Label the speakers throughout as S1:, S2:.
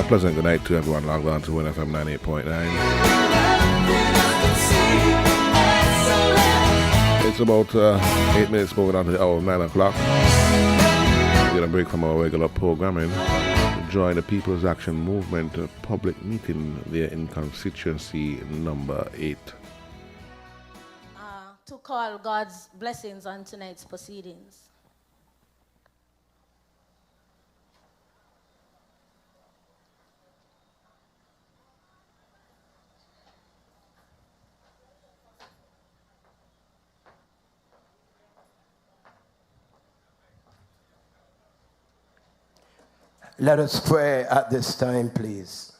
S1: Pleasant good night to everyone logged on to WINN FM 98.9. It's about 8 minutes moving on to the hour of 9 o'clock. We're going to break from our regular programming. Join the People's Action Movement public meeting there in Constituency number 8.
S2: To call God's blessings on tonight's proceedings.
S3: Let us pray at this time, please.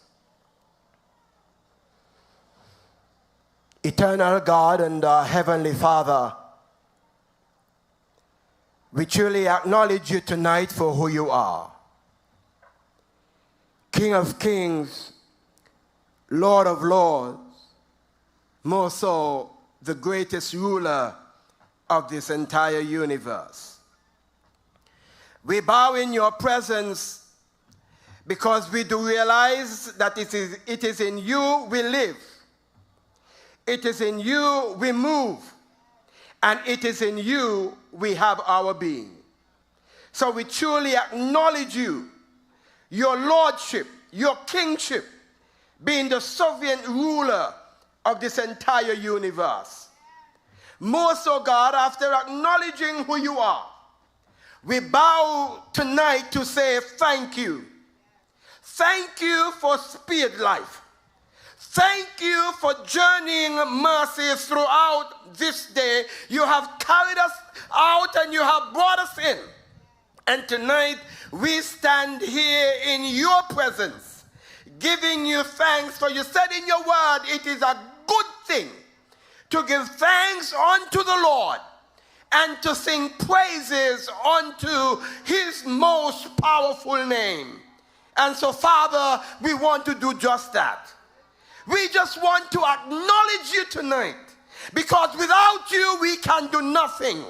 S3: Eternal God and our Heavenly Father, we truly acknowledge you tonight for who you are. King of kings, Lord of lords, more so the greatest ruler of this entire universe. We bow in your presence because we do realize that it is in you we live. It is in you we move. And it is in you we have our being. So we truly acknowledge you, your lordship, your kingship, being the sovereign ruler of this entire universe. More so, God, after acknowledging who you are, we bow tonight to say thank you. Thank you for spared life. Thank you for journeying mercies throughout this day. You have carried us out and you have brought us in. And tonight we stand here in your presence, giving you thanks. For you said in your word, it is a good thing to give thanks unto the Lord and to sing praises unto his most powerful name. And so, Father, we want to do just that. We just want to acknowledge you tonight, because without you, we can do nothing.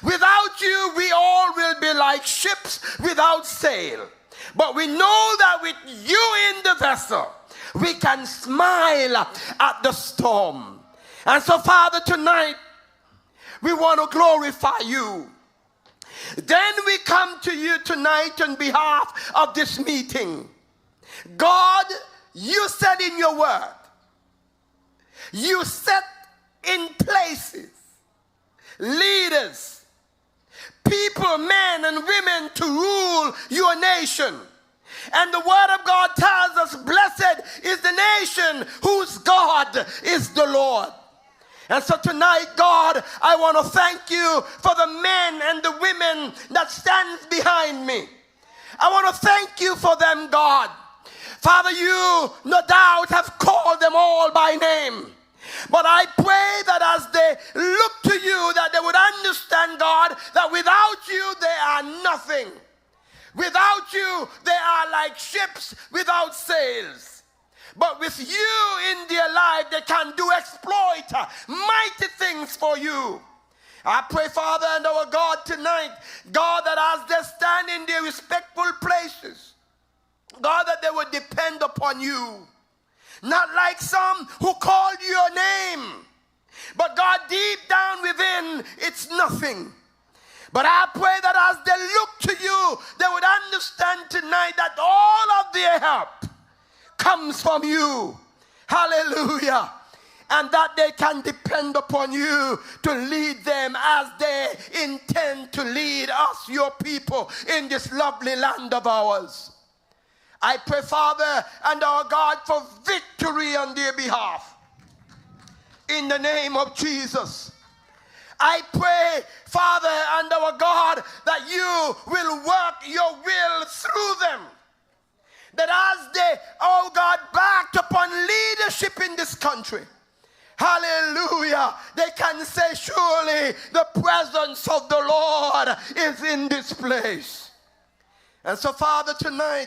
S3: Without you, we all will be like ships without sail. But we know that with you in the vessel, we can smile at the storm. And so, Father, tonight, we want to glorify you. Then we come to you tonight on behalf of this meeting. God, you said in your word, you set in places leaders, people, men and women to rule your nation. And the word of God tells us, blessed is the nation whose God is the Lord. And so tonight, God, I want to thank you for the men and the women that stands behind me. I want to thank you for them, God. Father, you no doubt have called them all by name. But I pray that as they look to you, that they would understand, God, that without you, they are nothing. Without you, they are like ships without sails. But with you in their life, they can do exploit, mighty things for you. I pray, Father and our God, tonight, God, that as they stand in their respectful places, God, that they would depend upon you. Not like some who called your name, but God, deep down within, it's nothing. But I pray that as they look to you, they would understand tonight that all of their help comes from you. Hallelujah. And that they can depend upon you to lead them as they intend to lead us, your people, in this lovely land of ours. I pray, Father and our God, for victory on their behalf. In the name of Jesus. I pray, Father and our God, that you will work your will through them. That as they, oh God, backed upon leadership in this country, hallelujah, they can say, surely the presence of the Lord is in this place. And so, Father, tonight,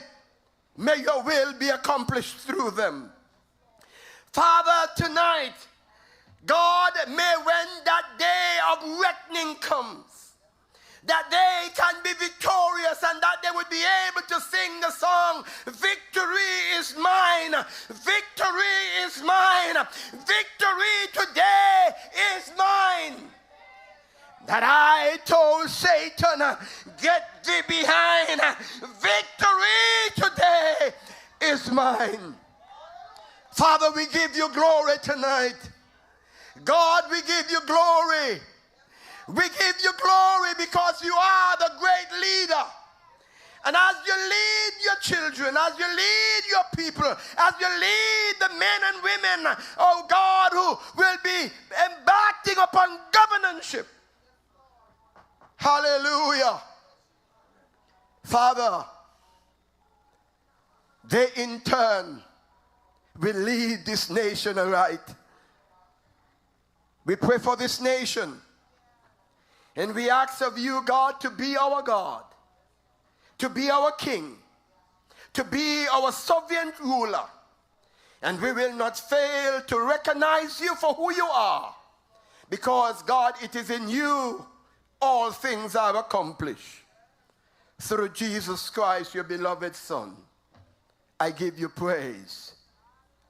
S3: may your will be accomplished through them. Father, tonight, God, may when that day of reckoning comes, that they can be victorious and that they would be able to sing the song, victory is mine, victory is mine, victory today is mine. That I told Satan, get thee behind, victory today is mine. Father, we give you glory tonight. God, we give you glory. We give you glory because you are the great leader. And as you lead your children, as you lead your people, as you lead the men and women, oh God, who will be embarking upon governorship. Hallelujah. Father, they in turn will lead this nation aright. We pray for this nation. And we ask of you, God, to be our God, to be our King, to be our sovereign ruler. And we will not fail to recognize you for who you are. Because, God, it is in you all things are accomplished. Through Jesus Christ, your beloved Son, I give you praise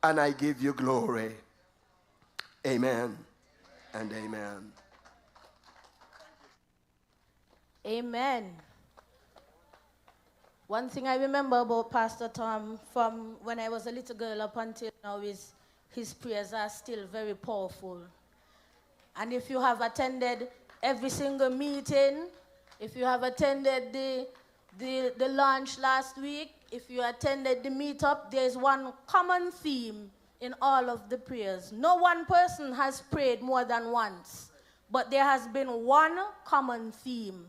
S3: and I give you glory. Amen and amen.
S2: Amen. One thing I remember about Pastor Tom from when I was a little girl up until now is his prayers are still very powerful. And if you have attended every single meeting, if you have attended the launch last week, if you attended the meetup, there is one common theme in all of the prayers. No one person has prayed more than once, but there has been one common theme.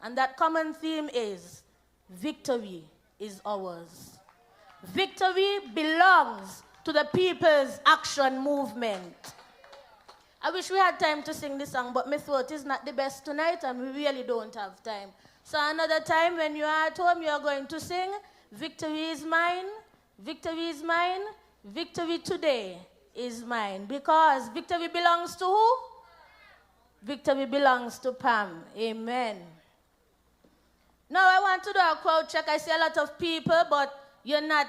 S2: And that common theme is victory is ours. Victory belongs to the People's Action Movement. I wish we had time to sing this song, but my throat is not the best tonight and we really don't have time. So another time when you are at home, you are going to sing, victory is mine, victory is mine, victory today is mine. Because victory belongs to who? Victory belongs to PAM. Amen. Now I want to do a crowd check. I see a lot of people, but you're not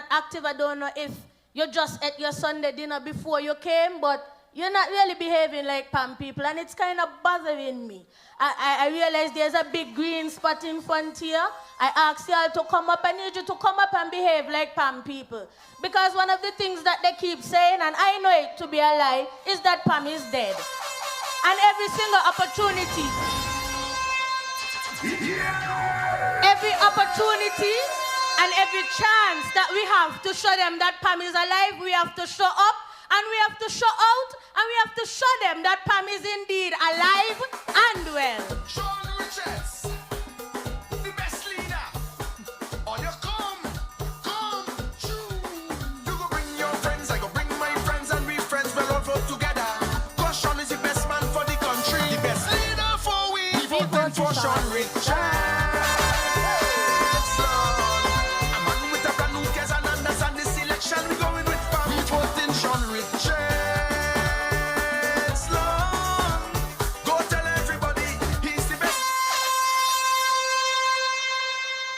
S2: active. I don't know if you just ate your Sunday dinner before you came, but you're not really behaving like PAM people, and it's kind of bothering me. I realize there's a big green spot in front here. I ask y'all to come up. I need you to come up and behave like PAM people. Because one of the things that they keep saying, and I know it to be a lie, is that PAM is dead. And every single opportunity, every opportunity and every chance that we have to show them that PAM is alive, we have to show up. And we have to show out, and we have to show them that PAM is indeed alive and well.
S4: Show the riches, the best leader. On your come, true. You go bring your friends, I go bring my friends, and we friends will all vote together. Cause Sean is the best man for the country, the best leader for we voting for Sean Richards. A man with a brand new case and understand this election, we going with PAM. We voting Sean Richards. Go tell everybody he's the best.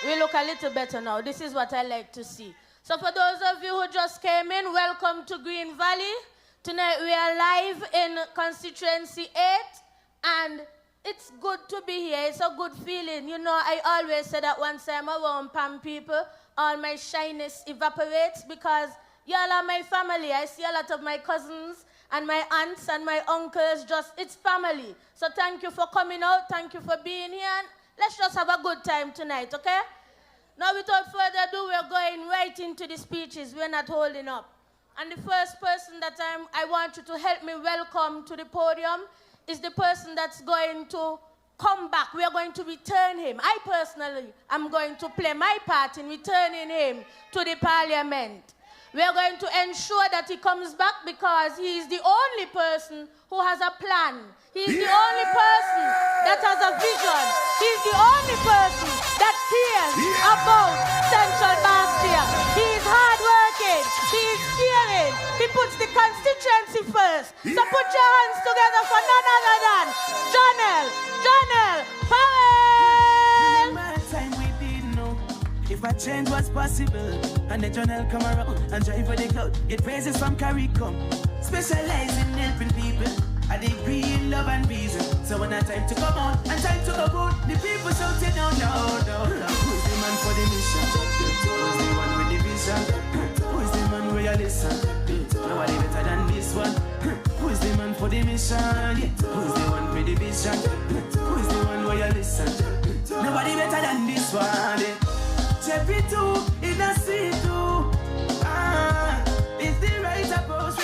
S2: We look a little better now. This is what I like to see. So for those of you who just came in, welcome to Green Valley. Tonight we are live in Constituency 8, and it's good to be here. It's a good feeling. You know, I always say that once I'm around PAM people, all my shyness evaporates because y'all are my family. I see a lot of my cousins and my aunts and my uncles. It's family. So thank you for coming out. Thank you for being here. And let's just have a good time tonight, okay? Now, without further ado, we're going right into the speeches. We're not holding up. And the first person that I want you to help me welcome to the podium is the person that's going to come back. We are going to return him. I personally am going to play my part in returning him to the parliament. We are going to ensure that he comes back because he is the only person who has a plan. He is the only person that has a vision. He is the only person that cares about Central Bastia. He is hardworking. He is caring. He puts the constituency first. So put your hands together for none other than Jonel Powell.
S5: My time we didn't know change was possible. And the journal come around and drive for the cloud. Get praises from CARICOM. Specialize in helping people. A degree in love and reason. So when a time to come out and time to go out, the people shouting no, no, no. Who's the man for the mission? Who's the one with the vision? Who's the man where you listen? Nobody better than this one. Who's the man for the mission? Who's the one with the vision? Who's the one where you listen? Nobody better than this one. Cheppy too, in a sea too. It's the right approach.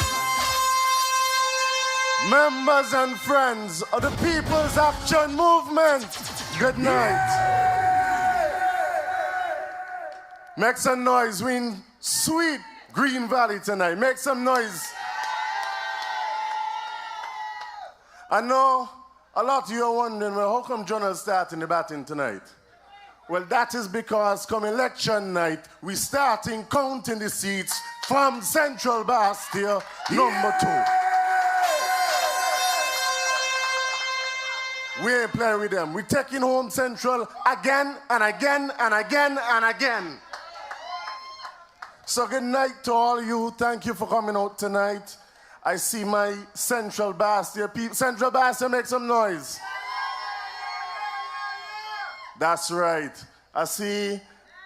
S6: Members and friends of the People's Action Movement, good night. Make some noise, we in sweet Green Valley tonight. Make some noise. I know a lot of you are wondering, well, how come Journal starting the batting tonight? Well, that is because come election night, we starting counting the seats from Central Bastille, number 2. We ain't playing with them. We're taking home Central again and again and again and again. So good night to all you. Thank you for coming out tonight. I see my Central Bastille people. Central Bastille, make some noise. That's right. I see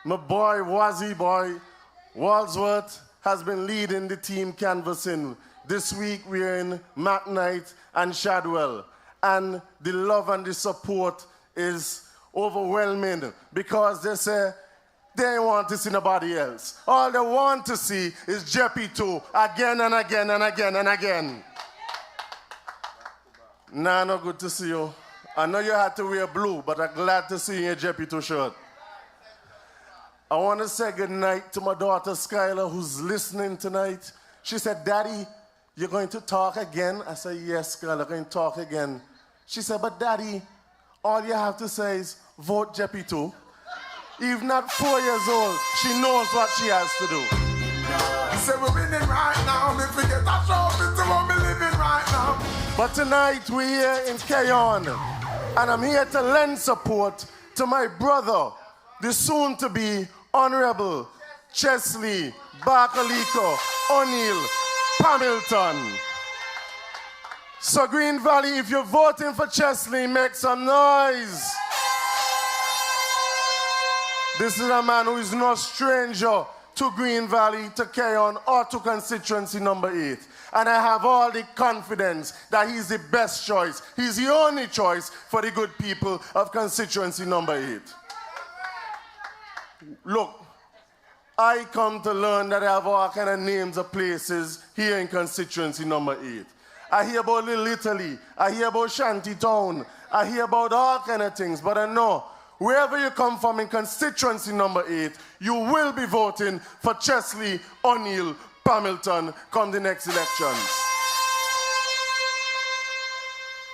S6: my boy, Wazzy boy, Walsworth has been leading the team canvassing. This week we're in McKnight and Shadwell. And the love and the support is overwhelming because they say they don't want to see nobody else. All they want to see is Jeppy too, again and again and again and again. Nah, no good to see you. I know you had to wear blue, but I'm glad to see you in your Jeppy too shirt. I want to say good night to my daughter Skylar, who's listening tonight. She said, Daddy, you're going to talk again? I said, yes, Skylar, I'm going to talk again. She said, but Daddy, all you have to say is vote Jeppy too. Even at 4 years old, she knows what she has to do.
S4: Say we're winning right now. Me forget that trophy to what we living right now.
S6: But tonight we're here in Keyon, and I'm here to lend support to my brother, the soon-to-be Honorable Chesley Barkaliko O'Neill Hamilton. So Green Valley, if you're voting for Chesley, make some noise. This is a man who is no stranger to Green Valley, to Keyon, or to constituency number 8. And I have all the confidence that he's the best choice. He's the only choice for the good people of constituency number 8. Look, I come to learn that I have all kind of names of places here in constituency number 8. I hear about Little Italy, I hear about Shantytown, I hear about all kind of things, but I know wherever you come from in constituency number 8, you will be voting for Chesley O'Neill Hamilton come the next elections.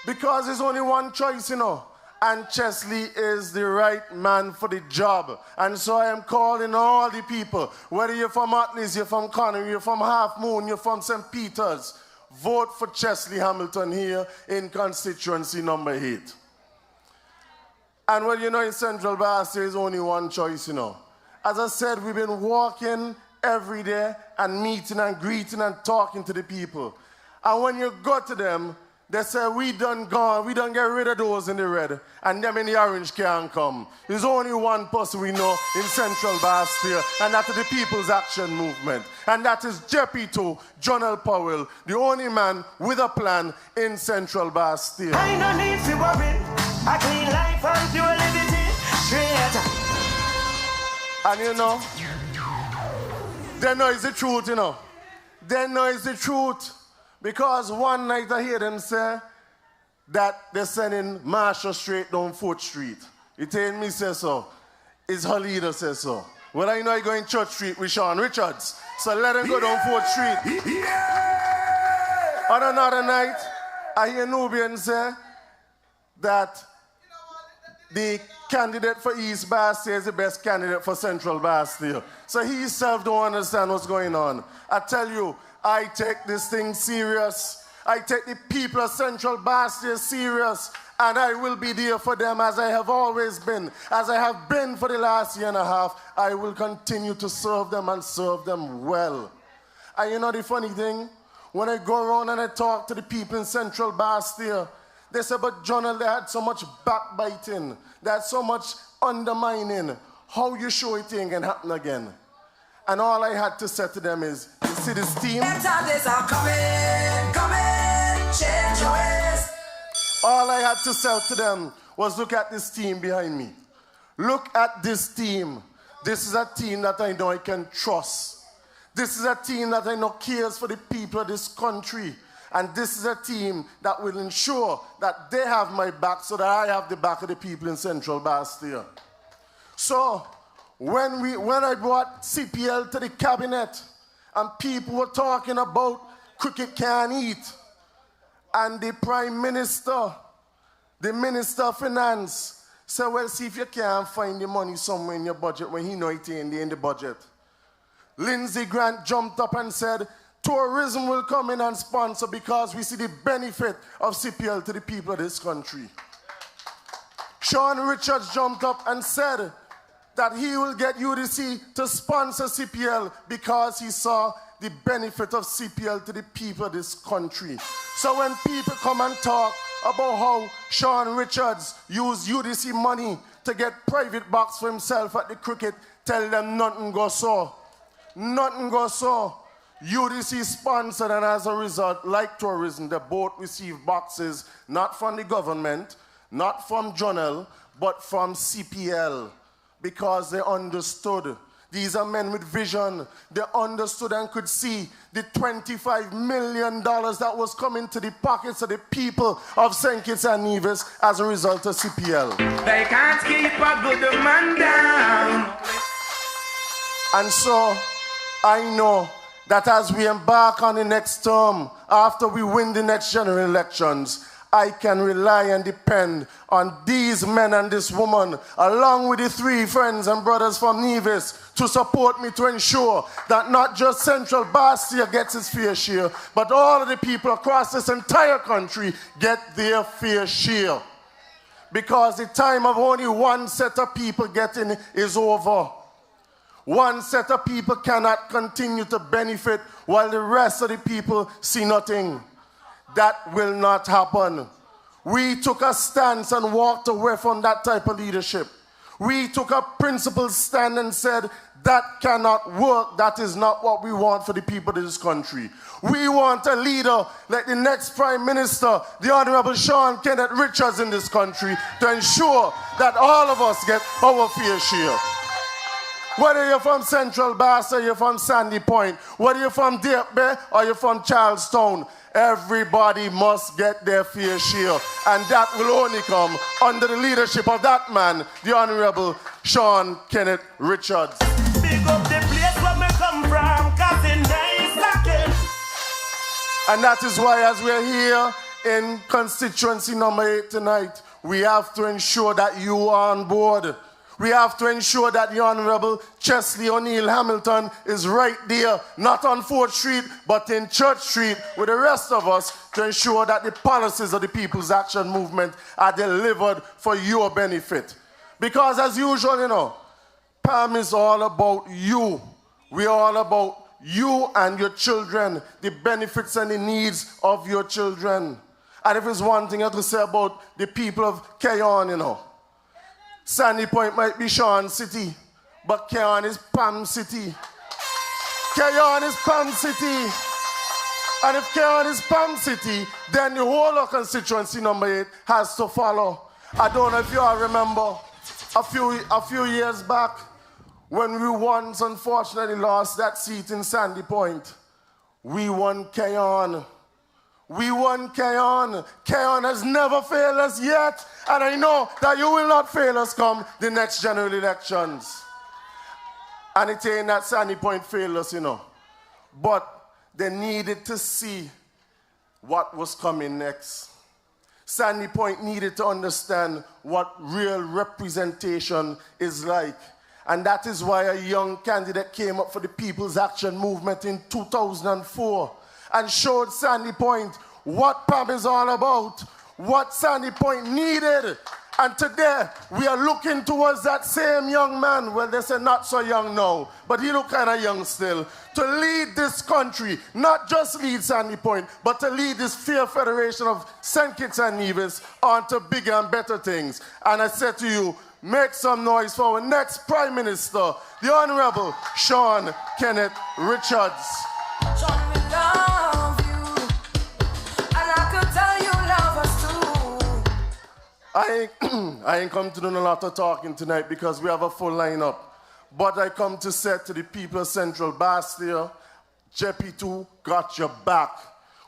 S6: Because there's only one choice, you know, and Chesley is the right man for the job. And so I am calling all the people, whether you're from Atlas, you're from Connery, you're from Half Moon, you're from St. Peter's, vote for Chesley Hamilton here in constituency number 8. And well, you know, in Central Bastille, there's only one choice, you know. As I said, we've been walking every day and meeting and greeting and talking to the people. And when you go to them, they say, we done gone, we done get rid of those in the red, and them in the orange can't come. There's only one person we know in Central Bastille, and that is the People's Action Movement. And that is Jeppy too, John L. Powell, the only man with a plan in Central Bastille.
S5: I no need to worry. A clean life and pure liberty. Straight.
S6: And you know, they know it's the truth, you know. They know it's the truth. Because one night I hear them say that they're sending Marshall straight down 4th Street. It ain't me say so. It's her leader say so. Well, I know you're going Church Street with Sean Richards. So let him go down 4th Street. Yeah! On another night, I hear Nubian say that the candidate for East Bastille is the best candidate for Central Bastille. So he himself don't understand what's going on. I tell you, I take this thing serious. I take the people of Central Bastille serious, and I will be there for them as I have always been. As I have been for the last year and a half, I will continue to serve them and serve them well. And you know the funny thing? When I go around and I talk to the people in Central Bastille, they say, but Jonah, they had so much backbiting, they had so much undermining. How you sure it ain't gonna happen again? And all I had to say to them is, you see this team? Change your ways. All I had to say to them was, look at this team behind me. Look at this team. This is a team that I know I can trust. This is a team that I know cares for the people of this country. And this is a team that will ensure that they have my back so that I have the back of the people in Central Bastille. So, when I brought CPL to the cabinet and people were talking about cricket can't eat, and the Prime Minister, the Minister of Finance, said, well, see if you can't find the money somewhere in your budget when he know it ain't in the budget. Lindsey Grant jumped up and said, tourism will come in and sponsor because we see the benefit of CPL to the people of this country. Sean Richards jumped up and said that he will get UDC to sponsor CPL because he saw the benefit of CPL to the people of this country. So when people come and talk about how Sean Richards used UDC money to get private box for himself at the cricket, tell them nothing goes so. Nothing goes so. UDC sponsored, and as a result, like tourism, they both receive boxes not from the government, not from Jonel, but from CPL, because they understood. These are men with vision. They understood and could see the $25 million that was coming to the pockets of the people of St. Kitts and Nevis as a result of CPL.
S5: They can't keep a good man down.
S6: And so, I know that as we embark on the next term, after we win the next general elections, I can rely and depend on these men and this woman, along with the 3 friends and brothers from Nevis, to support me to ensure that not just Central Bastille gets its fair share, but all of the people across this entire country get their fair share. Because the time of only one set of people getting is over. One set of people cannot continue to benefit while the rest of the people see nothing. That will not happen. We took a stance and walked away from that type of leadership. We took a principled stand and said, that cannot work. That is not what we want for the people of this country. We want a leader like the next Prime Minister, the Honorable Sean Kenneth Richards in this country, to ensure that all of us get our fair share. Whether you're from Central Bastille or you're from Sandy Point, whether you're from Deep Bay or you're from Charlestown, everybody must get their fair share. And that will only come under the leadership of that man, the Honorable Sean Kenneth Richards.
S5: Big up the place where me come from, 'cause in there is
S6: and that is why, as we're here in constituency number 8 tonight, we have to ensure that you are on board. We have to ensure that the Honorable Chesley O'Neill Hamilton is right there, not on 4th Street, but in Church Street with the rest of us, to ensure that the policies of the People's Action Movement are delivered for your benefit. Because as usual, you know, PAM is all about you. We're all about you and your children, the benefits and the needs of your children. And if there's one thing I have to say about the people of Keyon, you know, Sandy Point might be Sean City, but Keyon is PAM City. Keyon is PAM City. And if Keyon is PAM City, then the whole of constituency number 8 has to follow. I don't know if you all remember a few years back when we once unfortunately lost that seat in Sandy Point. We won Keyon. We won Keyon. Keyon has never failed us yet. And I know that you will not fail us come the next general elections. And it ain't that Sandy Point failed us, you know. But they needed to see what was coming next. Sandy Point needed to understand what real representation is like. And that is why a young candidate came up for the People's Action Movement in 2004 and showed Sandy Point what PAM is all about, what Sandy Point needed. And today, we are looking towards that same young man, well, they say not so young now, but he look kind of young still, to lead this country, not just lead Sandy Point, but to lead this fair federation of St. Kitts and Nevis onto bigger and better things. And I said to you, make some noise for our next Prime Minister, the Honorable Sean Kenneth Richards.
S7: Sean, we love you, and I could tell you love us too.
S6: I ain't come to do a lot of talking tonight because we have a full lineup. But I come to say to the people of Central Bastille, JP2 got your back.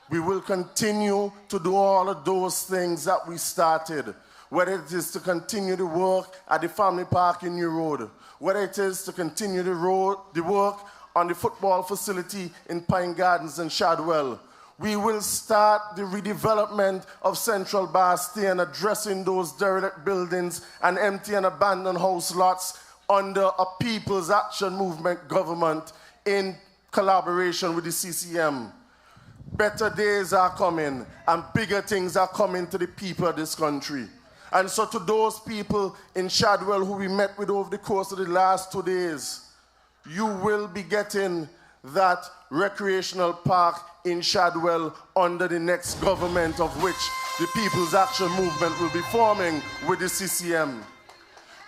S6: We will continue to do all of those things that we started. Whether it is to continue the work at the family park in New Road, whether it is to continue the work on the football facility in Pine Gardens and Shadwell. We will start the redevelopment of Central Bastille and addressing those derelict buildings and empty and abandoned house lots under a People's Action Movement government in collaboration with the CCM. Better days are coming and bigger things are coming to the people of this country. And so to those people in Shadwell who we met with over the course of the last 2 days, you will be getting that recreational park in Shadwell under the next government of which the People's Action Movement will be forming with the CCM.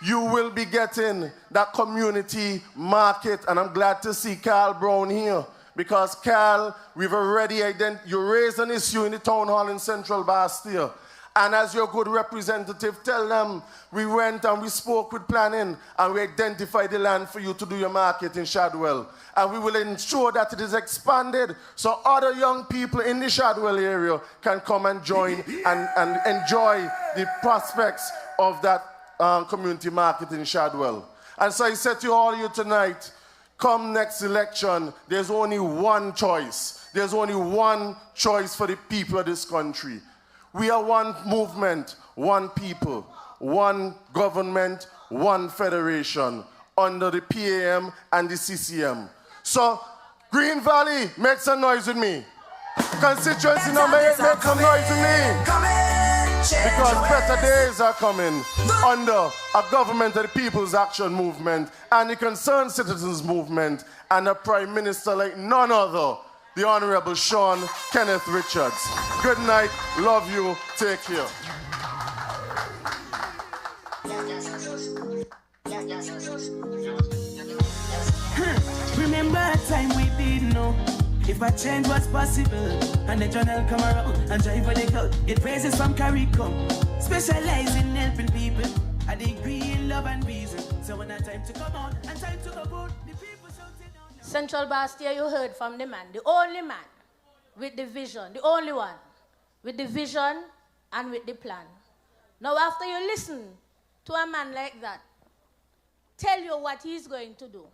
S6: You will be getting that community market, and I'm glad to see Carl Brown here, because Carl, we've already you raised an issue in the town hall in Central Bastille. And as your good representative, tell them we went and we spoke with planning and we identified the land for you to do your market in Shadwell. And we will ensure that it is expanded so other young people in the Shadwell area can come and join and enjoy the prospects of that community market in Shadwell. And so I said to all of you tonight, come next election, there's only one choice. There's only one choice for the people of this country. We are one movement, one people, one government, one federation under the PAM and the CCM. So, Green Valley, make some noise with me. Constituency number 8, make some noise with me. Because better days are coming under a government of the People's Action Movement and the Concerned Citizens Movement and a Prime Minister like none other, the Honorable Sean Kenneth Richards. Good night, love you, take care.
S5: Remember a time we didn't know if a change was possible, and the journal come around and drive for the cloud. Get praises from CARICOM, specialize in helping people, a degree in love and reason. So when it's time to come on and time to go out, the people shouting out.
S2: Central Bastille, you heard from the man, the only man with the vision, the only one with the vision and with the plan. Now, after you listen to a man like that, tell you what he's going to do.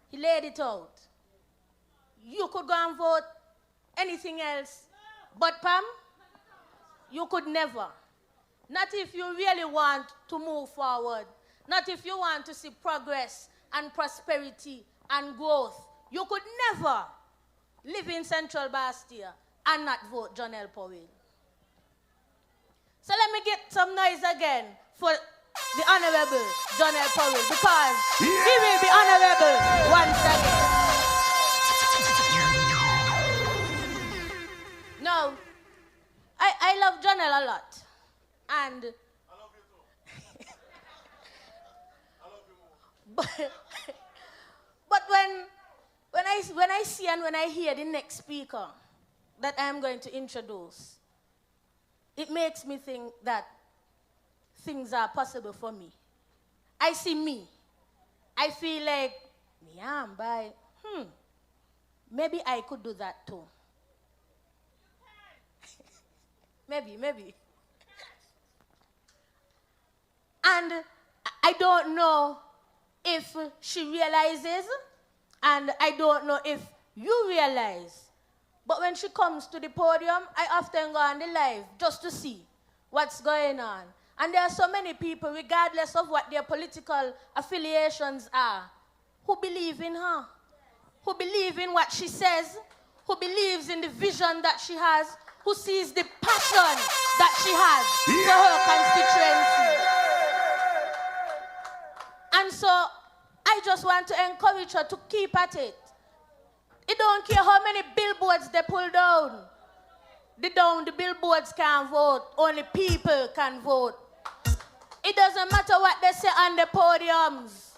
S2: He laid it out. You could go and vote anything else, but PAM, you could never. Not if you really want to move forward. Not if you want to see progress and prosperity and growth. You could never live in Central Bastille and not vote John L. Powell. So let me get some noise again for the Honorable John L. Powell, because he will be honorable once again. No, I love John L. a lot. And
S6: I love you too. I love you more.
S2: but when I see and when I hear the next speaker that I am going to introduce, it makes me think that things are possible for me. I see me. I feel like, maybe I could do that too. Maybe. And I don't know if she realizes, and I don't know if you realize, but when she comes to the podium, I often go on the live just to see what's going on. And there are so many people, regardless of what their political affiliations are, who believe in her, who believe in what she says, who believes in the vision that she has, who sees the passion that she has for her constituency. And so I just want to encourage her to keep at it. It don't care how many billboards they pull down. The billboards can't vote. Only people can vote. It doesn't matter what they say on the podiums.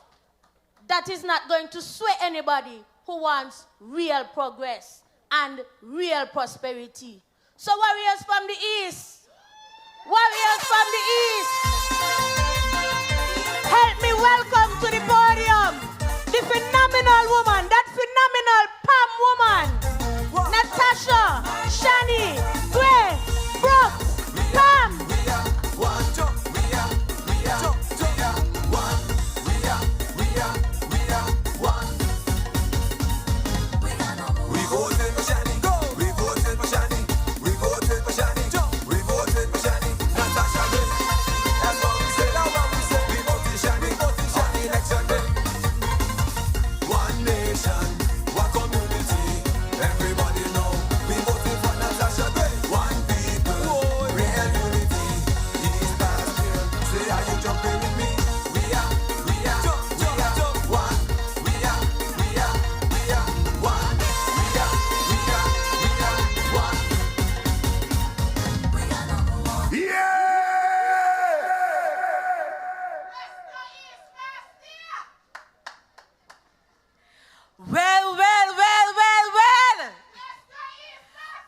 S2: That is not going to sway anybody who wants real progress and real prosperity. So warriors from the east, help me welcome to the podium the phenomenal woman, that phenomenal PAM woman, Natasha, Shani, Gwen, Brooks, PAM.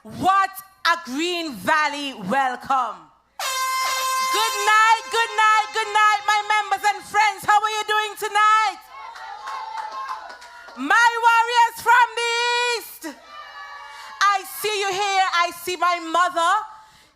S8: What a Green Valley welcome. Good night, my members and friends. How are you doing tonight? My warriors from the east. I see you here. I see my mother.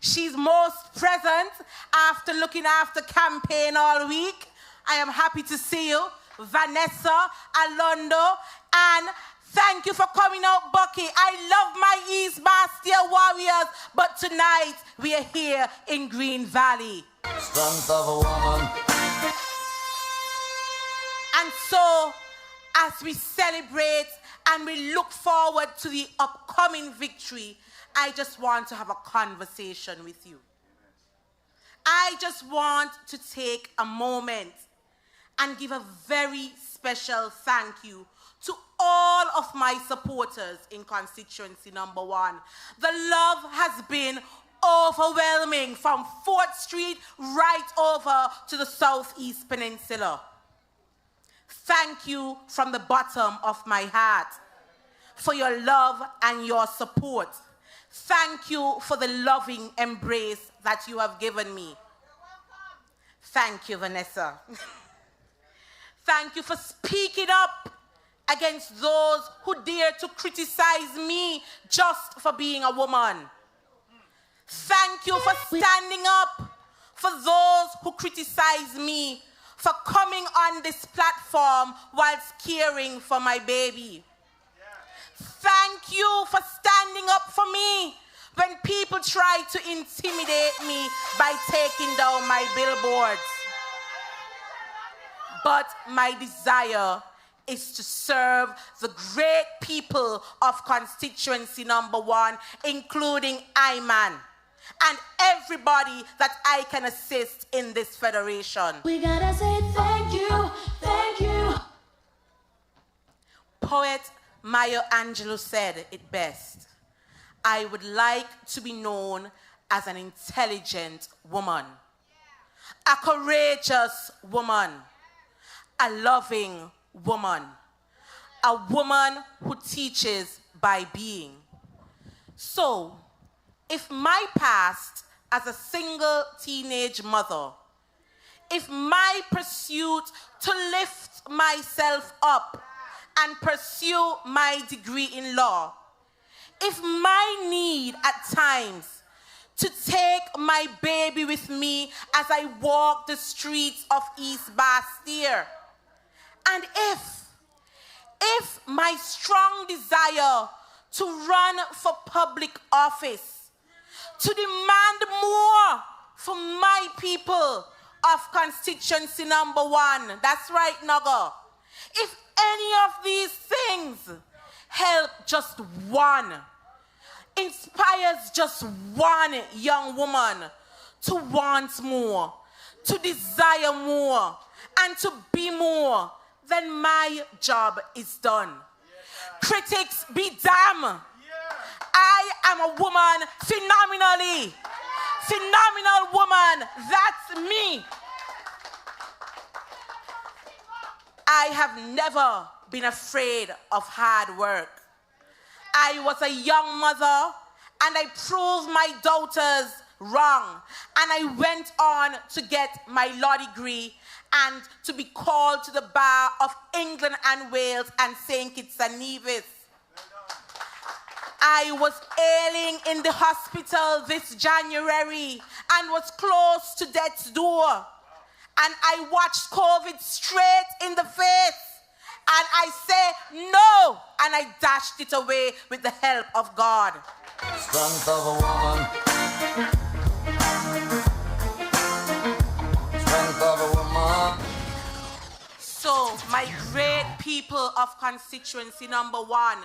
S8: She's most present after looking after campaign all week. I am happy to see you. Vanessa, Alondo, and thank you for coming out, Bucky. I love my East Bastia warriors, but tonight we are here in Green Valley.
S9: Strength of a woman.
S8: And so, as we celebrate and we look forward to the upcoming victory, I just want to have a conversation with you. I just want to take a moment and give a very special thank you to all of my supporters in constituency number 1. The love has been overwhelming from 4th Street right over to the Southeast Peninsula. Thank you from the bottom of my heart for your love and your support. Thank you for the loving embrace that you have given me. Thank you, Vanessa. Thank you for speaking up against those who dare to criticize me just for being a woman. Thank you for standing up for those who criticize me for coming on this platform whilst caring for my baby. Thank you for standing up for me when people try to intimidate me by taking down my billboards. But my desire is to serve the great people of constituency number 1, including Iman, and everybody that I can assist in this federation.
S7: We gotta say thank you, thank you.
S8: Poet Maya Angelou said it best. I would like to be known as an intelligent woman, a courageous woman, a loving woman, a woman who teaches by being. So, if my past as a single teenage mother, if my pursuit to lift myself up and pursue my degree in law, if my need at times to take my baby with me as I walk the streets of East Bastia, and if my strong desire to run for public office, to demand more for my people of constituency number 1, that's right, Naga. If any of these things help just one, inspires just one young woman to want more, to desire more, and to be more, then my job is done. Critics be damned. I am a woman, phenomenal woman. That's me. I have never been afraid of hard work. I was a young mother and I proved my daughters wrong. And I went on to get my law degree and to be called to the bar of England and Wales and St. Kitts and Nevis. I was ailing in the hospital this January and was close to death's door. And I watched COVID straight in the face. And I say no, and I dashed it away with the help of God.
S9: Strength of a woman. Strength of a woman.
S8: So, my great people of constituency number 1,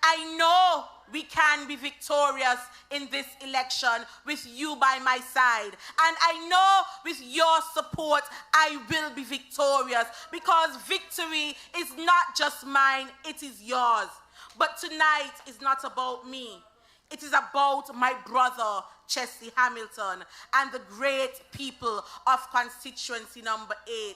S8: I know we can be victorious in this election with you by my side. And I know with your support, I will be victorious, because victory is not just mine, it is yours. But tonight is not about me. It is about my brother, Chesley Hamilton, and the great people of constituency number 8.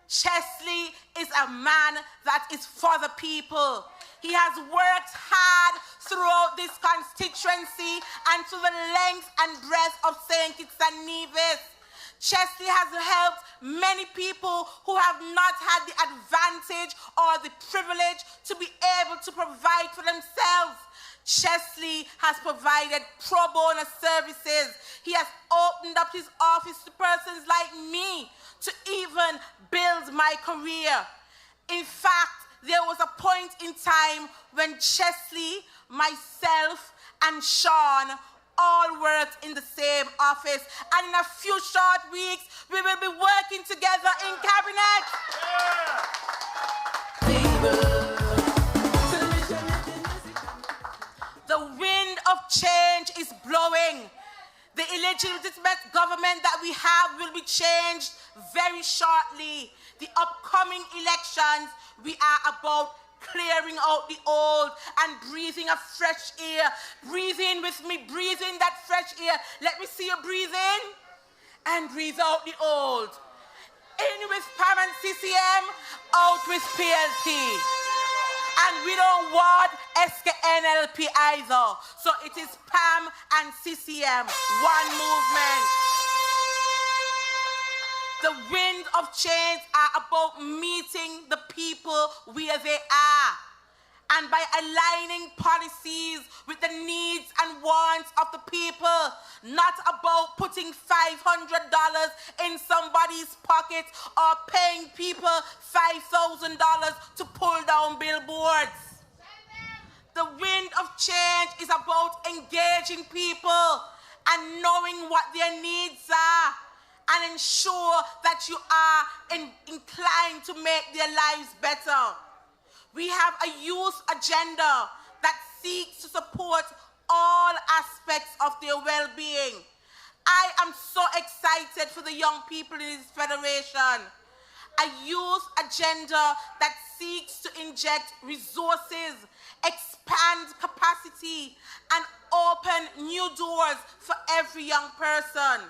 S8: Chesley is a man that is for the people. He has worked hard throughout this constituency and to the length and breadth of St. Kitts and Nevis. Chesley has helped many people who have not had the advantage or the privilege to be able to provide for themselves. Chesley has provided pro bono services. He has opened up his office to persons like me to even build my career. In fact, there was a point in time when Chesley, myself, and Sean all worked in the same office. And in a few short weeks, we will be working together in cabinet. The wind of change is blowing. The illegitimate government that we have will be changed very shortly. The upcoming elections, we are about clearing out the old and breathing a fresh air. Breathe in with me, breathe in that fresh air. Let me see you breathe in and breathe out the old. In with PAM and CCM, out with PLP. And we don't want SKNLP either. So it is PAM and CCM, one movement. The wind of change are about meeting the people where they are. And by aligning policies with the needs and wants of the people, not about putting $500 in somebody's pocket or paying people $5,000 to pull down billboards. The wind of change is about engaging people and knowing what their needs are, and ensure that you are inclined to make their lives better. We have a youth agenda that seeks to support all aspects of their well-being. I am so excited for the young people in this federation. A youth agenda that seeks to inject resources, expand capacity, and open new doors for every young person.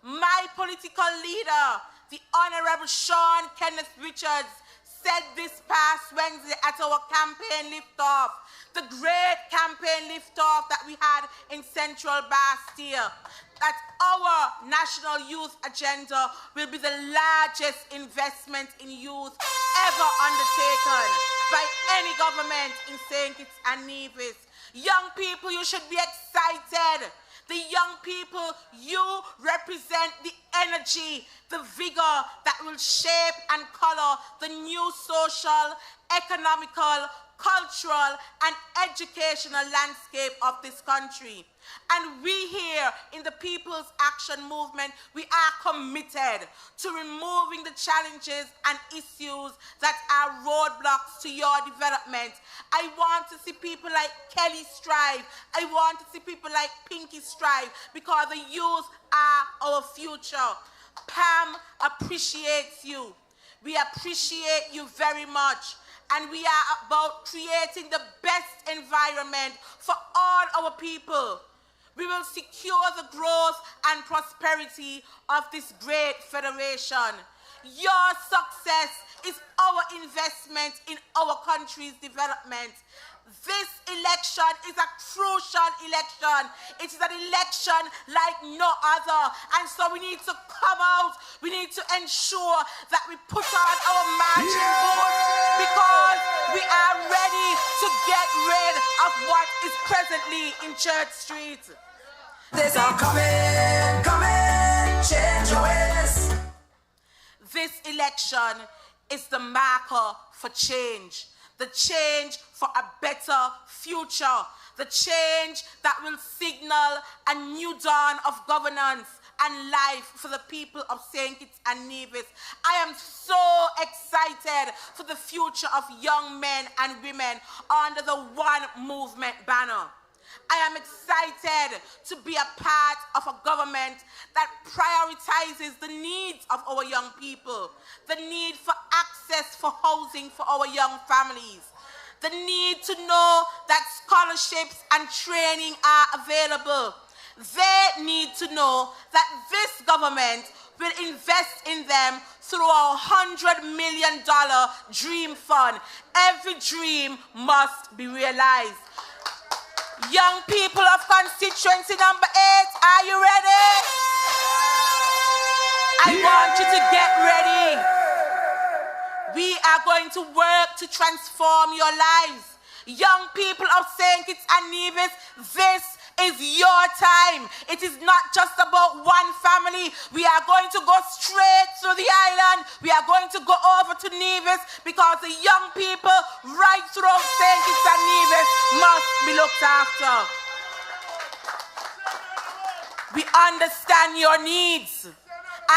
S8: My political leader, the Honorable Sean Kenneth Richards, said this past Wednesday at our campaign liftoff, the great campaign liftoff that we had in Central Bastille, that our national youth agenda will be the largest investment in youth ever undertaken by any government in St. Kitts and Nevis. Young people, you should be excited. The young people, you represent the energy, the vigor that will shape and color the new social, economical, cultural, and educational landscape of this country. And we here in the People's Action Movement, we are committed to removing the challenges and issues that are roadblocks to your development. I want to see people like Kelly strive. I want to see people like Pinky strive, because the youth are our future. PAM appreciates you. We appreciate you very much. And we are about creating the best environment for all our people. We will secure the growth and prosperity of this great federation. Your success is our investment in our country's development. This election is a crucial election. It is an election like no other. And so we need to come out. We need to ensure that we put on our marching boots, because we are ready to get rid of what is presently in Church Street.
S7: There's a coming, change your ways.
S8: This election is the marker for change. The change for a better future. The change that will signal a new dawn of governance and life for the people of St. Kitts and Nevis. I am so excited for the future of young men and women under the One Movement banner. I am excited to be a part of a government that prioritizes the needs of our young people, the need for access for housing for our young families, the need to know that scholarships and training are available. They need to know that this government will invest in them through our $100 million dream fund. Every dream must be realized. Young people of constituency number 8, are you ready? I want you to get ready. We are going to work to transform your lives. Young people of St. Kitts and Nevis, this is your time. It is not just about one family. We are going to go straight through the island. We are going to go over to Nevis, because the young people right throughout St. Kitts and Nevis must be looked after. We understand your needs.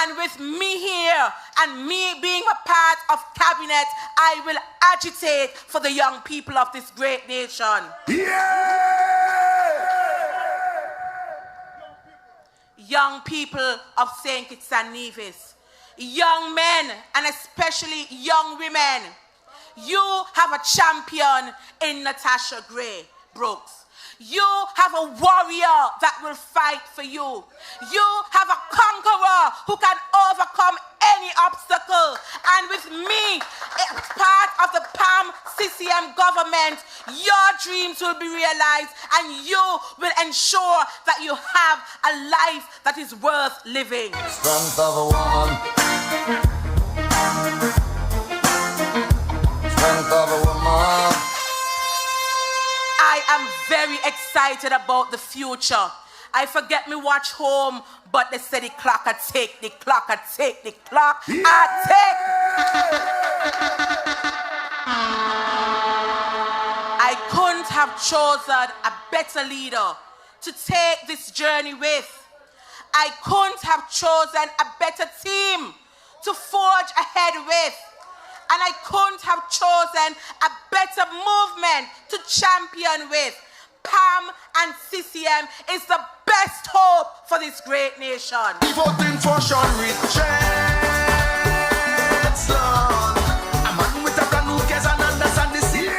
S8: And with me here and me being a part of cabinet, I will agitate for the young people of this great nation. Young people of St. Kitts and Nevis, young men and especially young women, you have a champion in Natasha Gray Brooks. You have a warrior that will fight for you. You have a conqueror who can overcome any obstacle. And with me, as part of the PAM CCM government, your dreams will be realized, and you will ensure that you have a life that is worth living.
S9: Strength of a woman. Strength of a woman.
S8: I am very excited about the future. I forget me watch home, but they say the clock a tick, the clock a tick, the clock a tick. I couldn't have chosen a better leader to take this journey with. I couldn't have chosen a better team to forge ahead with. And I couldn't have chosen a better movement to champion with. PAM and CCM is the best hope for this great nation.
S4: Voting for Sean Richardson. A man with a brand new case and understand the scene.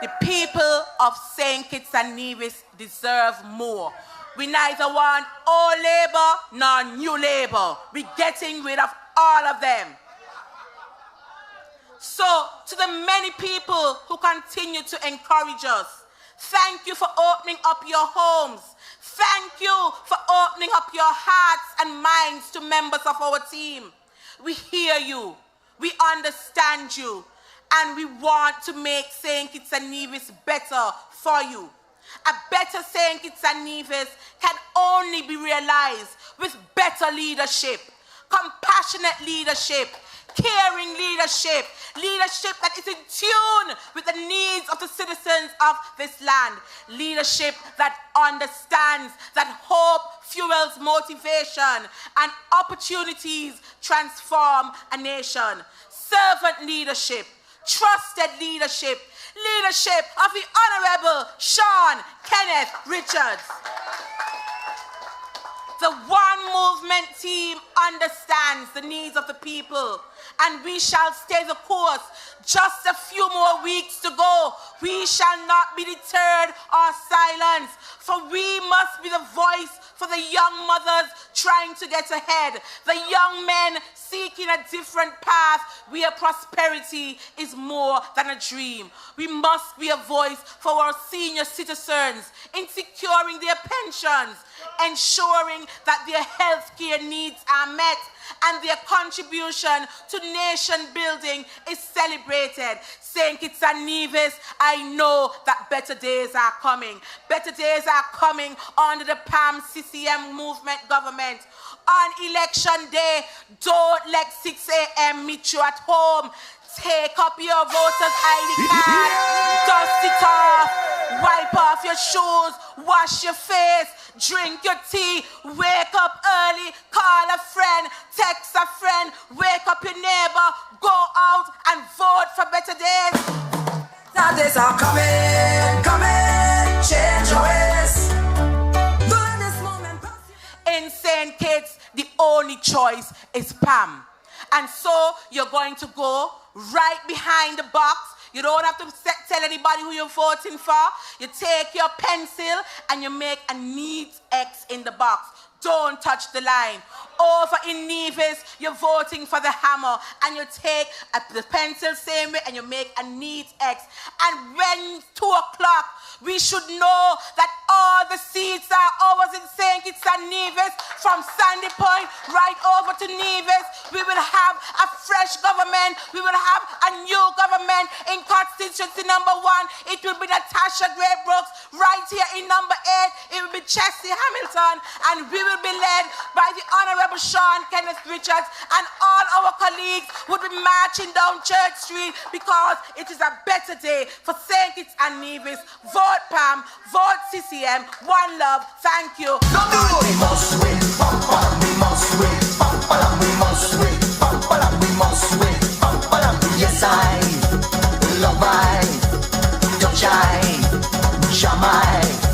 S8: The people of St. Kitts and Nevis deserve more. We neither want old labor nor new labor. We're getting rid of all of them. So, to the many people who continue to encourage us, thank you for opening up your homes. Thank you for opening up your hearts and minds to members of our team. We hear you, we understand you, and we want to make St. Kitts and Nevis better for you. A better St. Kitts and Nevis can only be realized with better leadership, compassionate leadership, caring leadership, leadership that is in tune with the needs of the citizens of this land, leadership that understands that hope fuels motivation and opportunities transform a nation. Servant leadership, trusted leadership, leadership of the Honorable Sean Kenneth Richards. The One Movement team understands the needs of the people, and we shall stay the course. Just a few more weeks to go. We shall not be deterred or silenced, for we must be the voice for the young mothers trying to get ahead, the young men seeking a different path where prosperity is more than a dream. We must be a voice for our senior citizens in securing their pensions, ensuring that their health care needs are met, and their contribution to nation building is celebrated. St. Kitts and Nevis, I know that better days are coming. Better days are coming under the PAM CCM movement government. On election day, don't let 6 a.m. meet you at home. Take up your voter's ID card, dust it off, wipe off your shoes, wash your face, drink your tea, wake up early, call a friend, text a friend, wake up your neighbor, go out and vote for better days.
S7: That days are coming, change your ways. During this moment,
S8: In St. Kitts, the only choice is PAM. And so you're going to go right behind the box. You don't have to tell anybody who you're voting for. You take your pencil and you make a neat X in the box. Don't touch the line. Over in Nevis, you're voting for the hammer, and you take the pencil same way and you make a neat X. And when 2 o'clock, we should know that all the seats are ours in St. Kitts and Nevis, from Sandy Point right over to Nevis. We will have a fresh government. We will have a new government in Constituency number 1. It will be Natasha Gray Brooks. Right here in number 8, it will be Chessie Hamilton, and we will be led by the Honorable Sean Kenneth Richards, and all our colleagues would be marching down Church Street, because it is a better day for St. Kitts and Nevis. Vote PAM, vote CCM, one love, thank you.
S9: We must win, we must win, we must win, we must win. Yes, I love I, touch I, Jamai.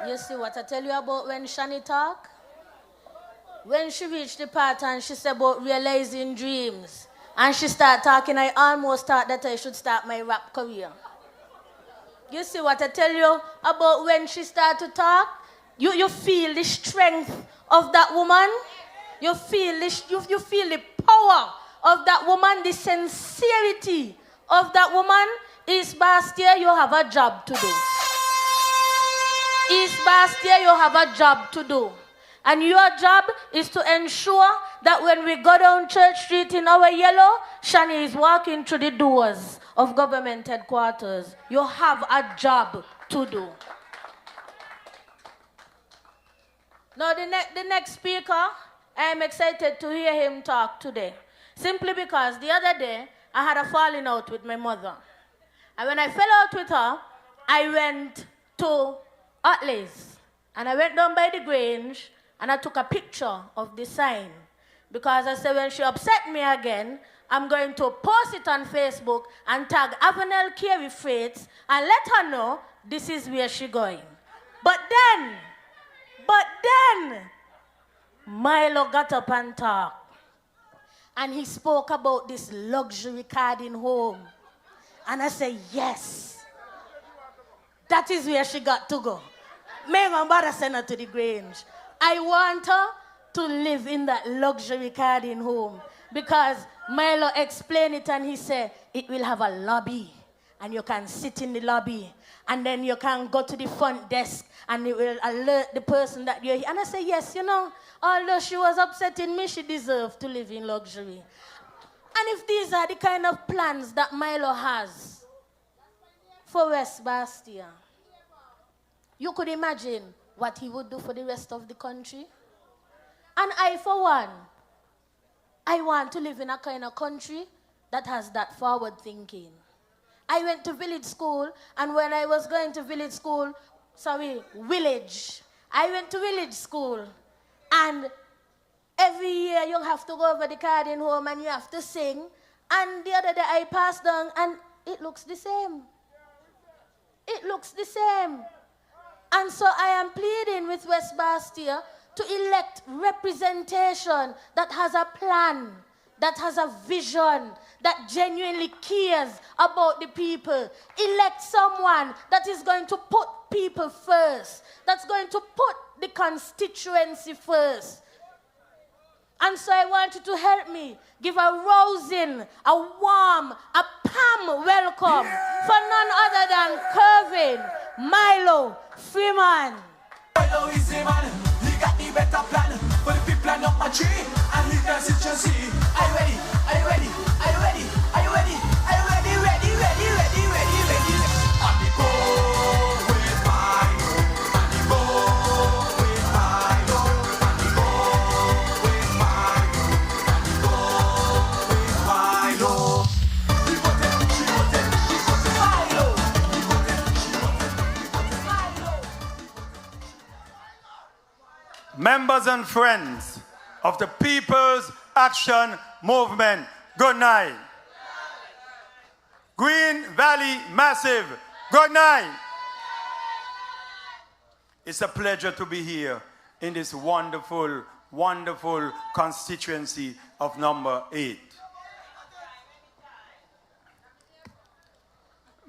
S2: You see what I tell you about when Shani talk? When she reached the part and she said about realizing dreams, and she started talking, I almost thought that I should start my rap career. You see what I tell you about when she started to talk? You feel the strength of that woman. You feel the power of that woman, the sincerity of that woman. East Bastia, you have a job to do. East Bastia, you have a job to do. And your job is to ensure that when we go down Church Street in our yellow, Shani is walking through the doors of government headquarters. You have a job to do. Now, the next speaker, I am excited to hear him talk today. Simply because the other day, I had a falling out with my mother. And when I fell out with her, I went to Atleys. And I went down by the Grange, and I took a picture of the sign. Because I said, when she upset me again, I'm going to post it on Facebook and tag Avenel Carey Freights and let her know this is where she's going. But then, Milo got up and talked. And he spoke about this luxury garden home. And I said, yes. That is where she got to go. May my mother send her to the Grange. I want her to live in that luxury garden home. Because Milo explained it and he said, it will have a lobby. And you can sit in the lobby. And then you can go to the front desk and it will alert the person that you're here. And I said, yes, you know, although she was upsetting me, she deserved to live in luxury. And if these are the kind of plans that Milo has for West Bastia, you could imagine what he would do for the rest of the country. And I, for one, I want to live in a kind of country that has that forward thinking. I went to village school, and when I was going to village, I went to village school, and every year you have to go over the garden home and you have to sing. And the other day I passed down and it looks the same. It looks the same. And so I am pleading with West Bastia to elect representation that has a plan, that has a vision, that genuinely cares about the people. Elect someone that is going to put people first, that's going to put the constituency first. And so I want you to help me give a rousing, a warm, a PAM welcome for none other than Kervin Milo Freeman.
S5: Milo is the man, he got the better plan for the people and not my tree. And he does it, you see. Are you ready? Are you ready? Are you ready? Are you ready? Are you ready? Ready, ready, ready, ready, ready. On the go with Milo. On the go with Milo. On the go with Milo. On the go with Milo. He got it, she got it, he got it. Milo. He got it, she got it, he got it. Milo.
S10: Members and friends of the People's Action Movement, good night. Green Valley Massive, good night. It's a pleasure to be here in this wonderful, wonderful constituency of number 8.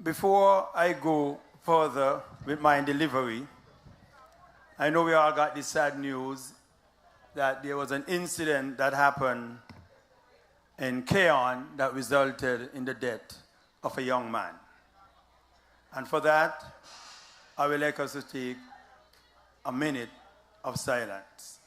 S10: Before I go further with my delivery, I know we all got the sad news that there was an incident that happened in Keon that resulted in the death of a young man. And for that, I would like us to take a minute of silence.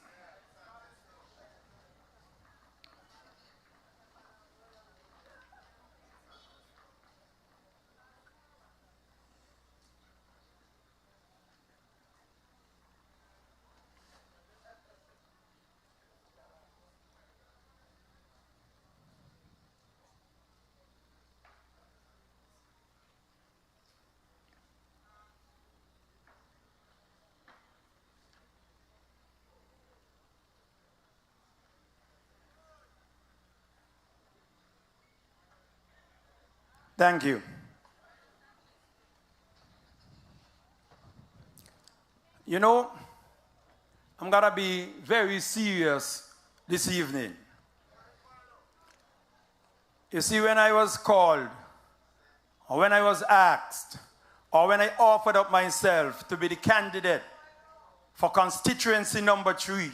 S10: Thank you. You know, I'm going to be very serious this evening. You see, when I was called, or when I was asked, or when I offered up myself to be the candidate for constituency number 3,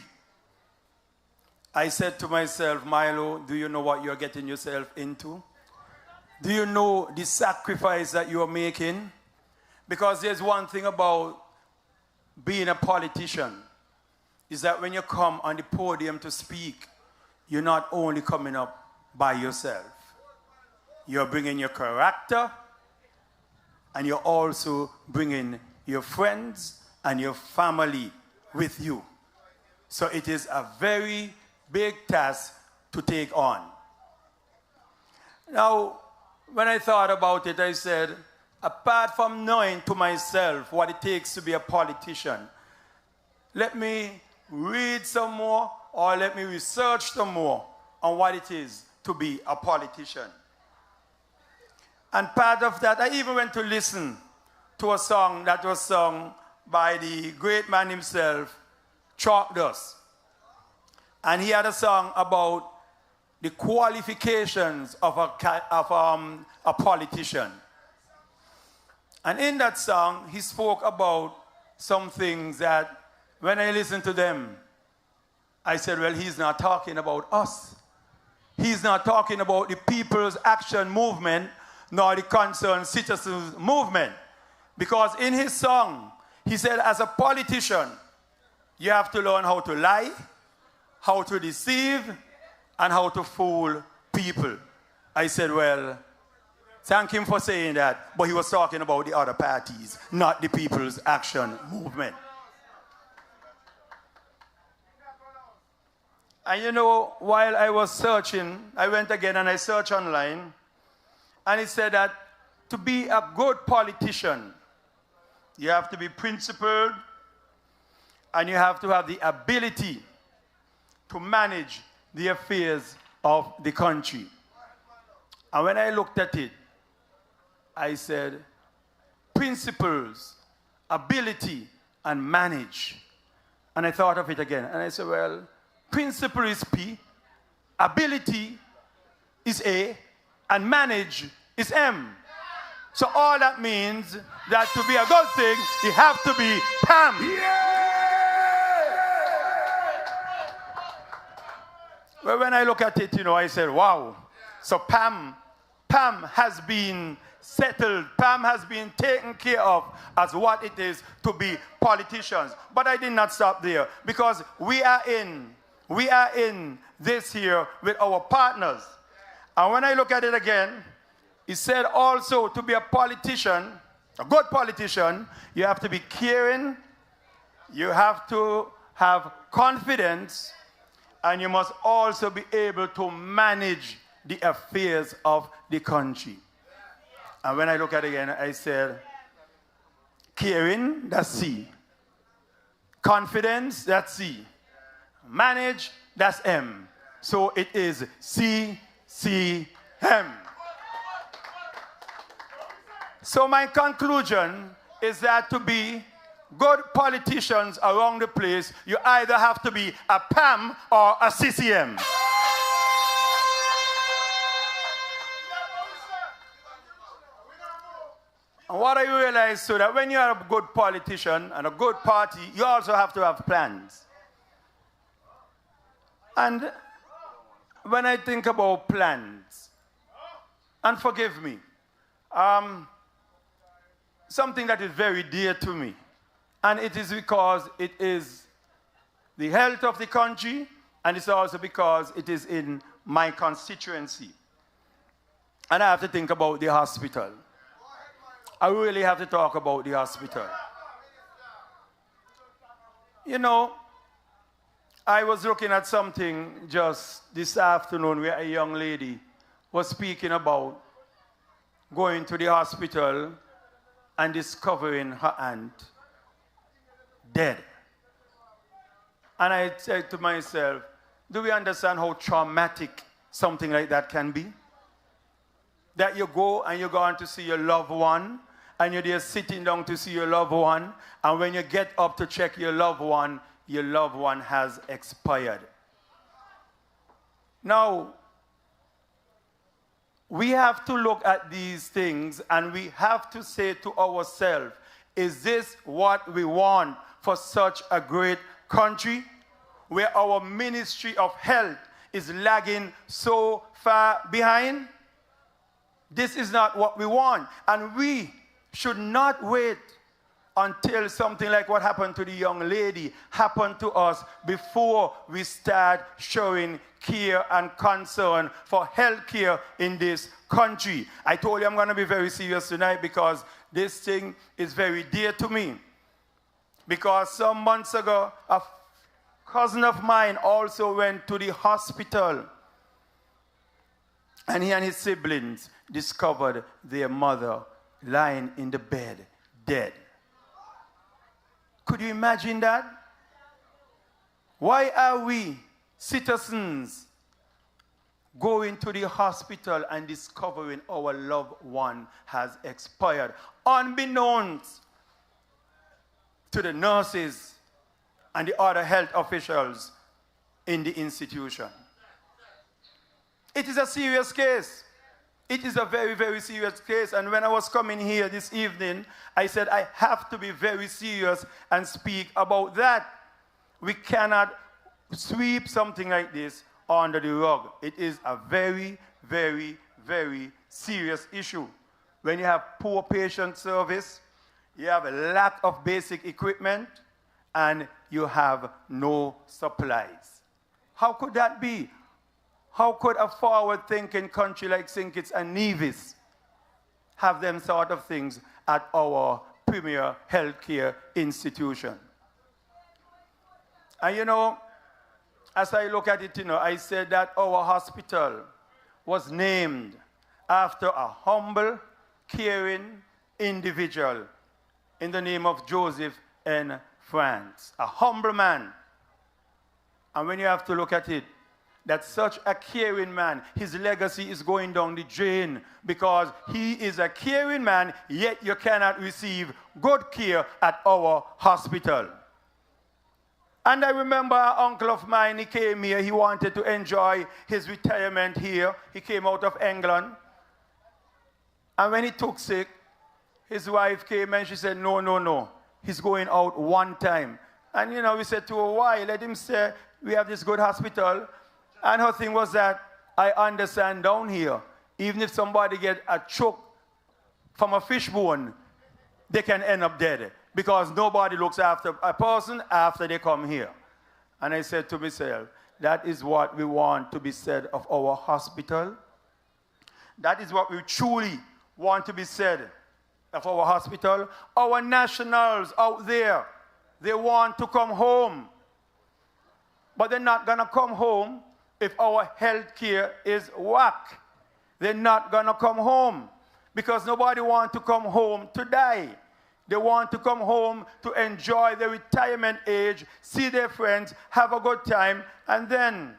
S10: I said to myself, Milo, do you know what you're getting yourself into? Do you know the sacrifice that you are making? Because there's one thing about being a politician, is that when you come on the podium to speak, you're not only coming up by yourself. You're bringing your character, and you're also bringing your friends and your family with you. So it is a very big task to take on. Now, when I thought about it, I said, apart from knowing to myself what it takes to be a politician, let me read some more, or let me research some more on what it is to be a politician. And part of that, I even went to listen to a song that was sung by the great man himself, Chalk Dust. And he had a song about the qualifications of a politician. And in that song, he spoke about some things that when I listened to them, I said, well, he's not talking about us. He's not talking about the People's Action Movement, nor the Concerned Citizens Movement. Because in his song, he said, as a politician, you have to learn how to lie, how to deceive, and how to fool people. I said, well, Thank him for saying that. But he was talking about the other parties, not the People's Action Movement. And you know, while I was searching, I went again and I searched online. And it said that to be a good politician, you have to be principled and you have to have the ability to manage the affairs of the country. And when I looked at it, I said, principles, ability, and manage. And I thought of it again. And I said, well, principle is P, ability is A, and manage is M. So all that means that to be a good thing, you have to be PAM. Well, when I look at it, you know, I said, wow. So PAM has been settled. PAM has been taken care of as what it is to be politicians. But I did not stop there, because we are in this here with our partners. And when I look at it again, it said also to be a politician, a good politician, you have to be caring, you have to have confidence, and you must also be able to manage the affairs of the country. And when I look at it again, I said, caring, that's C. Confidence, that's C. Manage, that's M. So it is C, C, M. So my conclusion is that to be good politicians around the place, you either have to be a PAM or a CCM. And what I realized, so that when you are a good politician and a good party, you also have to have plans. And when I think about plans, and forgive me, something that is very dear to me, and it is because it is the health of the country, and it's also because it is in my constituency. And I have to think about the hospital. I really have to talk about the hospital. You know, I was looking at something just this afternoon where a young lady was speaking about going to the hospital and discovering her aunt dead. And I said to myself, do we understand how traumatic something like that can be? That you go and you're going to see your loved one, and you're there sitting down to see your loved one, and when you get up to check your loved one has expired. Now, we have to look at these things and we have to say to ourselves, is this what we want for such a great country where our Ministry of Health is lagging so far behind? This is not what we want. And we should not wait until something like what happened to the young lady happened to us before we start showing care and concern for health care in this country. I told you I'm going to be very serious tonight because this thing is very dear to me. Because some months ago, a cousin of mine also went to the hospital, and he and his siblings discovered their mother lying in the bed, dead. Could you imagine that? Why are we, citizens, going to the hospital and discovering our loved one has expired, unbeknownst to the nurses and the other health officials in the institution? It is a serious case. It is a very, very serious case. And when I was coming here this evening, I said I have to be very serious and speak about that. We cannot sweep something like this under the rug. It is a very, very, very serious issue. When you have poor patient service, you have a lack of basic equipment, and you have no supplies. How could that be? How could a forward-thinking country like St. Kitts and Nevis have them sort of things at our premier healthcare institution. And you know, as I look at it, you know, I said that our hospital was named after a humble, caring individual in the name of Joseph N. France, a humble man. And when you have to look at it, that such a caring man, his legacy is going down the drain because he is a caring man, yet you cannot receive good care at our hospital. And I remember an uncle of mine, he came here, he wanted to enjoy his retirement here. He came out of England. And when he took sick, his wife came and she said, no, he's going out one time. And you know, we said to her, why? Let him say, we have this good hospital. And her thing was that, I understand down here, even if somebody get a choke from a fish bone, they can end up dead because nobody looks after a person after they come here. And I said to myself, that is what we want to be said of our hospital. That is what we truly want to be said of our hospital. Our nationals out there, they want to come home. But they're not going to come home if our health care is whack. They're not going to come home because nobody wants to come home to die. They want to come home to enjoy their retirement age, see their friends, have a good time, and then,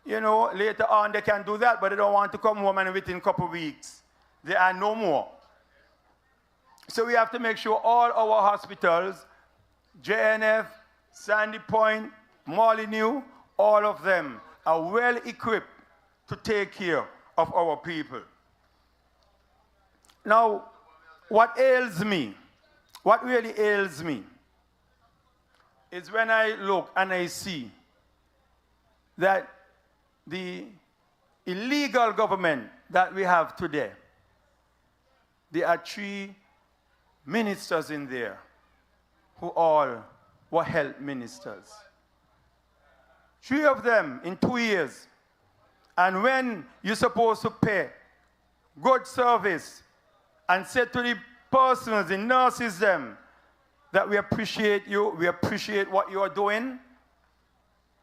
S10: you know, later on they can do that, but they don't want to come home and within a couple of weeks, they are no more. So we have to make sure all our hospitals, JNF, Sandy Point, Molyneux, all of them are well equipped to take care of our people. Now, what ails me, what really ails me, is when I look and I see that the illegal government that we have today, there are 3 ministers in there who all were health ministers. 3 of them in 2 years. And when you're supposed to pay good service and say to the persons, the nurses them, that we appreciate you, we appreciate what you are doing,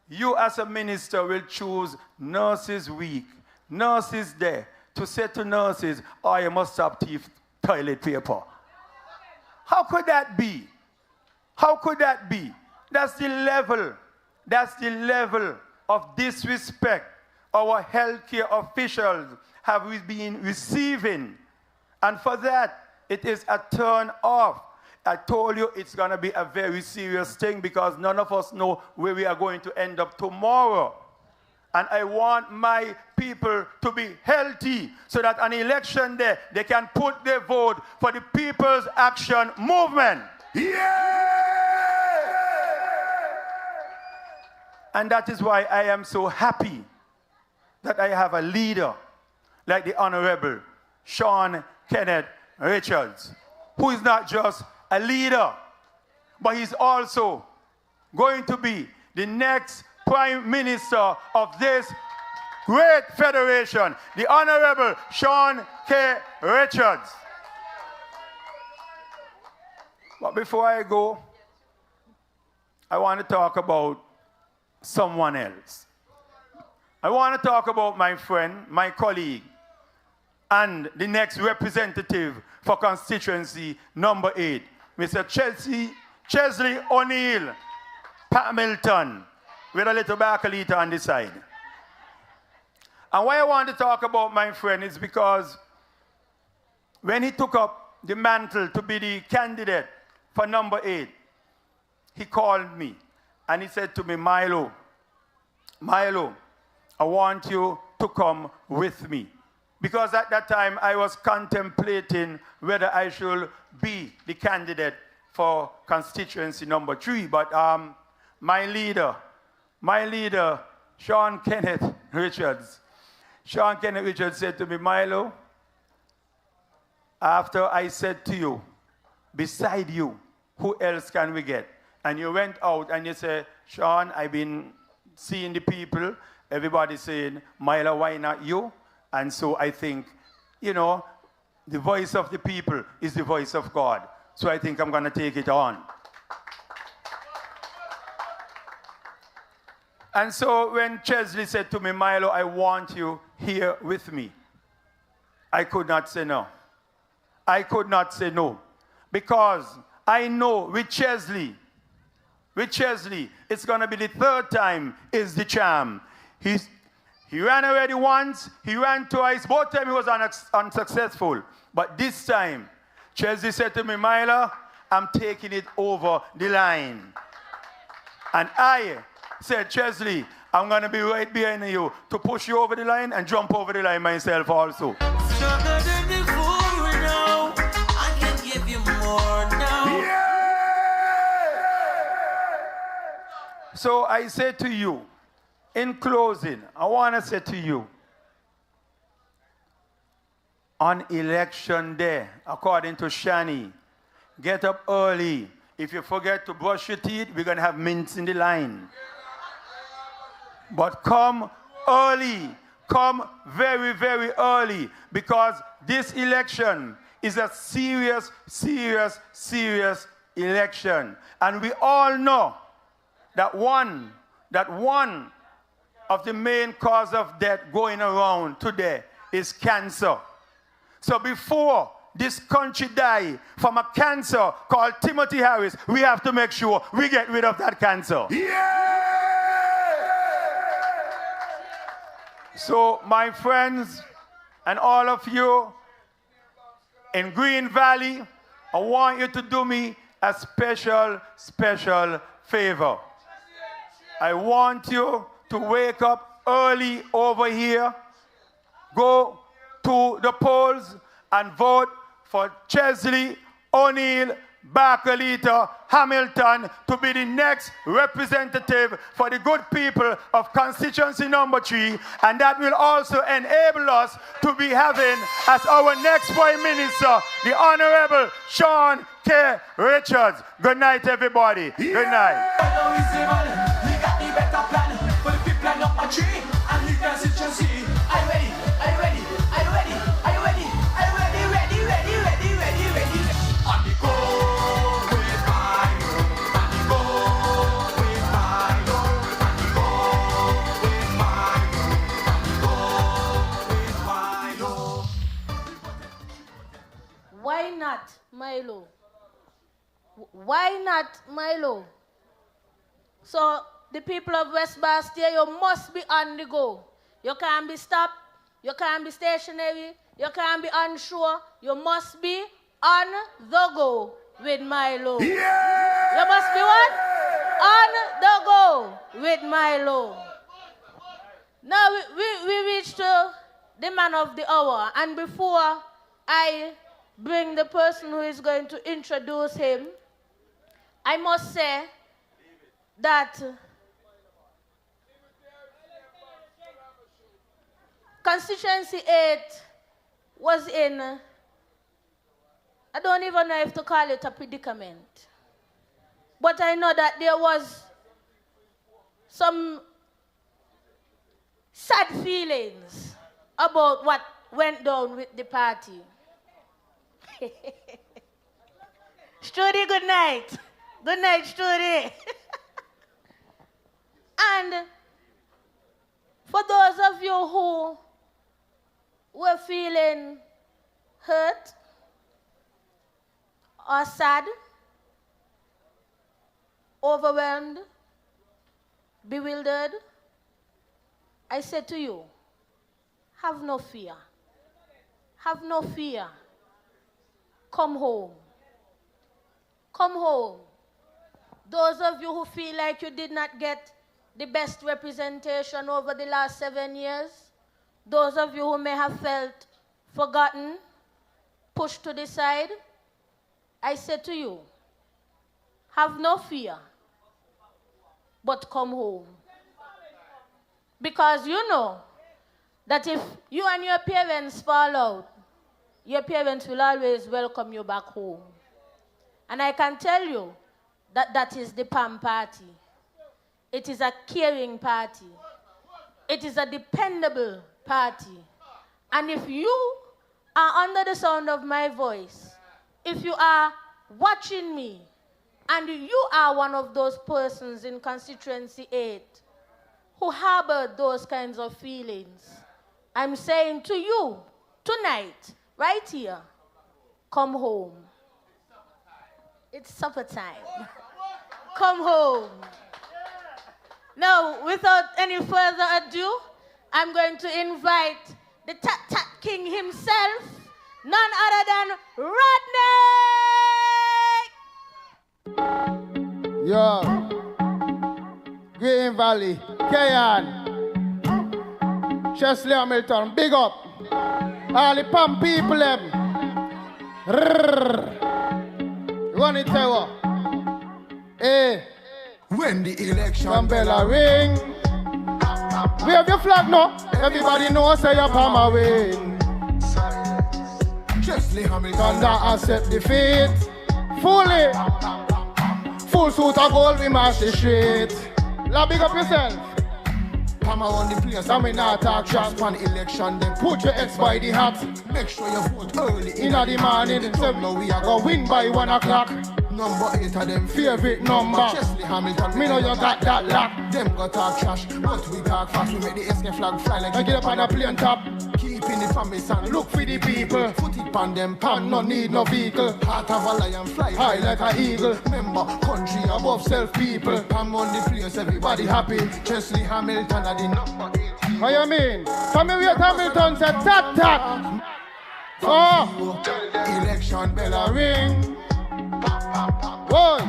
S10: you as a minister will choose Nurses Week, Nurses Day, to say to nurses, oh, you must have toilet paper. How could that be? How could that be? That's the level of disrespect our healthcare officials have been receiving. And for that, it is a turn off. I told you it's going to be a very serious thing because none of us know where we are going to end up tomorrow. And I want my people to be healthy so that on election day, they can put their vote for the People's Action Movement. Yeah! And that is why I am so happy that I have a leader like the Honorable Sean Kenneth Richards, who is not just a leader, but he's also going to be the next Prime Minister of this great federation, the Honorable Sean K. Richards. But before I go, I want to talk about someone else. I want to talk about my friend, my colleague, and the next representative for constituency number 8, Mr. Chesley O'Neill Hamilton, with a little bakalita on the side. And why I want to talk about my friend is because when he took up the mantle to be the candidate for number 8, he called me and he said to me, Milo, I want you to come with me. Because at that time I was contemplating whether I should be the candidate for constituency number 3. But my leader, Sean Kenneth Richards said to me, Milo, after I said to you, beside you, who else can we get? And you went out and you said, Sean, I've been seeing the people, everybody saying, Milo, why not you? And so I think, you know, the voice of the people is the voice of God. So I think I'm going to take it on. And so when Chesley said to me, Milo, I want you here with me, I could not say no. I could not say no. Because I know with Chesley, it's going to be the third time is the charm. He ran already once, he ran twice, both times he was unsuccessful. But this time, Chesley said to me, Milo, I'm taking it over the line. And I said, Chesley, I'm going to be right behind you to push you over the line and jump over the line myself also.
S5: Stronger than before now. I can give you more now.
S10: Yeah! So I say to you, in closing, I want to say to you, on election day, according to Shani, get up early. If you forget to brush your teeth, we're going to have mints in the line. But come early. Come very, very early. Because this election is a serious, serious, serious election. And we all know that one of the main cause of death going around today is cancer. So before this country die from a cancer called Timothy Harris, we have to make sure we get rid of that cancer. Yeah! So my friends and all of you in Green Valley, I want you to do me a special, special favor. I want you to wake up early over here, go to the polls and vote for Chesley O'Neill Barkalita Hamilton to be the next representative for the good people of constituency number 3, and that will also enable us to be having as our next Prime Minister the Honorable Sean K. Richards. Good night, everybody. Yeah. Good night.
S2: Why not Milo? Why not Milo? So the people of West Bastia, you must be on the go. You can't be stopped. You can't be stationary. You can't be unsure. You must be on the go with Milo. Yeah! You must be what? On the go with Milo. Now we reached the man of the hour. And before I bring the person who is going to introduce him, I must say that Constituency 8 was in, I don't even know if to call it a predicament, but I know that there was some sad feelings about what went down with the party. Studi, good night. Good night, Studi. And for those of you who were feeling hurt or sad, overwhelmed, bewildered, I say to you, have no fear. Have no fear. Come home. Come home. Those of you who feel like you did not get the best representation over the last 7 years, those of you who may have felt forgotten, pushed to the side, I say to you, have no fear, but come home. Because you know that if you and your parents fall out, your parents will always welcome you back home. And I can tell you that that is the PAM party. It is a caring party. It is a dependable party. And if you are under the sound of my voice, if you are watching me, and you are one of those persons in Constituency 8 who harbor those kinds of feelings, I'm saying to you, tonight, right here, come home. It's supper time. Come home. Now, without any further ado, I'm going to invite the Tat King himself, none other than Rodney!
S11: Yo, Green Valley, Kayan, Chesley Hamilton, big up. All the PAM people, them. Run it, tower. Hey.
S9: When the election
S11: bell ring, we have your flag now. Everybody knows say your PAM win.
S9: Chesley Hamilton
S11: Thunder accept defeat. Fully. Full suit of gold, we march the street. La, big up yourself.
S9: PAM on the place,
S11: and we not talk shots.
S9: on election, then
S11: Put your ex by the hat.
S9: make sure you vote early
S11: In the morning,
S9: now we are
S11: go win by 1 o'clock.
S9: number 8 of them
S11: Favorite number.
S9: Chesley Hamilton,
S11: Me know you got that lock.
S9: them go talk trash, but we talk fast. We make the SK flag fly like
S11: I get up on a plane top.
S9: keeping the promise and
S11: Look for the people.
S9: put it on them
S11: PAM no need no vehicle.
S9: Heart of a lion fly
S11: High like a eagle.
S9: Member country above
S11: Self people.
S9: PAM on the place, everybody
S11: happy.
S9: Chesley Hamilton at the number 8.
S11: What you mean? Come here, Hamilton said tat tat. Oh,
S9: Election bell
S11: a ring. Boy,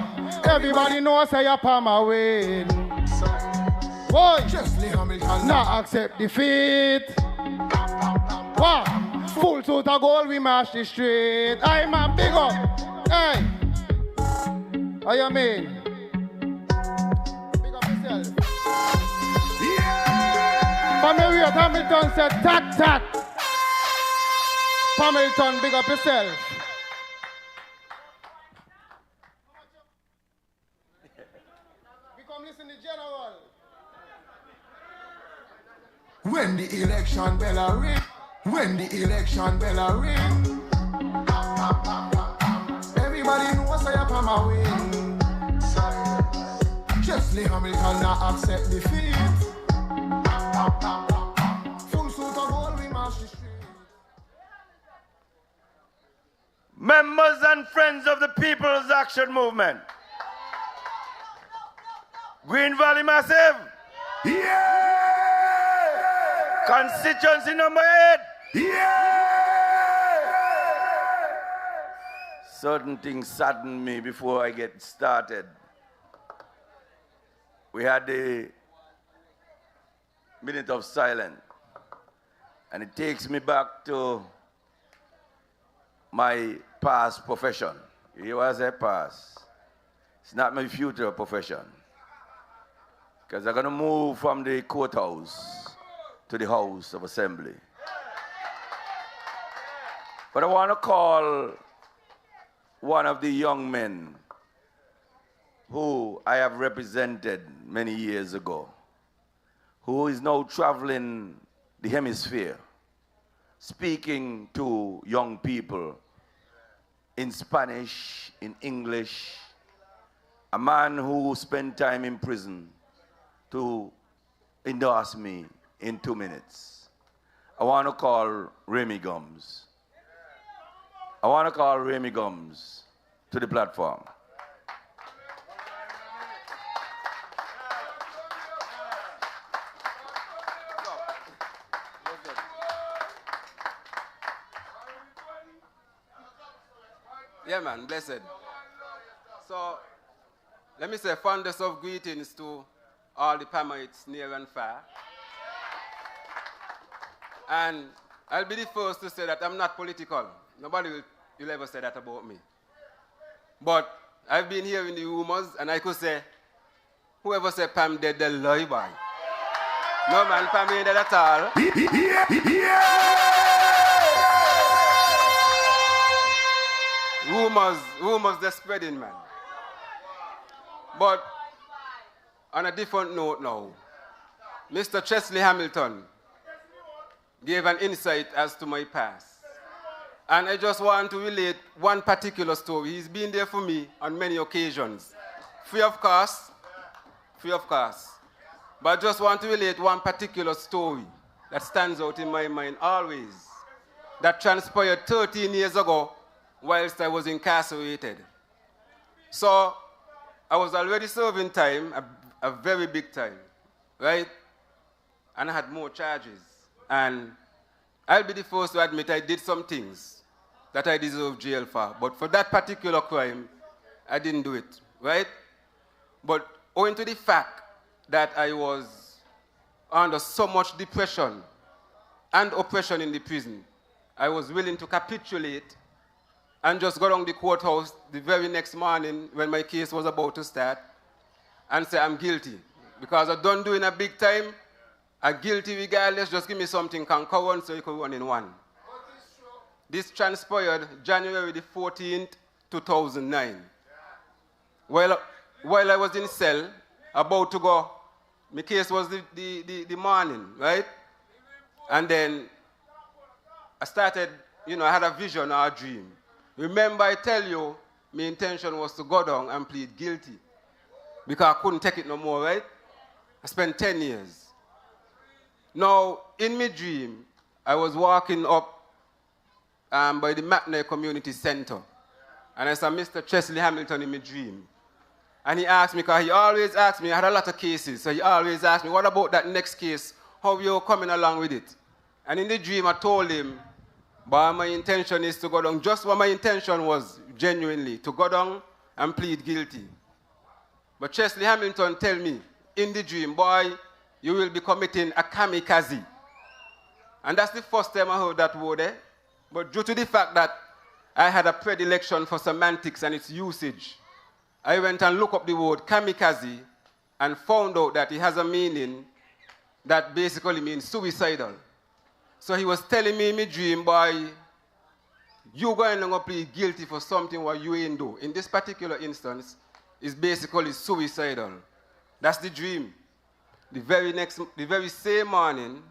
S11: everybody knows say your PAM a win. Boy,
S9: Chesley Hamilton
S11: not accept defeat. What? Full suit of gold, we march the street. Hey man, big up. Hey. What you mean? Big up yourself. From here, Hamilton said tat tat. Hamilton, big up yourself. We come listen to General.
S9: when the election bell a ring, when the election bell a ring, everybody knows say PAM a win. Chesley Hamilton not accept defeat. Full suit of gold, we march the street.
S10: Members and friends of the People's Action Movement. Green Valley Massive.
S9: Yeah!
S10: Constituency number 8.
S9: Yeah!
S10: Certain things sadden me before I get started. We had the minute of silence, and it takes me back to my past profession. It was a past. It's not my future profession. Because I'm going to move from the courthouse to the House of Assembly. But I want to call one of the young men who I have represented many years ago, who is now traveling the hemisphere, speaking to young people in Spanish, in English, a man who spent time in prison to endorse me in 2 minutes. I want to call Remy Gums. I want to call Remy Gums to the platform.
S12: Yeah, man, blessed. So, let me say fondest of greetings to all the PAMites near and far. And I'll be the first to say that I'm not political. Nobody will ever say that about me. But I've been hearing the rumors, and I could say, whoever said PAM dead, they'll lie by. No, man, PAM ain't dead at all. Rumors, they're spreading, man. But on a different note now, Mr. Chesley Hamilton gave an insight as to my past. And I just want to relate one particular story. He's been there for me on many occasions. Free of cost. But I just want to relate one particular story that stands out in my mind always. That transpired 13 years ago whilst I was incarcerated. So I was already serving time, a very big time, right? And I had more charges. And I'll be the first to admit I did some things that I deserve jail for. But for that particular crime, I didn't do it, right? But owing to the fact that I was under so much depression and oppression in the prison, I was willing to capitulate and just go down the courthouse the very next morning when my case was about to start and say I'm guilty. Because I don't do in a big time, I'm guilty regardless, just give me something concurrent so you can run in one. This transpired January the 14th, 2009. While I was in cell, about to go, my case was the morning, right? And then I started, I had a vision or a dream. Remember, I tell you, my intention was to go down and plead guilty because I couldn't take it no more, right? I spent 10 years. Now, in my dream, I was walking up by the Matinee Community Center, and I saw Mr. Chesley Hamilton in my dream. And he asked me, because he always asked me, I had a lot of cases, so he always asked me, what about that next case? How you coming along with it? And in the dream, I told him, but my intention is to go down. Just what my intention was, genuinely, to go down and plead guilty. But Chesley Hamilton tell me, in the dream, boy, you will be committing a kamikaze. And that's the first time I heard that word, eh? But due to the fact that I had a predilection for semantics and its usage, I went and looked up the word kamikaze and found out that it has a meaning that basically means suicidal. So he was telling me in my dream, boy, you're going to plead guilty for something what you ain't do. In this particular instance, it's basically suicidal. That's the dream. The very same morning,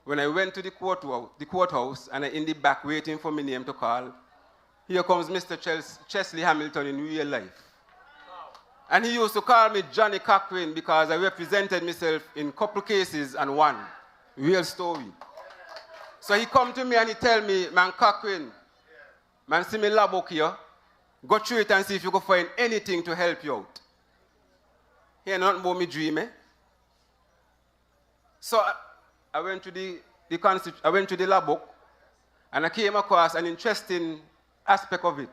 S12: when I went to the courthouse and I in the back waiting for my name to call, here comes Mr. Chesley Hamilton in real life. And he used to call me Johnny Cochran because I represented myself in a couple cases and one real story. So he come to me and he tell me, man, Cochran, man, see me lab book here, go through it and see if you can find anything to help you out. He ain't nothing about me dream, eh? So I went to the lab book and I came across an interesting aspect of it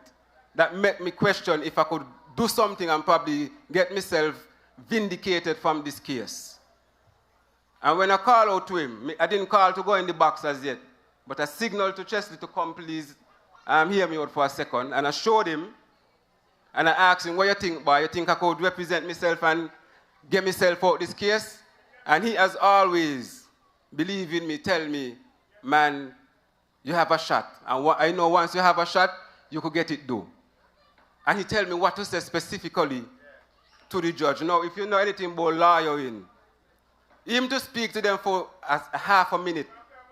S12: that made me question if I could do something and probably get myself vindicated from this case. And when I called out to him, I didn't call to go in the box as yet, but I signaled to Chesley to come, please, hear me out for a second. And I showed him, and I asked him, what you think, boy? You think I could represent myself and get myself out this case? And he has always believed in me, tell me, man, you have a shot. And I know once you have a shot, you could get it done. And he tell me what to say specifically to the judge. Now, if you know anything about lawyering, him to speak to them for a half a minute,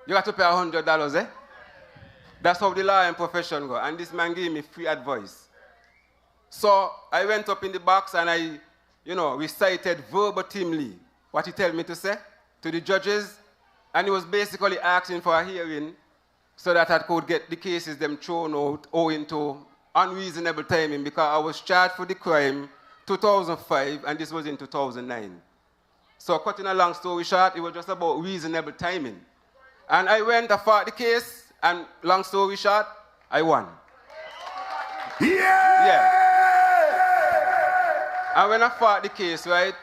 S12: you got to pay $100, eh? That's how the lawyering profession goes. And this man gave me free advice. So I went up in the box and I, recited verbatimly what he told me to say to the judges. And he was basically asking for a hearing so that I could get the cases them thrown out owing to unreasonable timing, because I was charged for the crime 2005 and this was in 2009. So cutting a long story short, it was just about reasonable timing. And I went, I fought the case, and long story short, I won. Yeah! And when I fought the case, right,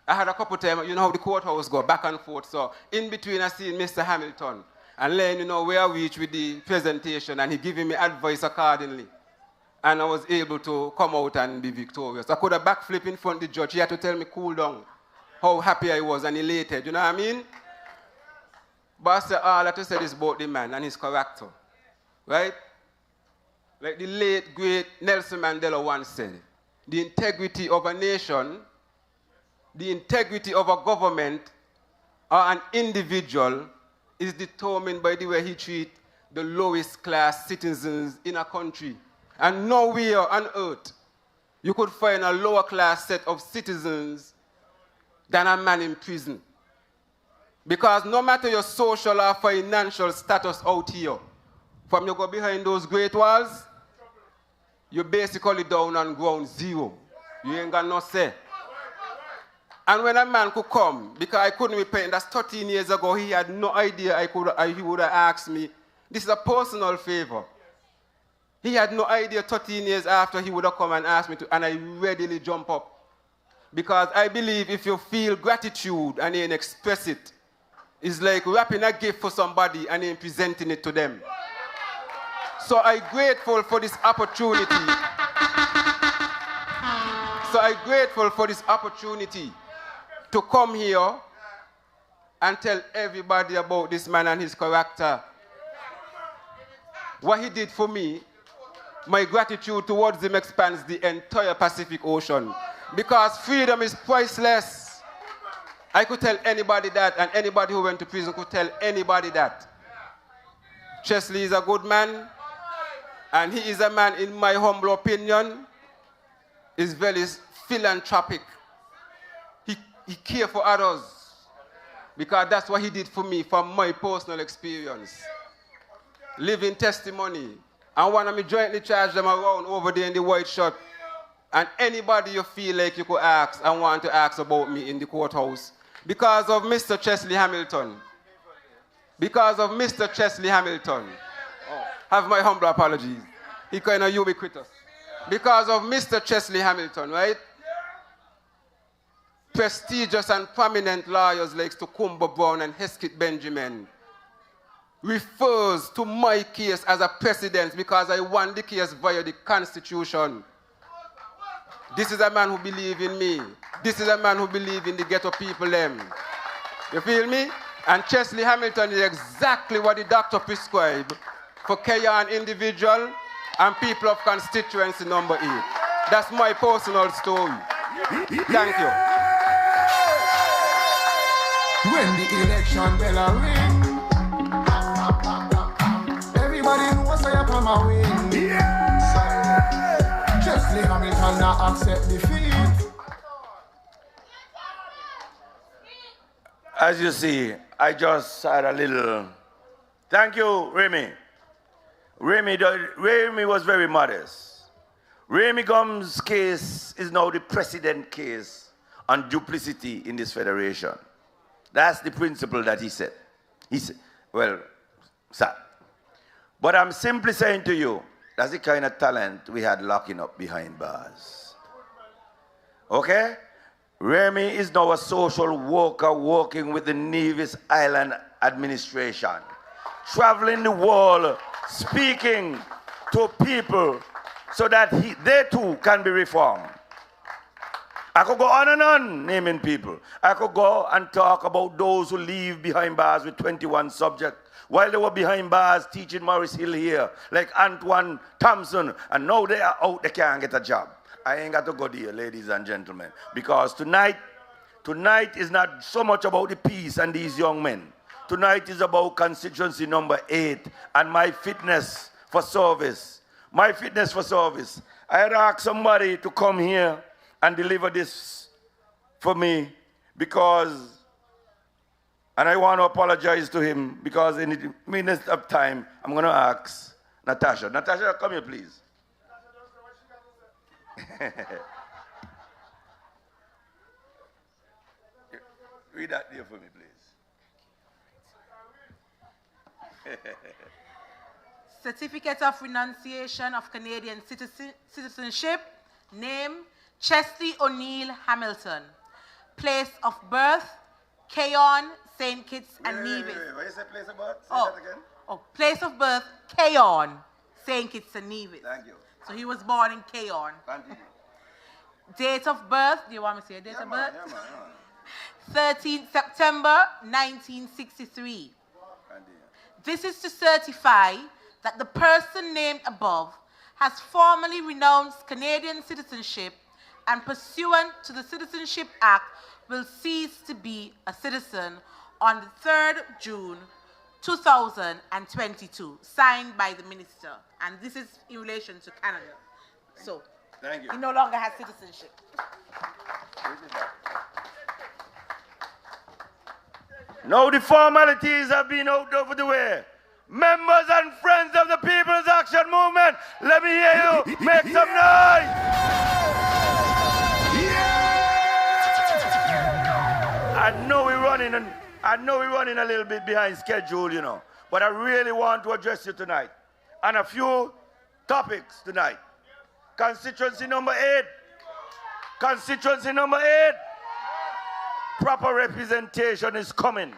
S12: I had a couple times, you know how the courthouse go, back and forth. So in between, I seen Mr. Hamilton and letting where I reached with the presentation, and he giving me advice accordingly. And I was able to come out and be victorious. I could have backflipped in front of the judge. He had to tell me, cool down, how happy I was and elated, you know what I mean? But I said, all I have to say is about the man and his character, right? Like the late, great Nelson Mandela once said, the integrity of a nation, the integrity of a government or an individual is determined by the way he treats the lowest class citizens in a country. And nowhere on earth you could find a lower class set of citizens than a man in prison. Because no matter your social or financial status out here, from you go behind those great walls, you're basically down on ground zero. You ain't got no say. And when a man could come, because I couldn't be paying, that's 13 years ago, he had no idea he would have asked me. This is a personal favor. He had no idea 13 years after he would have come and asked me to, and I readily jump up. Because I believe if you feel gratitude and then express it, it's like wrapping a gift for somebody and then presenting it to them. So I'm grateful for this opportunity. To come here and tell everybody about this man and his character. What he did for me, my gratitude towards him expands the entire Pacific Ocean. Because freedom is priceless. I could tell anybody that, and anybody who went to prison could tell anybody that. Chesley is a good man, and he is a man, in my humble opinion, is very philanthropic. He cares for others, because that's what he did for me from my personal experience. Living testimony. And one of me jointly charge them around over there in the white shirt. And anybody you feel like you could ask and want to ask about me in the courthouse. Because of Mr. Chesley Hamilton. Because of Mr. Chesley Hamilton. Have my humble apologies. He kind of ubiquitous. Because of Mr. Chesley Hamilton, right? Prestigious and prominent lawyers like Tukumba Brown and Hesketh Benjamin refers to my case as a precedent because I won the case via the Constitution. This is a man who believes in me. This is a man who believes in the ghetto people them. You feel me? And Chesley Hamilton is exactly what the doctor prescribed for Keyan individual and people of constituency number 8. That's my personal story. Thank you.
S9: When the election bell a ring, everybody knows I come a win. Yeah. Chesley Hamilton not accept defeat.
S13: As you see, I just had a little. Thank you, Remy. Remy was very modest. Remy Gum's case is now the precedent case on duplicity in this federation. That's the principle that he said. He said, well, sir. But I'm simply saying to you, that's the kind of talent we had locking up behind bars. Okay? Remy is now a social worker working with the Nevis Island administration, traveling the world, speaking to people so that they too can be reformed. I could go on and on naming people. I could go and talk about those who leave behind bars with 21 subjects while they were behind bars teaching Morris Hill here, like Antoine Thompson, and now they are out, they can't get a job. I ain't got to go there, ladies and gentlemen, because tonight is not so much about the peace and these young men. Tonight is about constituency number 8 and my fitness for service. My fitness for service. I had asked somebody to come here and deliver this for me because, and I want to apologize to him because in the minutes of time, I'm going to ask Natasha. Natasha, come here, please. Read that there for me, please.
S8: Certificate of Renunciation of Canadian Citizenship, name Chesley O'Neill Hamilton, place of birth Keyon, St. Kitts and Nevis.
S13: What is the place of birth? Say that again.
S8: Place of birth Keyon, St. Kitts and Nevis.
S13: Thank you.
S8: So he was born in Keyon. Date of birth, do you want me to say date of birth? 13th September 1963. This is to certify that the person named above has formally renounced Canadian citizenship and pursuant to the Citizenship Act will cease to be a citizen on the 3rd June 2022, signed by the minister. And this is in relation to Canada. So,
S13: thank you.
S8: He no longer has citizenship.
S13: Now the formalities have been out over the way. Members and friends of the People's Action Movement, let me hear you make some noise. I know we're running a little bit behind schedule, you know, but I really want to address you tonight on a few topics tonight. Constituency number 8. Constituency number 8. Proper representation is coming.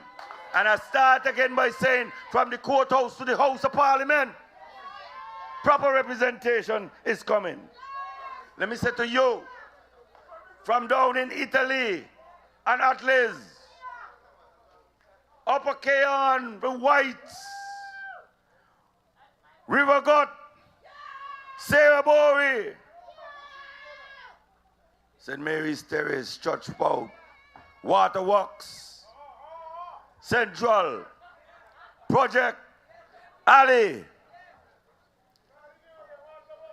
S13: And I start again by saying, from the courthouse to the House of Parliament, proper representation is coming. Let me say to you, from down in Italy and Atlas, Upper Cayon, the Whites, River Gut, Sarah Bory, St. Mary's Terrace, Church Pout, Waterworks, Central, Project, Alley,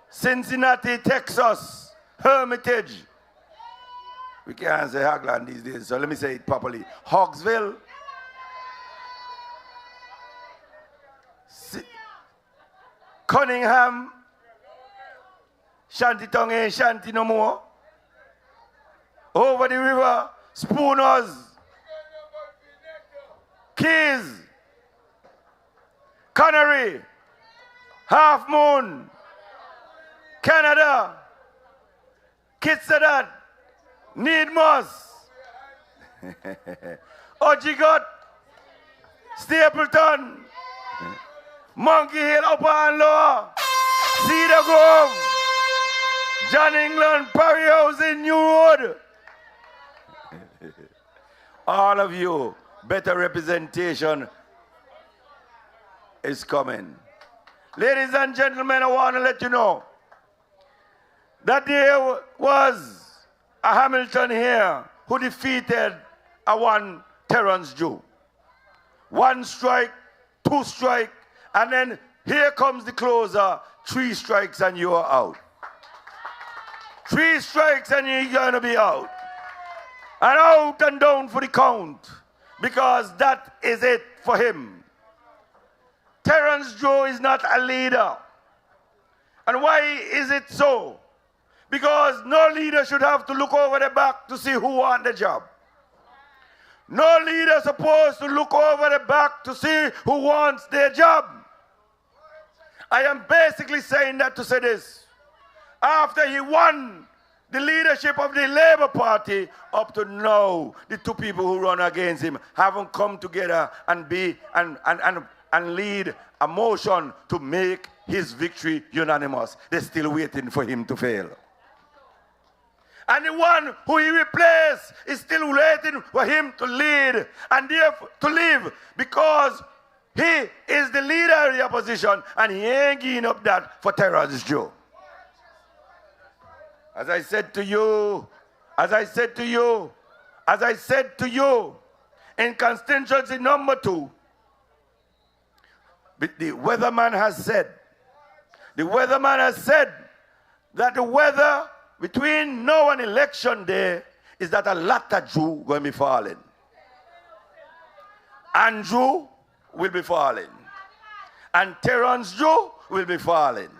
S13: Cincinnati, Texas, Hermitage. We can't say Hagland these days, so let me say it properly. Hogsville, Cunningham, Shantytown ain't shanty no more. Over the river, Spooners, Keys, Canary, Half Moon, Canada, Kitsadat, Needmos, Ojigot, Stapleton, Monkey Hill, Upper and Lower, Cedar Grove, John England, Perry House in New Road. All of you, better representation is coming. Ladies and gentlemen, I want to let you know that there was a Hamilton here who defeated a one Terrence Jew. 1 strike, 2 strike, and then here comes the closer, 3 strikes and you are out. 3 strikes and you're going to be out. And out and down for the count, because that is it for him. Terrence Joe is not a leader. And why is it so? Because no leader should have to look over the back to see who won the job. No leader is supposed to look over the back to see who wants their job. I am basically saying that to say this. After he won the leadership of the Labour Party, up to now, the 2 people who run against him haven't come together and lead a motion to make his victory unanimous. They're still waiting for him to fail. And the one who he replaced is still waiting for him to lead and therefore to live, because he is the leader of the opposition and he ain't giving up that for Terrence Joe. As I said to you, in constituency number 2, the weatherman has said that the weather between now and election day is that a lot of Jew going to be falling. Andrew will be falling. And Terrence Jew will be falling.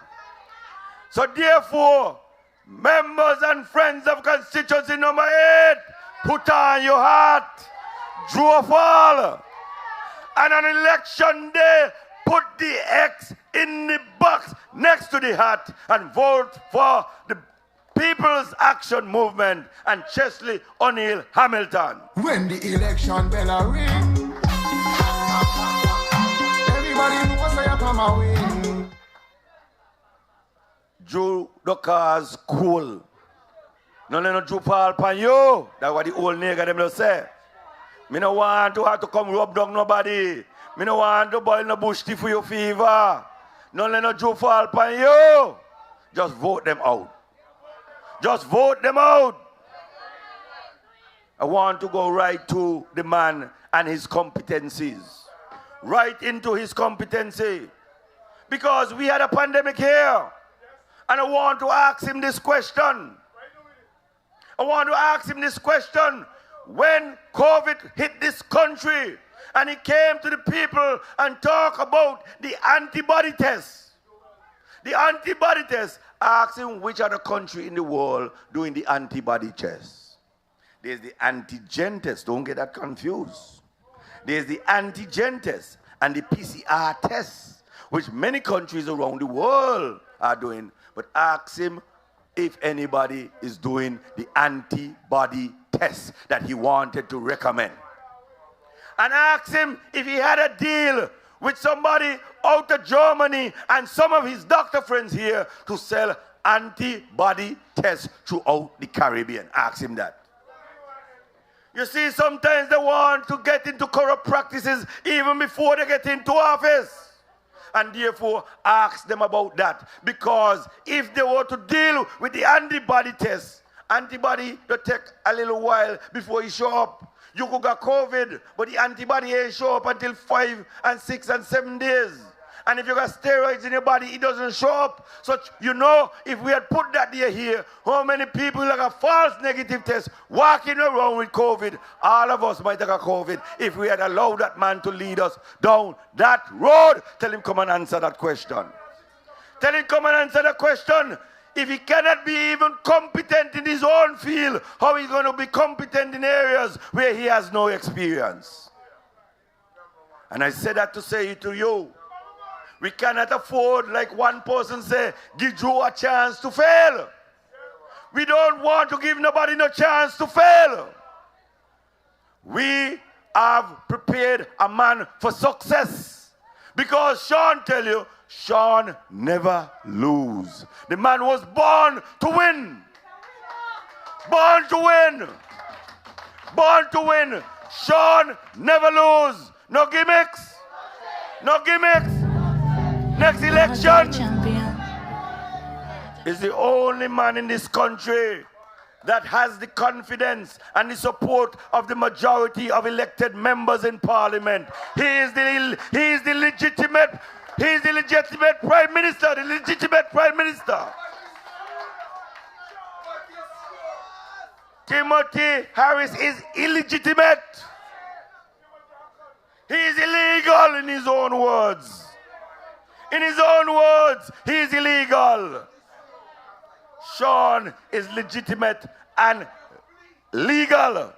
S13: So therefore, members and friends of constituency number 8, put on your hat, Drew fall. And on election day, put the X in the box next to the hat and vote for the People's Action Movement and Chesley O'Neill Hamilton.
S9: When the election bell ring, everybody knows I come a win.
S13: Jew the cause cool. No let no Jew fall upon you. That's what the old nigga them will say. Me no want to have to come rub down nobody. Me no want to boil no bush tea for your fever. No let no Jew fall upon you. Just vote them out. Just vote them out. I want to go right to the man and his competencies. right into his competency. Because we had a pandemic here. And I want to ask him this question. When COVID hit this country and he came to the people and talked about the antibody test. Ask him which other country in the world doing the antibody test. There's the antigen test. Don't get that confused. There's the antigen test and the PCR test, which many countries around the world are doing. But ask him if anybody is doing the antibody test that he wanted to recommend. And ask him if he had a deal with somebody out of Germany and some of his doctor friends here to sell antibody tests throughout the Caribbean. Ask him that. You see, sometimes they want to get into corrupt practices even before they get into office. And therefore, ask them about that. Because if they were to deal with the antibody test, antibody will take a little while before you show up. You could get COVID, but the antibody ain't show up until 5 and 6 and 7 days. And if you got steroids in your body, it doesn't show up. So, you know, if we had put that there here, how many people like a false negative test walking around with COVID? All of us might have got COVID if we had allowed that man to lead us down that road. Tell him come and answer that question. Tell him come and answer that question. If he cannot be even competent in his own field, how is he going to be competent in areas where he has no experience? And I said that to say it to you. We cannot afford, like one person said, give Joe a chance to fail. We don't want to give nobody no chance to fail. We have prepared a man for success. Because Sean tell you, Sean never lose. The man was born to win. Born to win. Born to win. Sean never lose. No gimmicks. No gimmicks. Next election is the only man in this country that has the confidence and the support of the majority of elected members in parliament. He is the legitimate prime minister, the legitimate prime minister. Timothy Harris is illegitimate. He is illegal in his own words. In his own words, he is illegal. Sean is legitimate and legal.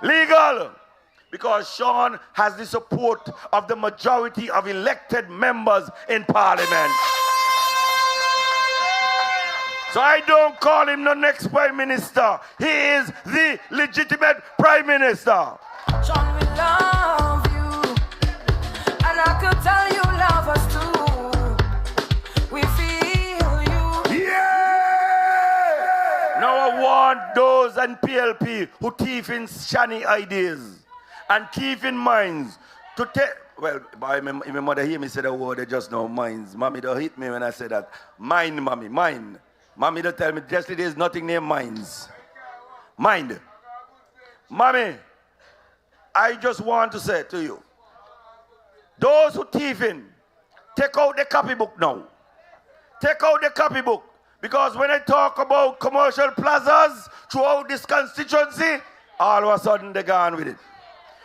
S13: Legal. Because Sean has the support of the majority of elected members in parliament. So I don't call him the next prime minister. He is the legitimate prime minister.
S7: John, we love you. And I could tell you love us too. We feel you.
S13: Yeah! Now I want those and PLP who thief in shiny ideas and thief in minds to take. Well, my mother hear me say the word, they just know minds. Mommy don't hit me when I say that. Mind, mommy, mind. Mommy don't tell me, just there's nothing named minds. Mind. Mommy, I just want to say to you, those who thief in, take out the copybook now. Take out the copybook. Because when I talk about commercial plazas throughout this constituency, all of a sudden they're gone with it.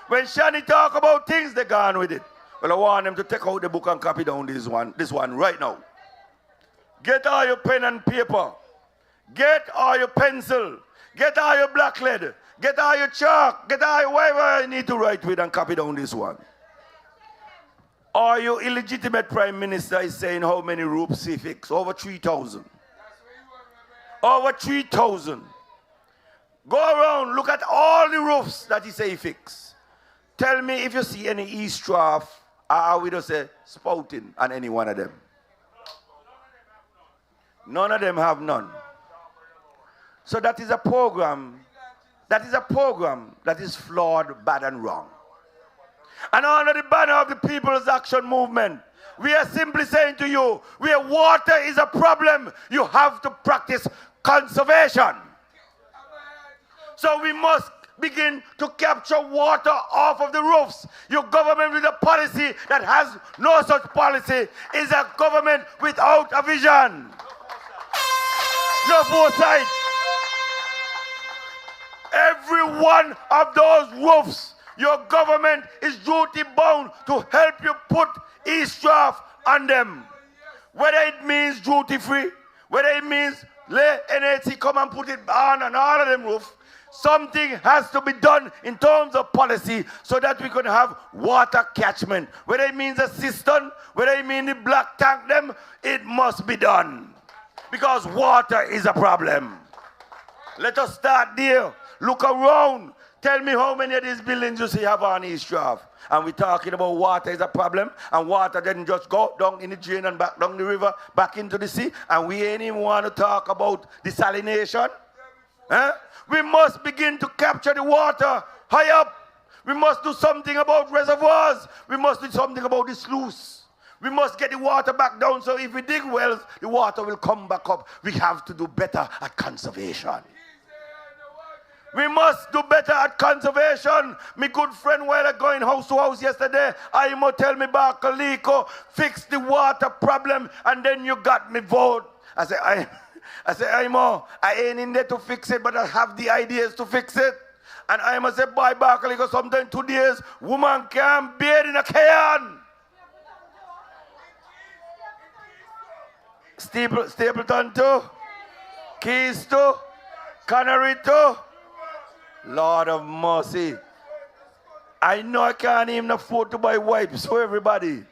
S13: When Shani talk about things, they're gone with it. Well, I want them to take out the book and copy down this one right now. Get all your pen and paper. Get all your pencil. Get all your black lead. Get all your chalk. Get all your whatever you need to write with and copy down this one. Or your illegitimate prime minister is saying how many roofs he fixed? Over 3,000. Over 3,000. Go around, look at all the roofs that he say he fixed. Tell me if you see any eavesdrop, or we just say spouting on any one of them. None of them have none. So that is a program. That is a program that is flawed, bad, and wrong. And under the banner of the People's Action Movement, we are simply saying to you, where water is a problem, you have to practice conservation. So we must begin to capture water off of the roofs. Your government with a policy that has no such policy is a government without a vision. No foresight. Every one of those roofs, your government is duty bound to help you put e-straff on them. Whether it means duty free, whether it means let NAT come and put it on all of them roofs, something has to be done in terms of policy so that we can have water catchment. Whether it means a cistern, whether it means the black tank them, it must be done. Because water is a problem. Let us start there. Look around. Tell me how many of these buildings you see have on e-straff. And we're talking about water is a problem. And water didn't just go down in the drain and back down the river, back into the sea. And we ain't even want to talk about desalination. Huh? We must begin to capture the water high up. We must do something about reservoirs. We must do something about the sluice. We must get the water back down so if we dig wells, the water will come back up. We have to do better at conservation. We must do better at conservation. My good friend, while I going house to house yesterday, Imo tell me about Kaliko, fix the water problem, and then you got me vote. I say, Imo, I ain't in there to fix it, but I have the ideas to fix it. And Imo say, bye, Kaliko, sometime 2 days, woman can't bathe in a can. Stapleton too, Keys too, Canary too. Lord of mercy. I know I can't even afford to buy wipes for everybody.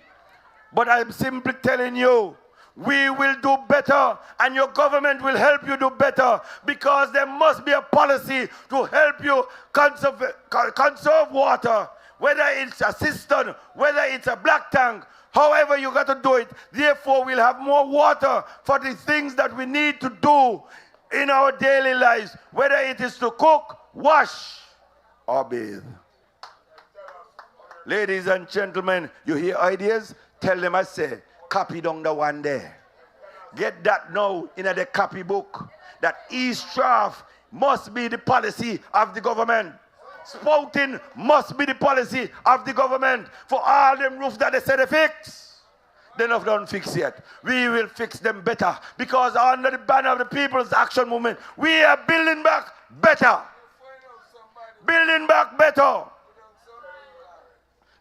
S13: But I'm simply telling you, we will do better and your government will help you do better because there must be a policy to help you conserve water. Whether it's a cistern, whether it's a black tank, however you got to do it. Therefore, we'll have more water for the things that we need to do in our daily lives. Whether it is to cook, wash, or bathe. Ladies and gentlemen, you hear ideas? Tell them I say, copy down the one there. Get that now in the copy book. That e-straff must be the policy of the government. Spouting must be the policy of the government. For all them roofs that they say they fix, they not done fix yet. We will fix them better because under the banner of the People's Action Movement, we are building back better. Building back better.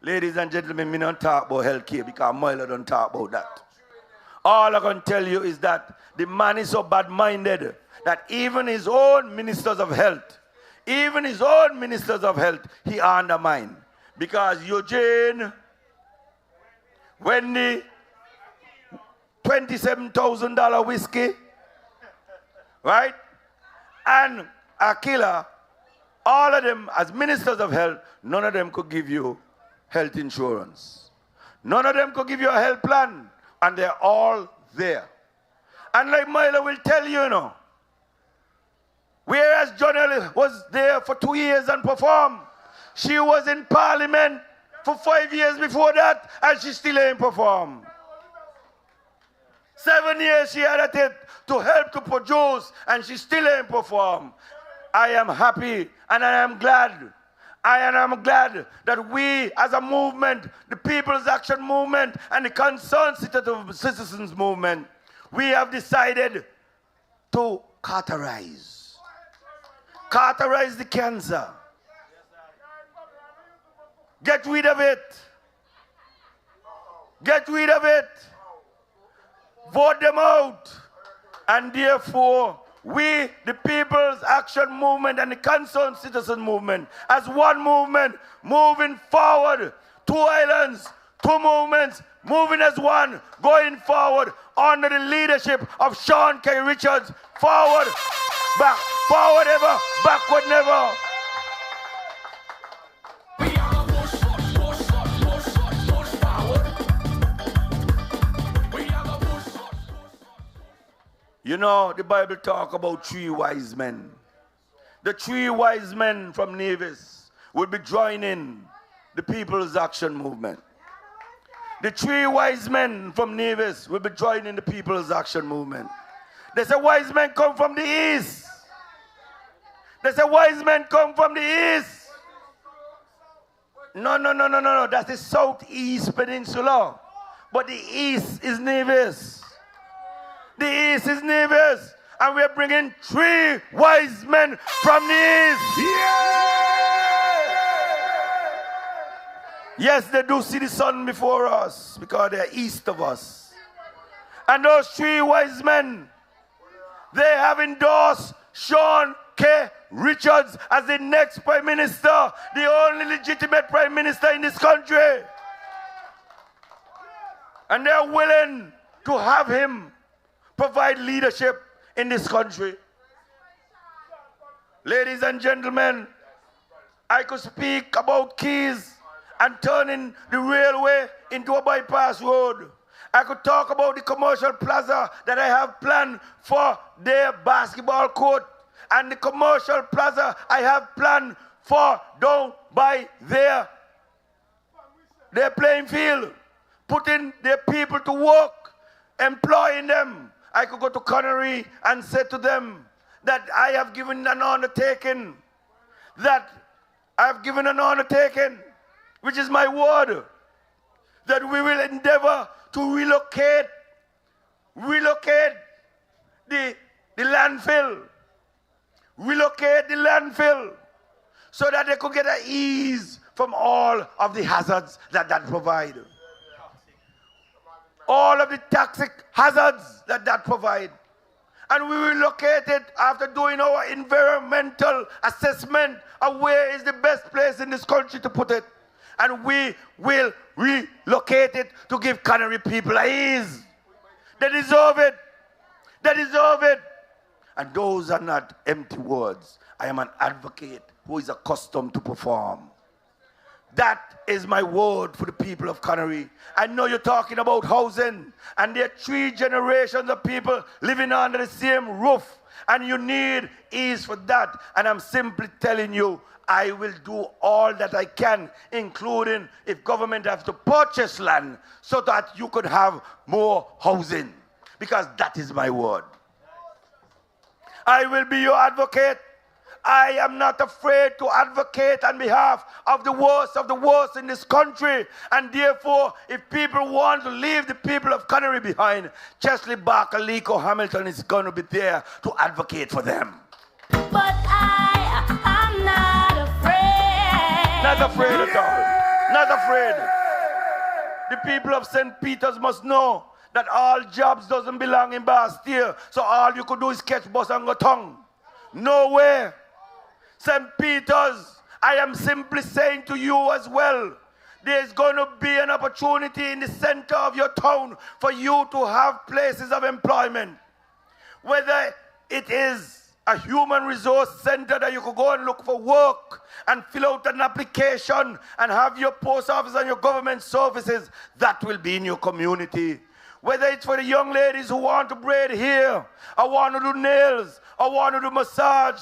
S13: Ladies and gentlemen, me don't talk about healthcare because Milo don't talk about that. All I can tell you is that the man is so bad-minded that even his own ministers of health, he undermined. Because Eugene, Wendy, $27,000 whiskey, right? And Akila, all of them as ministers of health, none of them could give you health insurance. None of them could give you a health plan. And they're all there. And like Milo will tell you, whereas Jonelle was there for 2 years and performed, she was in Parliament for 5 years before that, and she still ain't performed. 7 years she had at it to help to produce, and she still ain't performed. I am happy, and I am glad. And I'm glad that we as a movement, the People's Action Movement and the Concerned Citizens Movement, we have decided to cauterize the cancer. Get rid of it. Get rid of it. Vote them out. And therefore, we, the People's Action Movement and the Concerned Citizen Movement, as one movement, moving forward, 2 islands, 2 movements, moving as one, going forward under the leadership of Sean K. Richards. Forward, back, forward ever, backward never. You know, the Bible talk about 3 wise men. The 3 wise men from Nevis will be joining the People's Action Movement. The 3 wise men from Nevis will be joining the People's Action Movement. They say wise men come from the east. They say wise men come from the east. No. That's the southeast peninsula. But the east is Nevis. The east is Nevis. And we're bringing 3 wise men from the east. Yes, they do see the sun before us because they're east of us. And those 3 wise men, they have endorsed Sean K. Richards as the next Prime Minister, the only legitimate Prime Minister in this country. And they're willing to have him provide leadership in this country. Ladies and gentlemen, I could speak about Keys and turning the railway into a bypass road. I could talk about the commercial plaza that I have planned for their basketball court and the commercial plaza I have planned for down by their playing field, putting their people to work, employing them. I could go to Connery and say to them that I have given an undertaking, which is my word, that we will endeavor to relocate the landfill, so that they could get an ease from all of the hazards that provide. All of the toxic hazards that provide. And we will locate it after doing our environmental assessment of where is the best place in this country to put it. And we will relocate it to give Canary people ease. They deserve it. They deserve it. And those are not empty words. I am an advocate who is accustomed to perform. That is my word for the people of Canary. I know you're talking about housing, and there are 3 generations of people living under the same roof, and you need ease for that. And I'm simply telling you, I will do all that I can, including if government has to purchase land so that you could have more housing, because that is my word. I will be your advocate. I am not afraid to advocate on behalf of the worst in this country. And therefore, if people want to leave the people of Canary behind, Chesley Barker, Liko Hamilton is going to be there to advocate for them.
S7: But I'm not afraid.
S13: Not afraid at all. Not afraid. The people of St. Peter's must know that all jobs doesn't belong in Bastille. So all you could do is catch bus and go tongue. Nowhere. St. Peter's, I am simply saying to you as well, there's going to be an opportunity in the center of your town for you to have places of employment. Whether it is a human resource center that you could go and look for work and fill out an application and have your post office and your government services, that will be in your community. Whether it's for the young ladies who want to braid hair, or want to do nails, or want to do massage,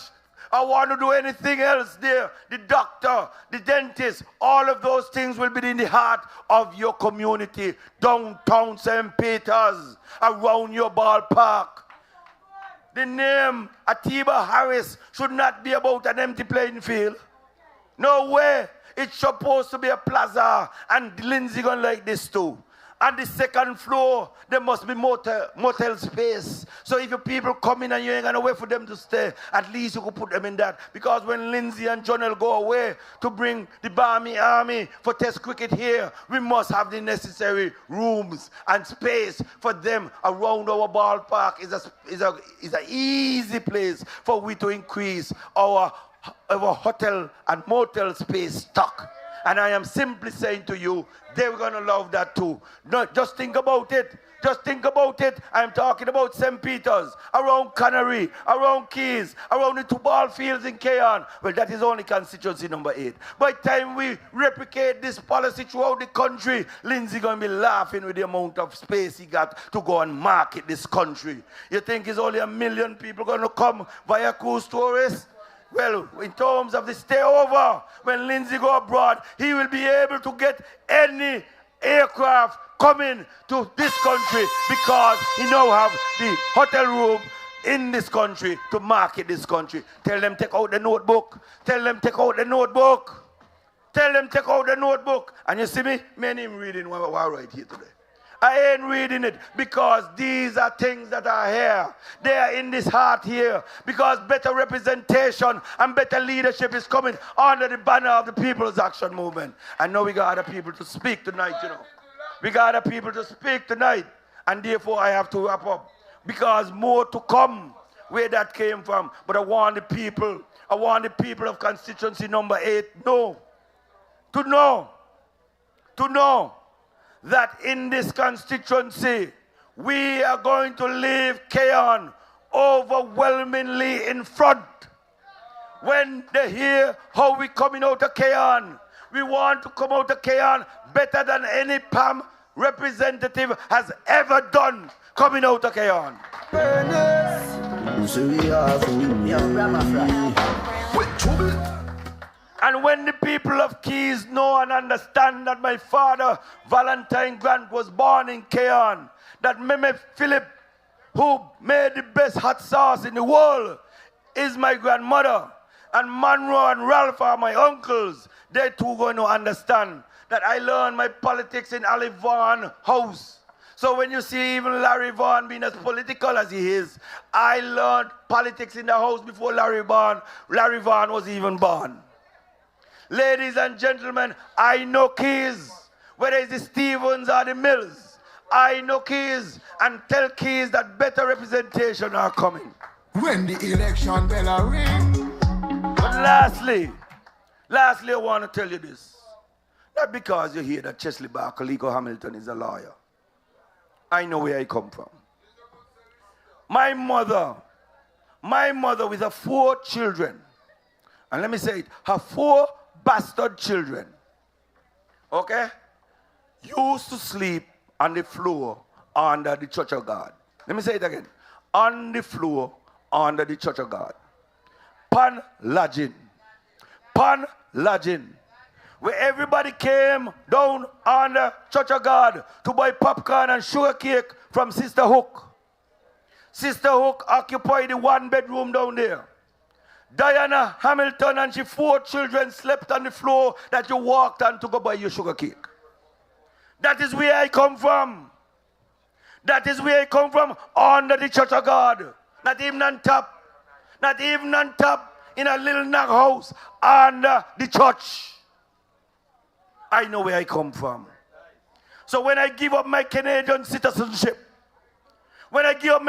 S13: I want to do anything else there. The doctor, the dentist, all of those things will be in the heart of your community. Downtown St. Peter's, around your ballpark. The name Atiba Harris should not be about an empty playing field. No way. It's supposed to be a plaza, and Lindsay gonna like this too. On the second floor, there must be motel space. So if your people come in and you ain't gonna wait for them to stay, at least you could put them in that. Because when Lindsay and Jonel go away to bring the Barmy Army for test cricket here, we must have the necessary rooms and space for them around our ballpark. Is an easy place for we to increase our hotel and motel space stock. And I am simply saying to you, they're going to love that too. No, just think about it. Just think about it. I'm talking about St. Peter's, around Canary, around Keys, around the 2 ball fields in Keyon. Well, that is only constituency number 8. By the time we replicate this policy throughout the country, Lindsay going to be laughing with the amount of space he got to go and market this country. You think it's only 1 million people going to come via cruise tourists? Well, in terms of the stay over, when Lindsay go abroad, he will be able to get any aircraft coming to this country because he now have the hotel room, in this country to market this country. Tell them take out the notebook. Tell them take out the notebook. Tell them take out the notebook. And you see me? Me and him reading what I write here today. I ain't reading it because these are things that are here. They are in this heart here because better representation and better leadership is coming under the banner of the People's Action Movement. I know we got other people to speak tonight, you know. We got other people to speak tonight. And therefore I have to wrap up because more to come where that came from. But I want the people of constituency number 8 to know that in this constituency, we are going to leave Keon overwhelmingly in front. When they hear how we coming out of Keon, we want to come out of Keon better than any PAM representative has ever done coming out of Keon. And when the people of Keys know and understand that my father, Valentine Grant, was born in Keon, that Meme Philip, who made the best hot sauce in the world, is my grandmother, and Monroe and Ralph are my uncles, they too going to understand that I learned my politics in Ali Vaughan house. So when you see even Larry Vaughan being as political as he is, I learned politics in the house before Larry Vaughan was even born. Ladies and gentlemen, I know Keys, whether it's the Stevens or the Mills. I know Keys and tell Keys that better representation are coming.
S9: When the election bell ring.
S13: But lastly, I want to tell you this. Not because you hear that Chesley Barker, Lico Hamilton is a lawyer. I know where I come from. My mother with her 4 children, and let me say it, her 4 bastard children, okay, used to sleep on the floor under the Church of God. Let me say it again. On the floor under the Church of God. Pan lodging. Where everybody came down on the Church of God to buy popcorn and sugar cake from Sister Hook. Sister Hook occupied the 1-bedroom down there. Diana Hamilton and she 4 children slept on the floor that you walked on to go buy your sugar cake. That is where I come from. That is where I come from, under the Church of God. Not even on top. Not even on top in a little knock house under the church. I know where I come from. So when I give up my Canadian citizenship, when I give up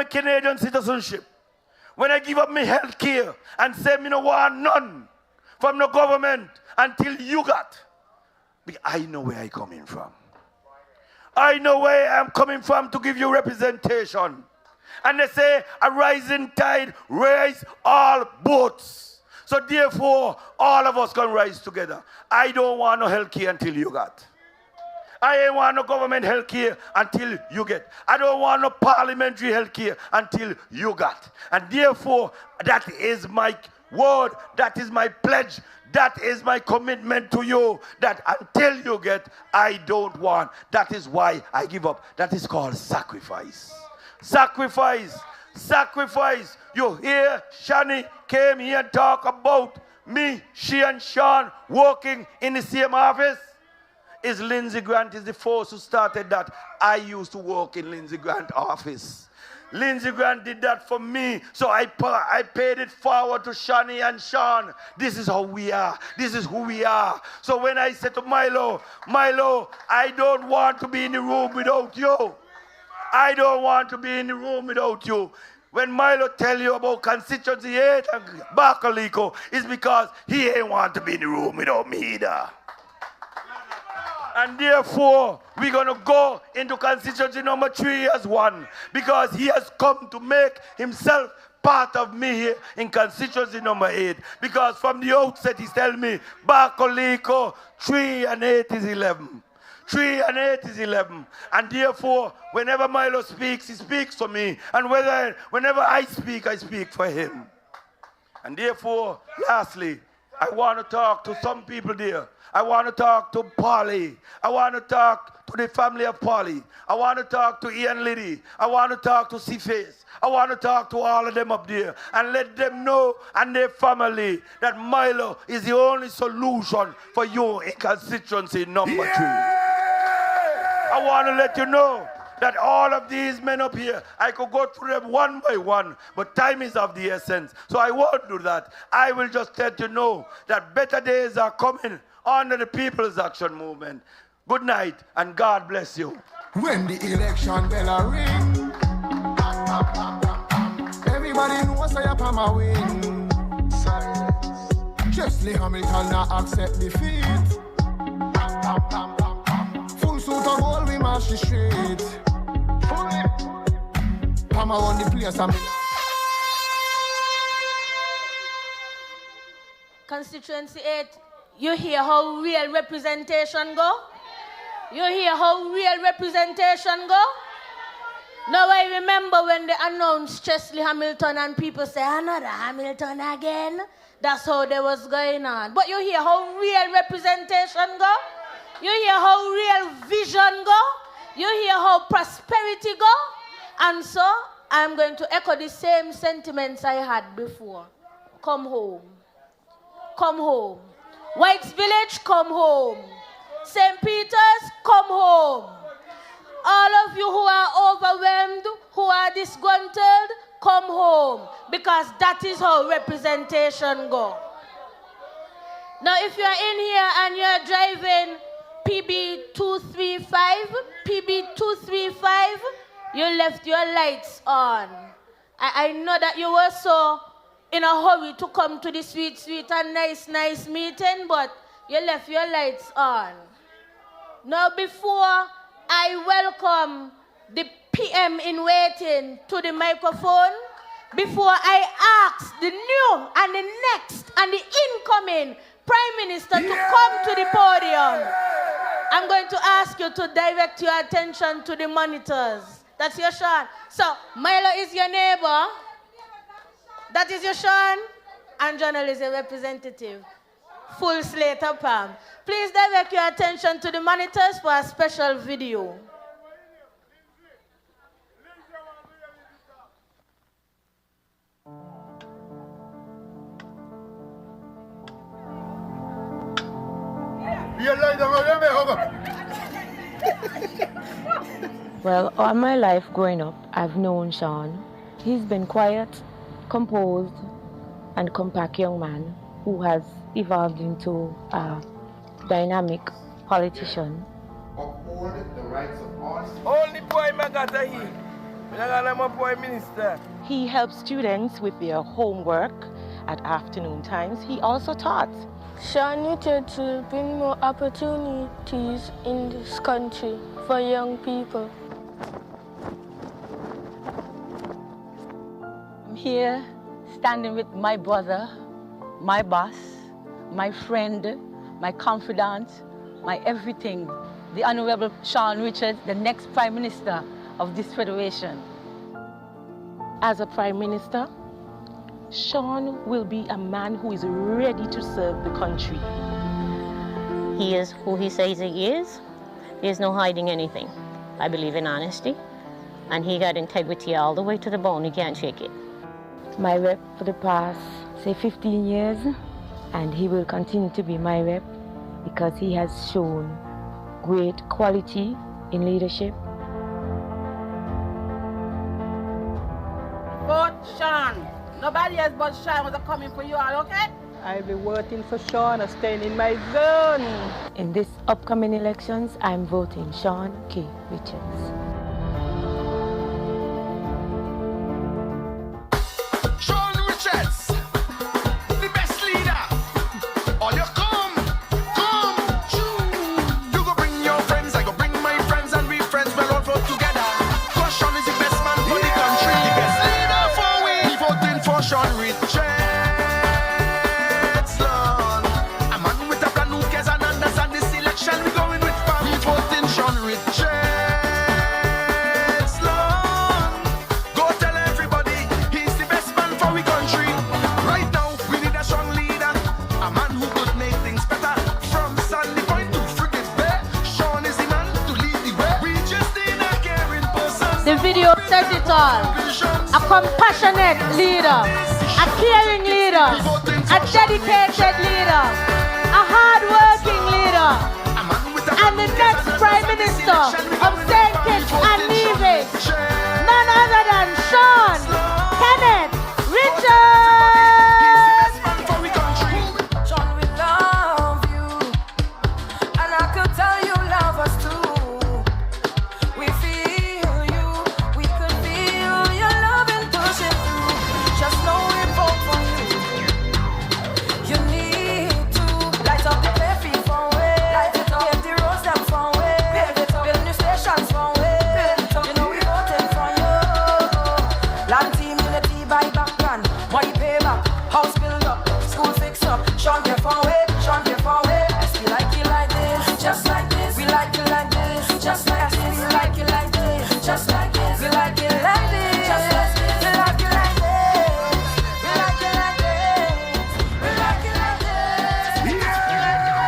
S13: my health care and say me no want none from the government until you got, I know where I coming from. I know where I'm coming from to give you representation. And they say a rising tide raise all boats. So therefore, all of us can rise together. I don't want no health care until you got. I ain't want no government health care until you get. I don't want no parliamentary health care until you got. And therefore, that is my word, that is my pledge, that is my commitment to you, that until you get, I don't want. That is why I give up. That is called sacrifice. Sacrifice. You hear Shani came here and talk about me, she and Sean working in the same office. Is Lindsey Grant is the first who started that. I used to work in Lindsey Grant's office. Lindsey Grant did that for me, so I paid it forward to Shani and Sean. This is how we are. This is who we are. So when I said to Milo, I don't want to be in the room without you. I don't want to be in the room without you. When Milo tell you about Constituency 8 and Bakaliko, it's because he ain't want to be in the room without me either. And therefore, we're going to go into constituency number 3 as one, because he has come to make himself part of me here in constituency number 8. Because from the outset, he's telling me, Bakoliko, 3 and 8 is 11. 3 and 8 is 11. And therefore, whenever Milo speaks, he speaks for me. And whenever I speak for him. And therefore, lastly, I want to talk to some people there. I want to talk to Polly. I want to talk to to the family of Polly. I want to talk to Ian Liddy. I want to talk to C-Face. I want to talk to all of them up there and let them know and their family that Milo is the only solution for you in constituency number 3. I want to let you know that all of these men up here, I could go through them one by one, but time is of the essence. So I won't do that. I will just let you know that better days are coming under the People's Action Movement. Good night, and God bless you.
S9: When the election bell a ring, everybody knows I am a win. Silence. Chesley Hamilton not accept defeat. Full suit of gold, we march the street. Pam around the place and
S2: Constituency 8, you hear how real representation go? You hear how real representation go? Now I remember when they announced Chesley Hamilton and people say, another Hamilton again. That's how they was going on. But you hear how real representation go? You hear how real vision go? You hear how prosperity go? And so I'm going to echo the same sentiments I had before. Come home. Come home. White's Village, come home. St. Peter's, come home. All of you who are overwhelmed, who are disgruntled, come home. Because that is how representation go. Now if you're in here and you're driving PB235, you left your lights on. I know that you were so in a hurry to come to the sweet and nice meeting, but you left your lights on. Now before I welcome the PM in waiting to the microphone, before I ask the new and the next and the incoming Prime Minister to come to the podium, I'm going to ask you to direct your attention to the monitors. That's your Sean. So, Milo is your neighbor. That is your Sean. And Jonel is a representative. Full slate of PAM. Please direct your attention to the monitors for a special video.
S14: Well, all my life growing up, I've known Sean. He's been quiet, composed, and compact young man who has evolved into a dynamic politician.
S15: Uphold the rights of all.
S16: Only boy Magata he. I'm a boy minister.
S14: He helped students with their homework at afternoon times. He also taught.
S17: Sean needed to bring more opportunities in this country for young people.
S18: I'm here standing with my brother, my boss, my friend, my confidant, my everything, the Honorable Sean Richards, the next Prime Minister of this federation.
S14: As a Prime Minister, Sean will be a man who is ready to serve the country.
S19: He is who he says he is. There's no hiding anything. I believe in honesty, and he got integrity all the way to the bone. You can't shake it.
S14: My rep for the past, say, 15 years, and he will continue to be my rep because he has shown great quality in leadership.
S20: Vote Sean. Nobody else but Sean was coming for you all, okay?
S18: I'll be voting for Sean and staying in my zone.
S14: In this upcoming elections, I'm voting Sean K. Richards.
S4: Sean Richards, the best leader. All you come, true. You go bring your friends, I go bring my friends, and we friends will all vote together. Cause Sean is the best man for the country, the best leader for we. We voting for Sean Richards, Lord. A man with a plan who cares and understand this election. We going with PAM. We voting Sean Richards.
S2: says it all. A compassionate leader, a caring leader, a dedicated leader, a hard-working leader, and the next Prime Minister of St. Kitts and Nevis, none other than Sean Kenneth Richards.
S7: Sean, we love you, and I could tell you love us too. We feel you, we could feel your love and pushing through. Just know we vote for you. You need to light up the coffee from way, light it up, get the roads them from way, build new stations from way. You know we voting for you. Land team unity by background, money pay back, house build up, school fix up. Sean get from way, Sean get from way. We like you like this, just like this. We like you like this, just like this. We like you like this, just like this. We like you like this, just like this. We like you like this, we like you like this. We like you like this.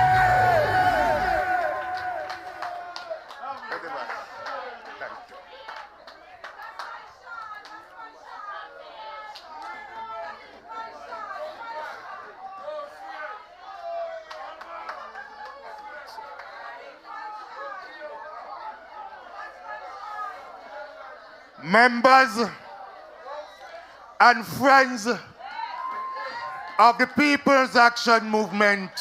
S9: Members and friends of the People's Action Movement,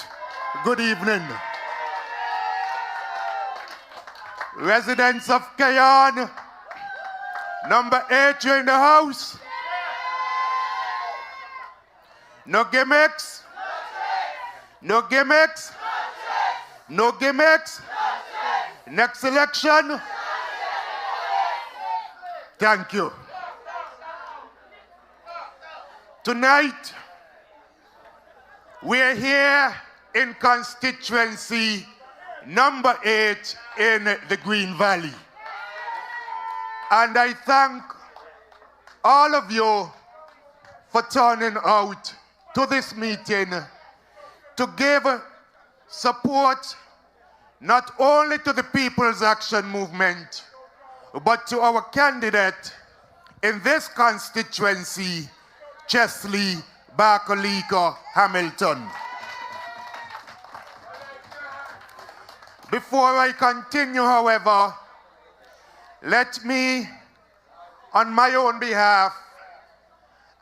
S9: good evening. Residents of Kayan, number 8, you're in the house. No gimmicks? No gimmicks? No gimmicks? Next election? Thank you. Tonight, we're here in constituency number 8 in the Green Valley. And I thank all of you for turning out to this meeting to give support not only to the People's Action Movement, but to our candidate in this constituency, Chesley Barkalika Hamilton. Before I continue, however, let me, on my own behalf,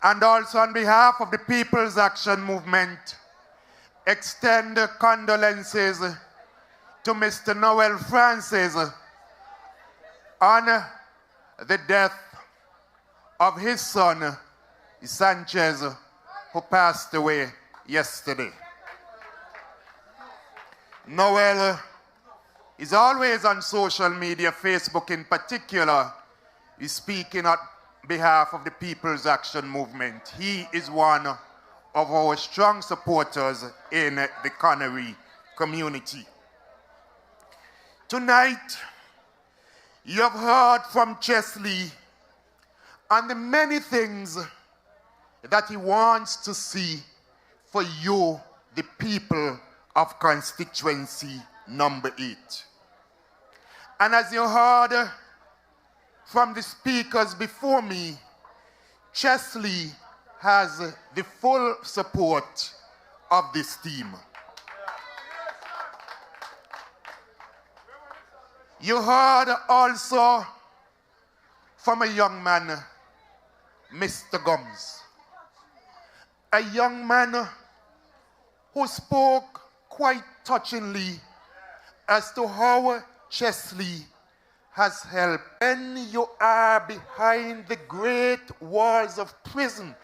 S9: and also on behalf of the People's Action Movement, extend condolences to Mr. Noel Francis on the death of his son, Sanchez, who passed away yesterday. Noel is always on social media, Facebook in particular. He's speaking on behalf of the People's Action Movement. He is one of our strong supporters in the Connery community. Tonight, you have heard from Chesley on the many things that he wants to see for you, the people of constituency number 8. And as you heard from the speakers before me, Chesley has the full support of this team. You heard also from a young man, Mr. Gums. A young man who spoke quite touchingly as to how Chesley has helped. When you are behind the great walls of prison,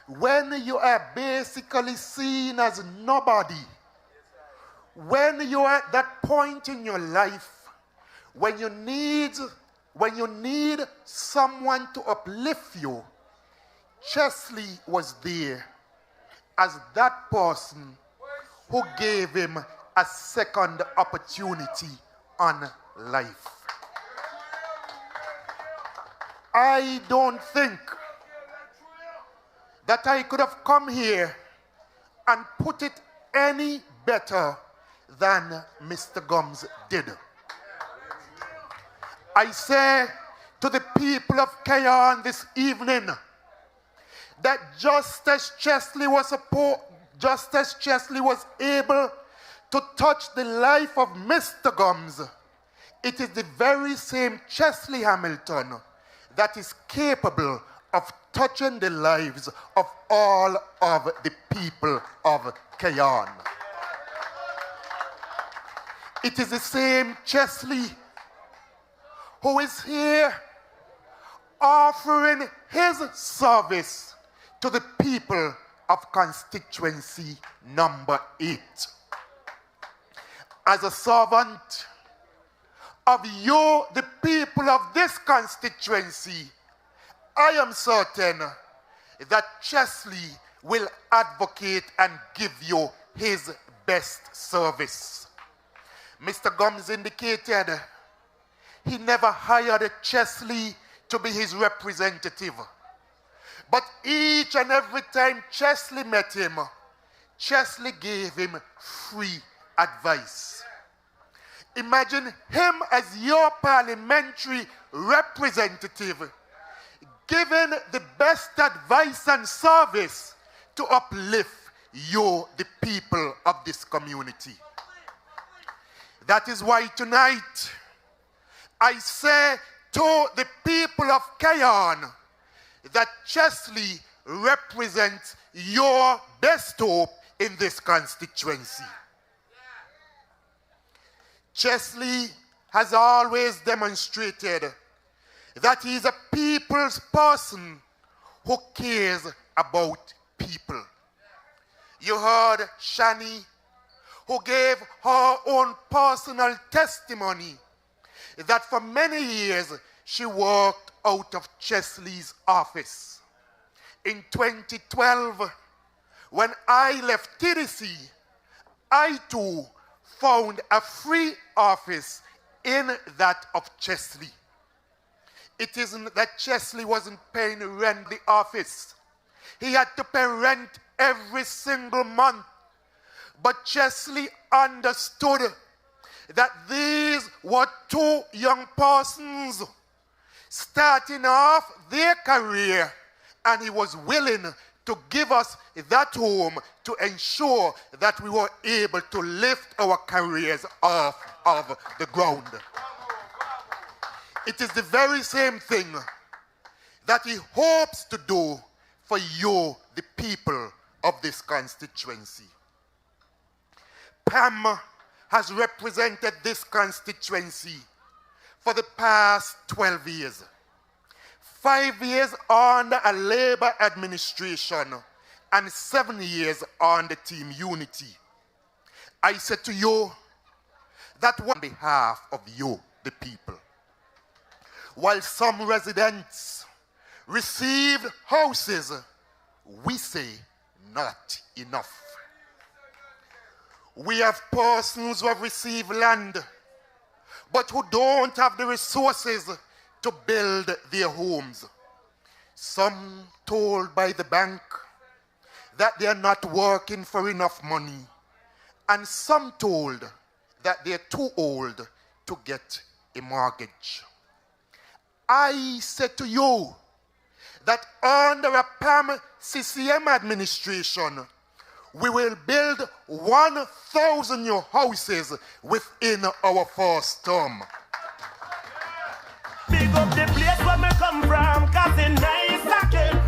S9: when you are basically seen as nobody, when you are at that point in your life when you need someone to uplift you, Chesley was there as that person who gave him a second opportunity on life. I don't think that I could have come here and put it any better than Mr. Gums did. I say to the people of Cayan this evening that just as Chesley was able to touch the life of Mr. Gums, it is the very same Chesley Hamilton that is capable of touching the lives of all of the people of Cayan. It is the same Chesley who is here offering his service to the people of constituency number 8. As a servant of you, the people of this constituency, I am certain that Chesley will advocate and give you his best service. Mr. Gums indicated he never hired Chesley to be his representative. But each and every time Chesley met him, Chesley gave him free advice. Imagine him as your parliamentary representative, giving the best advice and service to uplift you, the people of this community. That is why tonight I say to the people of Cayan that Chesley represents your best hope in this constituency. Chesley has always demonstrated that he is a people's person who cares about people. You heard Shani, who gave her own personal testimony that for many years she worked out of Chesley's office. In 2012, when I left TDC, I too found a free office in that of Chesley. It isn't that Chesley wasn't paying rent in the office. He had to pay rent every single month. But Chesley understood that these were two young persons starting off their career, and he was willing to give us that home to ensure that we were able to lift our careers off of the ground. It is the very same thing that he hopes to do for you, the people of this constituency. PAM has represented this constituency for the past 12 years. 5 years under a Labour administration and 7 years under Team Unity. I said to you that on behalf of you, the people, while some residents received houses, we say not enough. We have persons who have received land, but who don't have the resources to build their homes. Some told by the bank that they are not working for enough money, and some told that they are too old to get a mortgage. I said to you that under a PAM CCM administration, we will build 1,000 new houses within our first term.
S5: Big up the place where me come from, 'cause it's nice again.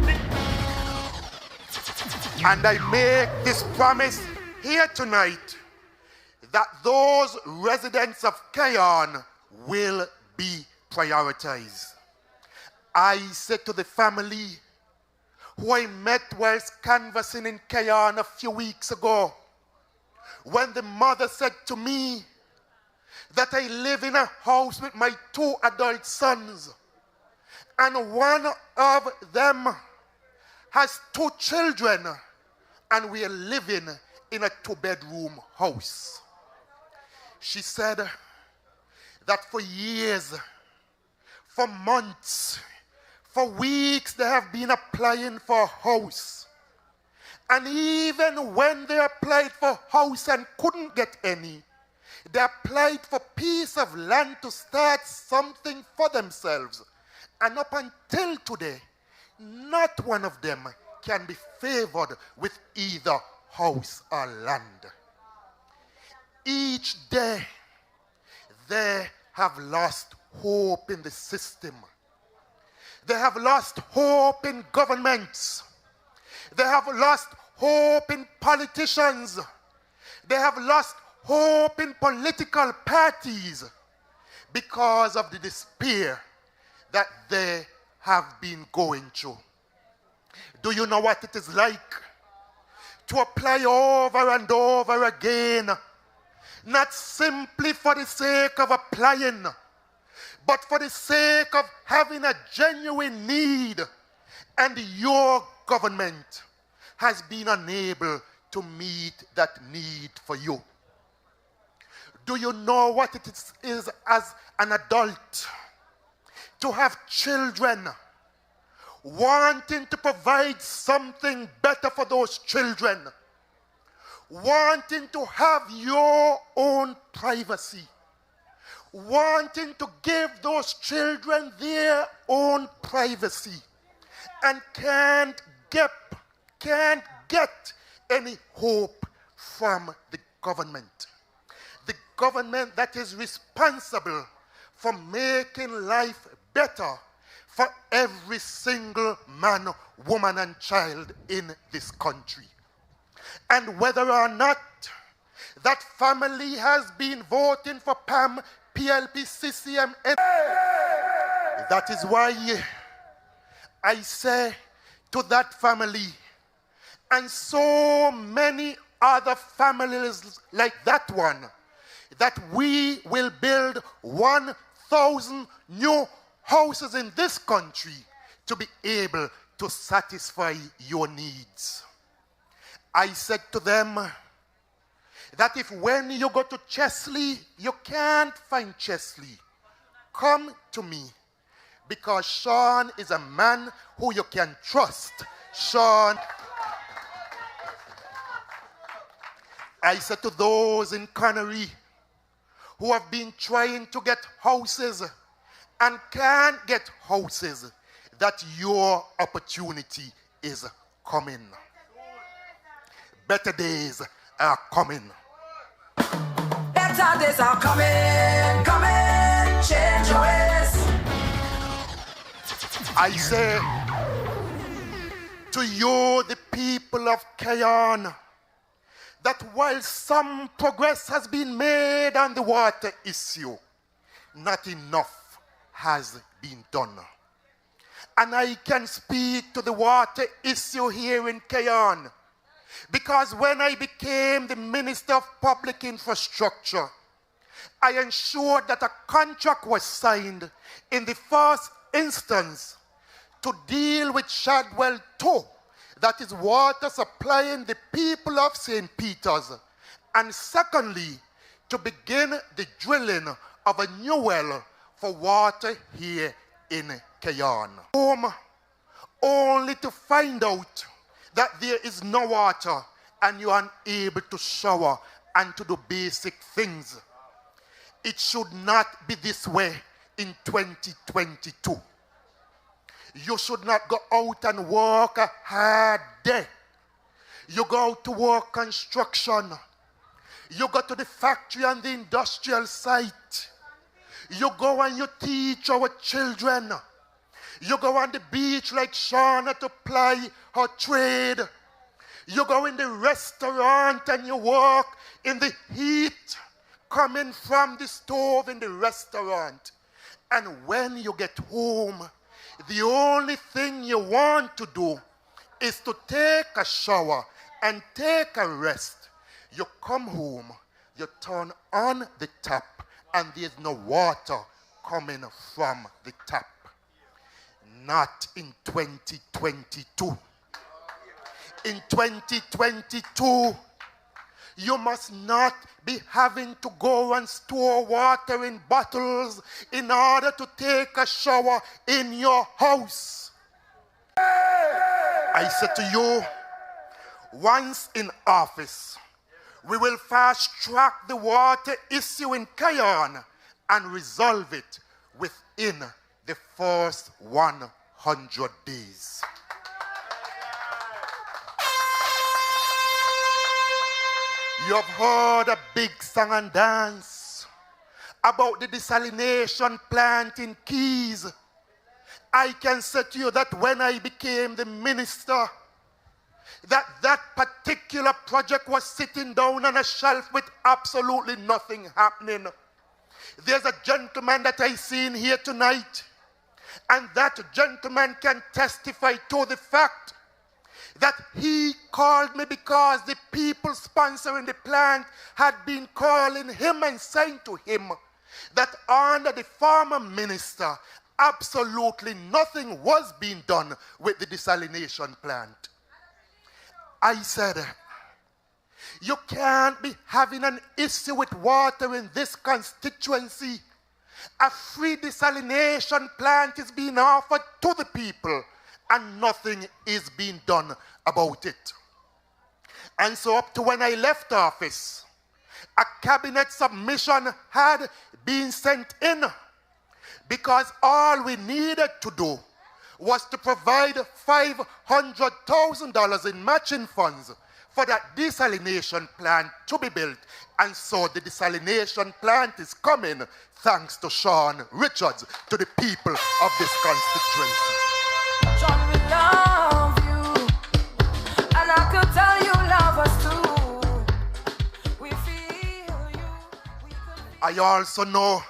S9: And I make this promise here tonight that those residents of Cayan will be prioritized. I said to the family who I met whilst canvassing in Cayan a few weeks ago, when the mother said to me that I live in a house with my 2 adult sons, and one of them has 2 children, and we are living in a 2-bedroom house. She said that for years, for months, for weeks, they have been applying for a house. And even when they applied for a house and couldn't get any, they applied for a piece of land to start something for themselves. And up until today, not one of them can be favored with either house or land. Each day, they have lost hope in the system. They have lost hope in governments. They have lost hope in politicians. They have lost hope in political parties because of the despair that they have been going through. Do you know what it is like to apply over and over again, not simply for the sake of applying, but for the sake of having a genuine need, and your government has been unable to meet that need for you? Do you know what it is as an adult to have children, wanting to provide something better for those children, wanting to have your own privacy, wanting to give those children their own privacy, and can't get any hope from the government? The government that is responsible for making life better for every single man, woman, and child in this country. And whether or not that family has been voting for PAM, PLP, CCM, that is why I say to that family and so many other families like that one, that we will build 1,000 new houses in this country to be able to satisfy your needs. I said to them that if when you go to Chesley, you can't find Chesley, come to me, because Sean is a man who you can trust. Sean. I said to those in Connery who have been trying to get houses and can't get houses, that your opportunity is coming. Better days are coming.
S7: Better days are coming, coming, change your ways.
S9: I say to you, the people of Cayon, that while some progress has been made on the water issue, not enough has been done. And I can speak to the water issue here in Cayon, because when I became the Minister of Public Infrastructure, I ensured that a contract was signed in the first instance to deal with Shadwell 2, that is water supplying the people of St. Peter's, and secondly, to begin the drilling of a new well for water here in Cayon. Only to find out that there is no water and you are unable to shower and to do basic things. It should not be this way in 2022. You should not go out and work a hard day. You go out to work construction. You go to the factory and the industrial site. You go and you teach our children. You go on the beach like Shauna to ply her trade. You go in the restaurant and you work in the heat coming from the stove in the restaurant. And when you get home, the only thing you want to do is to take a shower and take a rest. You come home, you turn on the tap, and there's no water coming from the tap. Not in 2022. In 2022, you must not be having to go and store water in bottles in order to take a shower in your house. I said to you, once in office, we will fast track the water issue in Cayon and resolve it within the first 100 days. You've heard a big song and dance about the desalination plant in Keys. I can say to you that when I became the minister, that particular project was sitting down on a shelf with absolutely nothing happening. There's a gentleman that I seen here tonight, and that gentleman can testify to the fact that he called me because the people sponsoring the plant had been calling him and saying to him that under the former minister, absolutely nothing was being done with the desalination plant. I said, you can't be having an issue with water in this constituency. A free desalination plant is being offered to the people and nothing is being done about it. And so up to when I left office, a cabinet submission had been sent in because all we needed to do was to provide $500,000 in matching funds for that desalination plant to be built. And so the desalination plant is coming thanks to Sean Richards, to the people of this constituency.
S7: John, we love you, and I could tell you love us too. We feel you.
S9: I also know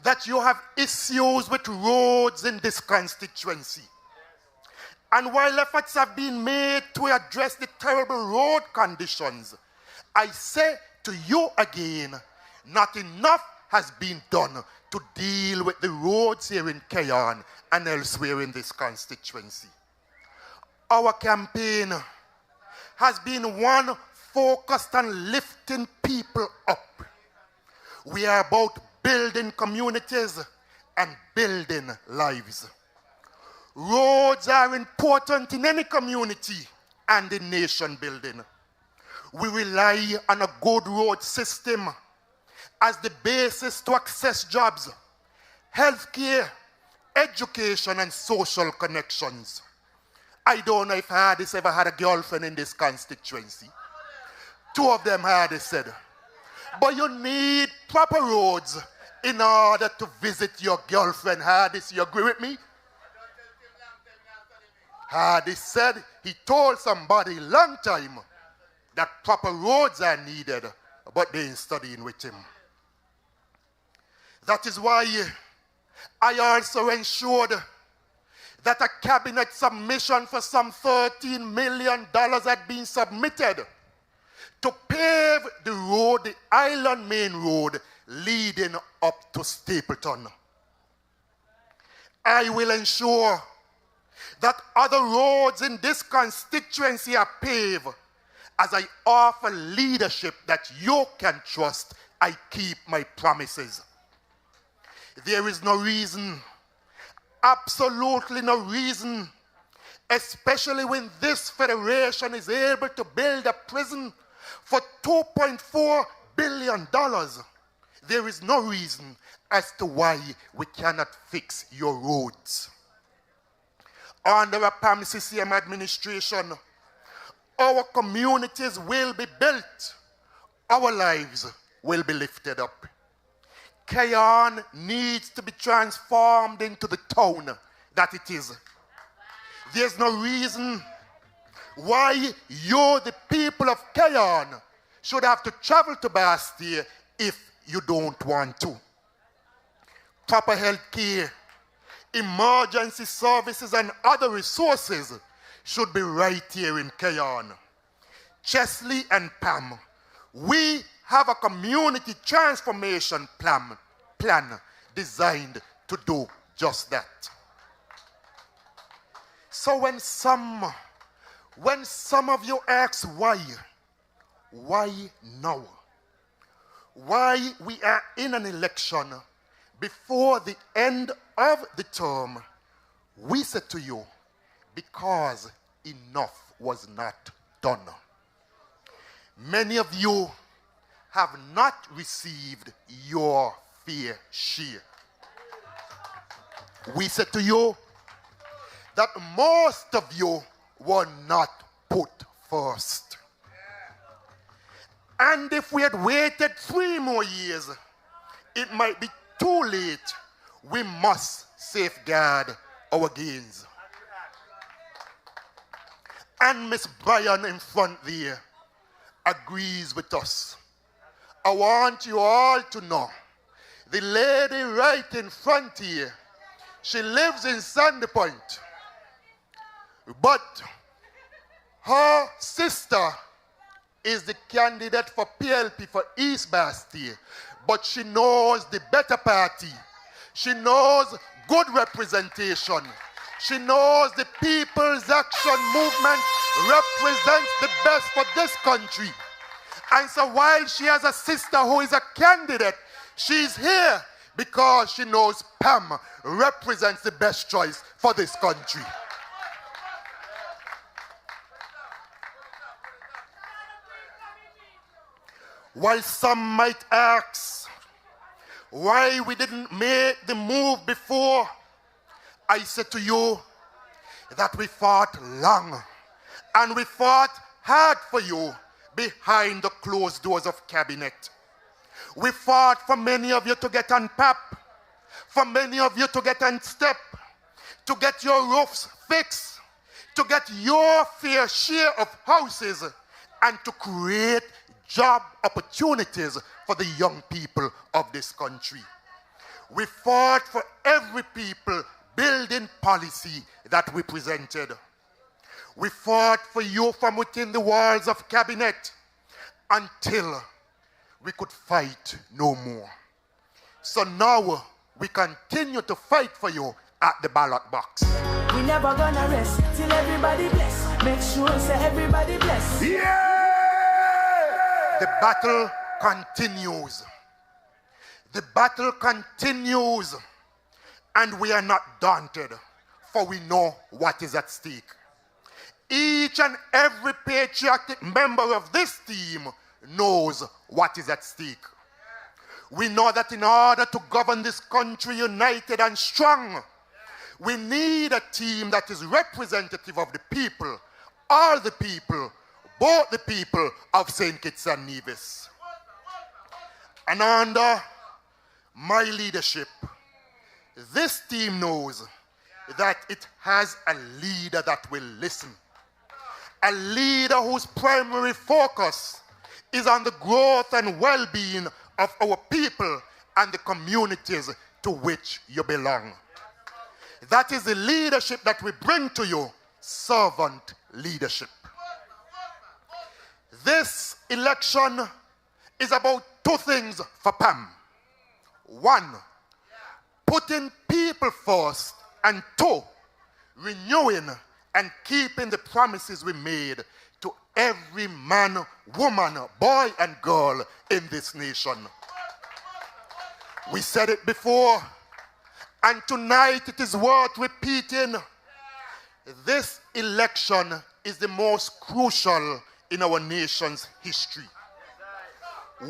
S9: that you have issues with roads in this constituency. And while efforts have been made to address the terrible road conditions, I say to you again, not enough has been done to deal with the roads here in Keyon and elsewhere in this constituency. Our campaign has been one focused on lifting people up. We are about building communities and building lives. Roads are important in any community and in nation building. We rely on a good road system as the basis to access jobs, healthcare, education, and social connections. I don't know if Hardis ever had a girlfriend in this constituency. 2 of them Hardis said. But you need proper roads in order to visit your girlfriend. Hardis, you agree with me? Hardis said he told somebody long time that proper roads are needed, but they ain't studying with him. That is why I also ensured that a cabinet submission for some $13 million had been submitted to pave the road, the Island Main Road, leading up to Stapleton. I will ensure that other roads in this constituency are paved as I offer leadership that you can trust. I keep my promises. There is no reason, absolutely no reason, especially when this federation is able to build a prison for $2.4 billion. There is no reason as to why we cannot fix your roads. Under a PAM CCM administration, our communities will be built, our lives will be lifted up. Keyon needs to be transformed into the town that it is. There's no reason why you, the people of Keyon, should have to travel to Bastille if you don't want to. Proper health care, emergency services, and other resources should be right here in Keyon. Chesley and PAM, we have a community transformation plan designed to do just that. So when some of you ask why now? Why we are in an election before the end of the term, we say to you, because enough was not done. Many of you have not received your fair share. We said to you that most of you were not put first. And if we had waited 3 more years, it might be too late. We must safeguard our gains. And Miss Bryan in front there agrees with us. I want you all to know, the lady right in front here, she lives in Sandy Point. But her sister is the candidate for PLP for East Bastille. But she knows the better party. She knows good representation. She knows the People's Action Movement represents the best for this country. And so while she has a sister who is a candidate, she's here because she knows PAM represents the best choice for this country. While some might ask why we didn't make the move before, I said to you that we fought long and we fought hard for you behind the closed doors of cabinet. We fought for many of you to get on PAP, for many of you to get on STEP, to get your roofs fixed, to get your fair share of houses, and to create job opportunities for the young people of this country. We fought for every people building policy that we presented. We fought for you from within the walls of cabinet until we could fight no more. So now we continue to fight for you at the ballot box.
S5: We never gonna rest till everybody bless. Make sure say everybody bless.
S9: Yeah! The battle continues. The battle continues, and we are not daunted, for we know what is at stake. Each and every patriotic member of this team knows what is at stake. We know that in order to govern this country united and strong, we need a team that is representative of the people, all the people, both the people of St. Kitts and Nevis. And under my leadership, this team knows that it has a leader that will listen. A leader whose primary focus is on the growth and well-being of our people and the communities to which you belong. That is the leadership that we bring to you, servant leadership. This election is about 2 things for PAM. 1, putting people first, and 2, renewing and keeping the promises we made to every man, woman, boy, and girl in this nation. We said it before, and tonight it is worth repeating. This election is the most crucial in our nation's history.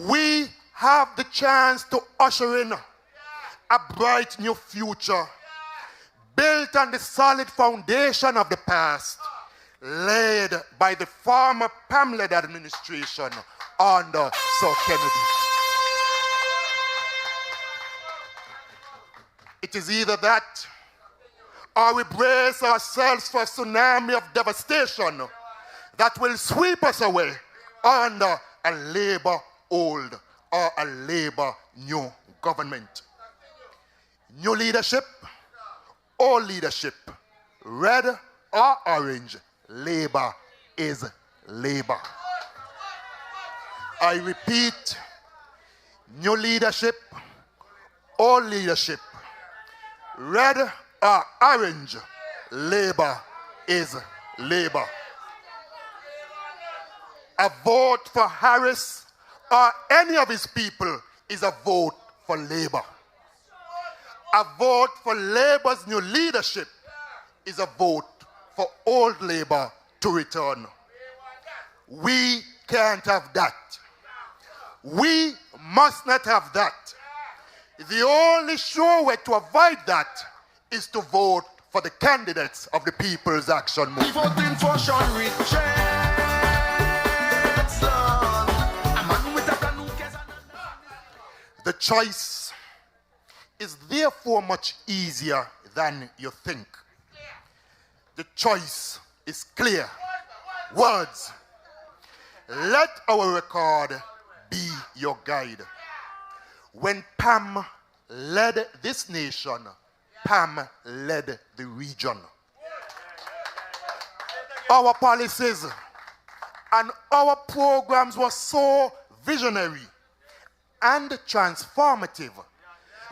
S9: We have the chance to usher in a bright new future built on the solid foundation of the past, led by the former PAM-led administration under Sir Kennedy. It is either that or we brace ourselves for a tsunami of devastation that will sweep us away under a Labour old or a Labour new government. New leadership, old leadership, red or orange, Labour is Labour. I repeat, new leadership, old leadership, red or orange, Labour is Labour. A vote for Harris or any of his people is a vote for Labour. A vote for Labour's new leadership is a vote for old Labour to return. We can't have that. We must not have that. The only sure way to avoid that is to vote for the candidates of the People's Action Movement.
S4: Voting for Sean Richardson. A man with a canucas and
S9: The choice is therefore much easier than you think. The choice is clear. Words. Let our record be your guide. When PAM led this nation, PAM led the region. Our policies and our programs were so visionary and transformative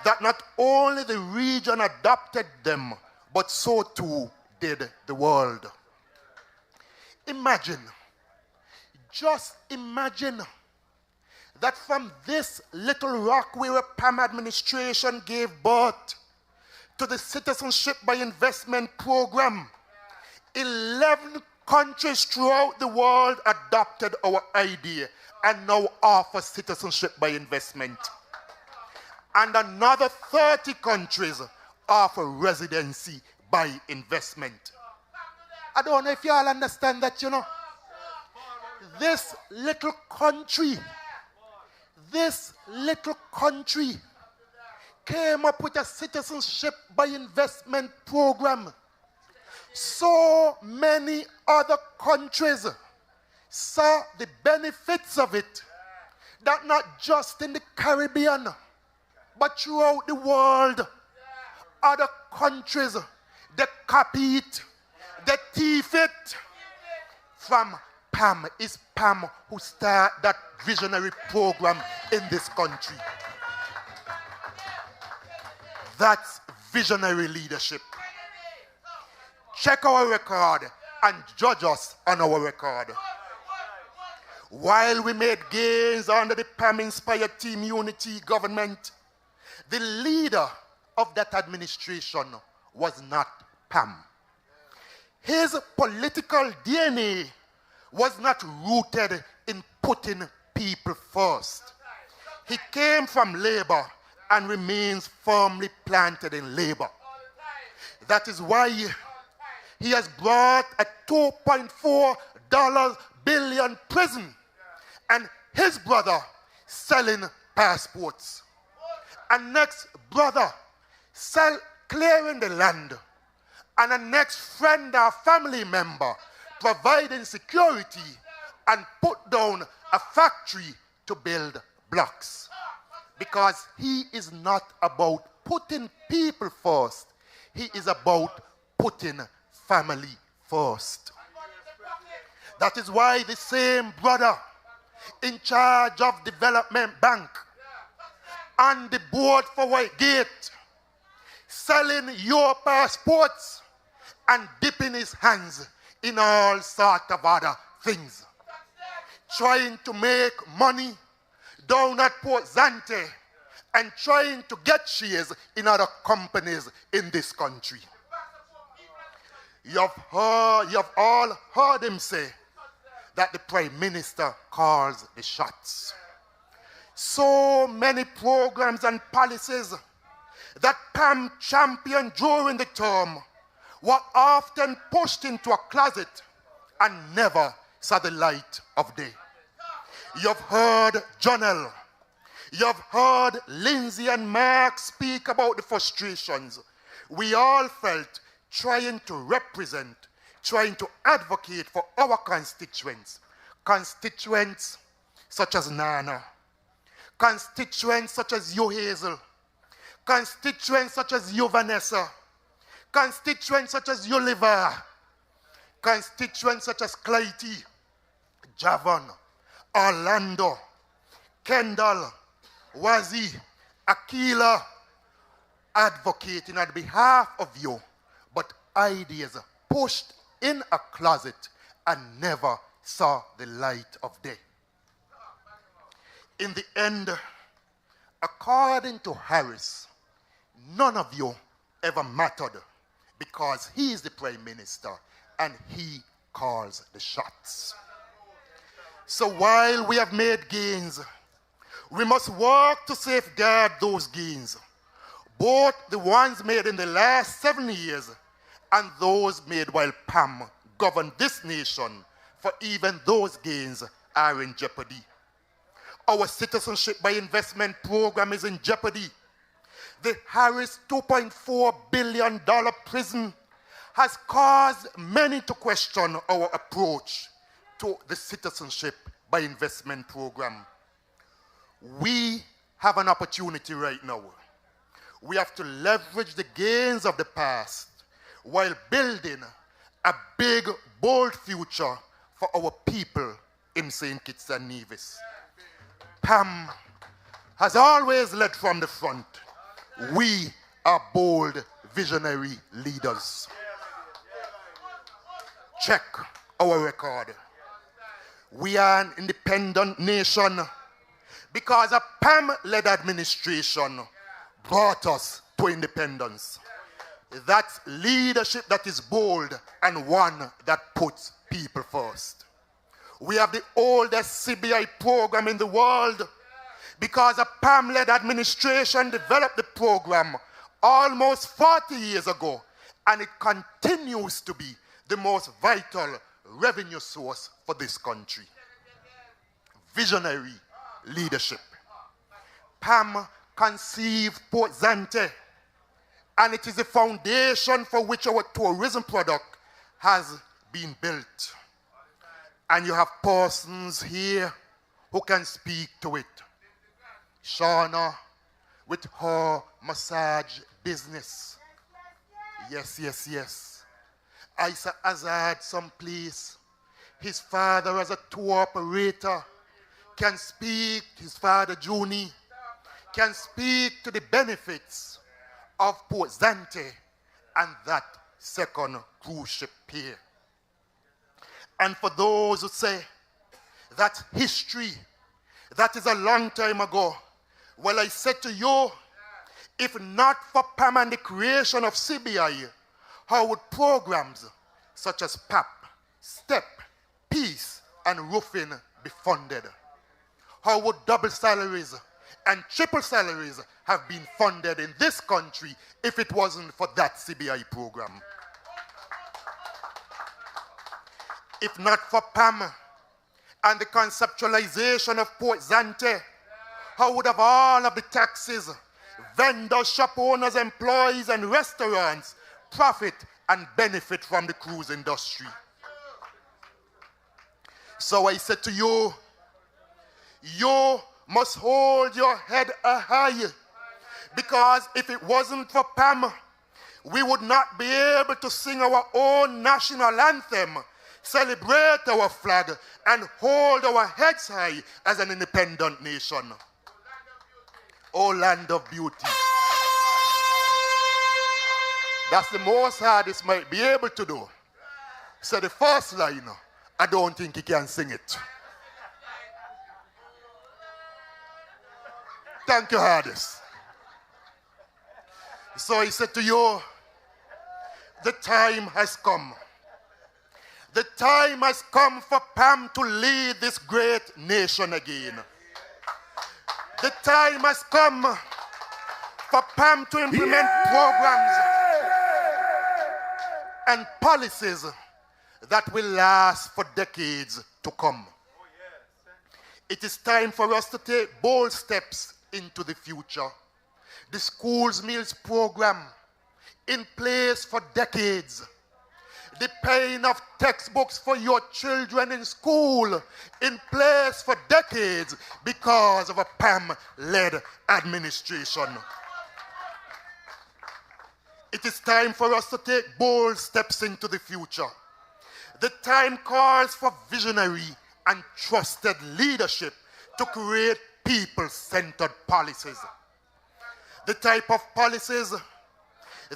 S9: that not only the region adopted them, but so too did the world. Imagine, just imagine that from this little rock where a PAM administration gave birth to the Citizenship by Investment program, 11 countries throughout the world adopted our idea and now offer citizenship by investment. And another 30 countries offer residency by investment. I don't know if you all understand that, This little country came up with a citizenship by investment program. So many other countries saw the benefits of it, that not just in the Caribbean, but throughout the world. Other countries, they copy it, they thief it from PAM. It's PAM who started that visionary program in this country. That's visionary leadership. Check our record and judge us on our record. While we made gains under the PAM-inspired Team Unity government, the leader of that administration was not PAM. His political DNA was not rooted in putting people first. He came from labor and remains firmly planted in labor. That is why he has brought a $2.4 billion prison and his brother selling passports. And next brother clearing the land. And a next friend or family member providing security and put down a factory to build blocks. Because he is not about putting people first. He is about putting family first. That is why the same brother in charge of Development Bank on the board for Whitegate, selling your passports and dipping his hands in all sorts of other things. Trying to make money down at Port Zante and trying to get shares in other companies in this country. You've all heard him say that the Prime Minister calls the shots. So many programs and policies that PAM championed during the term were often pushed into a closet and never saw the light of day. You've heard Jonel, you've heard Lindsay and Mark speak about the frustrations we all felt trying to represent, trying to advocate for our constituents. Constituents such as Nana, constituents such as you, Hazel, constituents such as you, Vanessa, constituents such as you, Liver, constituents such as Clytie, Javon, Orlando, Kendall, Wazi, Akila, advocating on behalf of you, but ideas pushed in a closet and never saw the light of day. In the end, according to Harris, none of you ever mattered because he is the Prime Minister and he calls the shots. So while we have made gains, we must work to safeguard those gains, both the ones made in the last 7 years and those made while PAM governed this nation, for even those gains are in jeopardy. Our citizenship by investment program is in jeopardy. The Harris $2.4 billion prison has caused many to question our approach to the citizenship by investment program. We have an opportunity right now. We have to leverage the gains of the past while building a big, bold future for our people in St. Kitts and Nevis. PAM has always led from the front. We are bold, visionary leaders. Check our record. We are an independent nation because a PAM-led administration brought us to independence. That's leadership that is bold and one that puts people first. We have the oldest CBI program in the world because a PAM-led administration developed the program almost 40 years ago, and it continues to be the most vital revenue source for this country. Visionary leadership. PAM conceived Port Zante, and it is the foundation for which our tourism product has been built. And you have persons here who can speak to it. Shauna, with her massage business. Yes, yes, yes. Isa Azad someplace. His father as a tour operator can speak, his father Juni, can speak to the benefits of Port Zante and that second cruise ship pier. And for those who say that history, that is a long time ago, well, I said to you, if not for PAM and the creation of CBI, how would programs such as PAP, STEP, Peace, and Roofing be funded? How would double salaries and triple salaries have been funded in this country if it wasn't for that CBI program? If not for PAM and the conceptualization of Port Zante, how would have all of the taxes, vendors, shop owners, employees, and restaurants profit and benefit from the cruise industry? So I said to you, you must hold your head high, because if it wasn't for PAM, we would not be able to sing our own national anthem, celebrate our flag, and hold our heads high as an independent nation. Oh, land of beauty. That's the most hardest might be able to do. So the first line, I don't think he can sing it. Thank you, hardest. So he said to you, the time has come. The time has come for PAM to lead this great nation again. The time has come for PAM to implement programs and policies that will last for decades to come. It is time for us to take bold steps into the future. The schools meals program, in place for decades. The paying of textbooks for your children in school, in place for decades because of a PAM-led administration. It is time for us to take bold steps into the future. The time calls for visionary and trusted leadership to create people-centered policies. The type of policies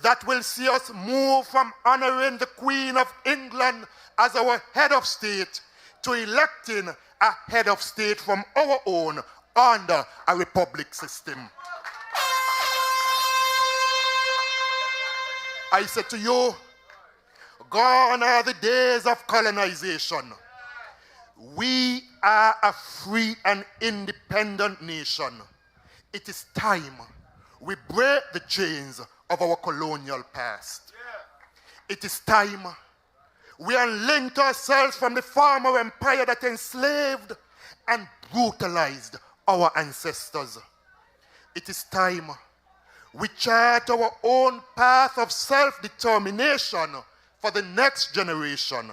S9: that will see us move from honoring the Queen of England as our head of state to electing a head of state from our own under a republic system. I said to you, gone are the days of colonization. We are a free and independent nation. It is time we break the chains of our colonial past. It is time we unlinked ourselves from the former empire that enslaved and brutalized our ancestors. It is time we chart our own path of self-determination for the next generation.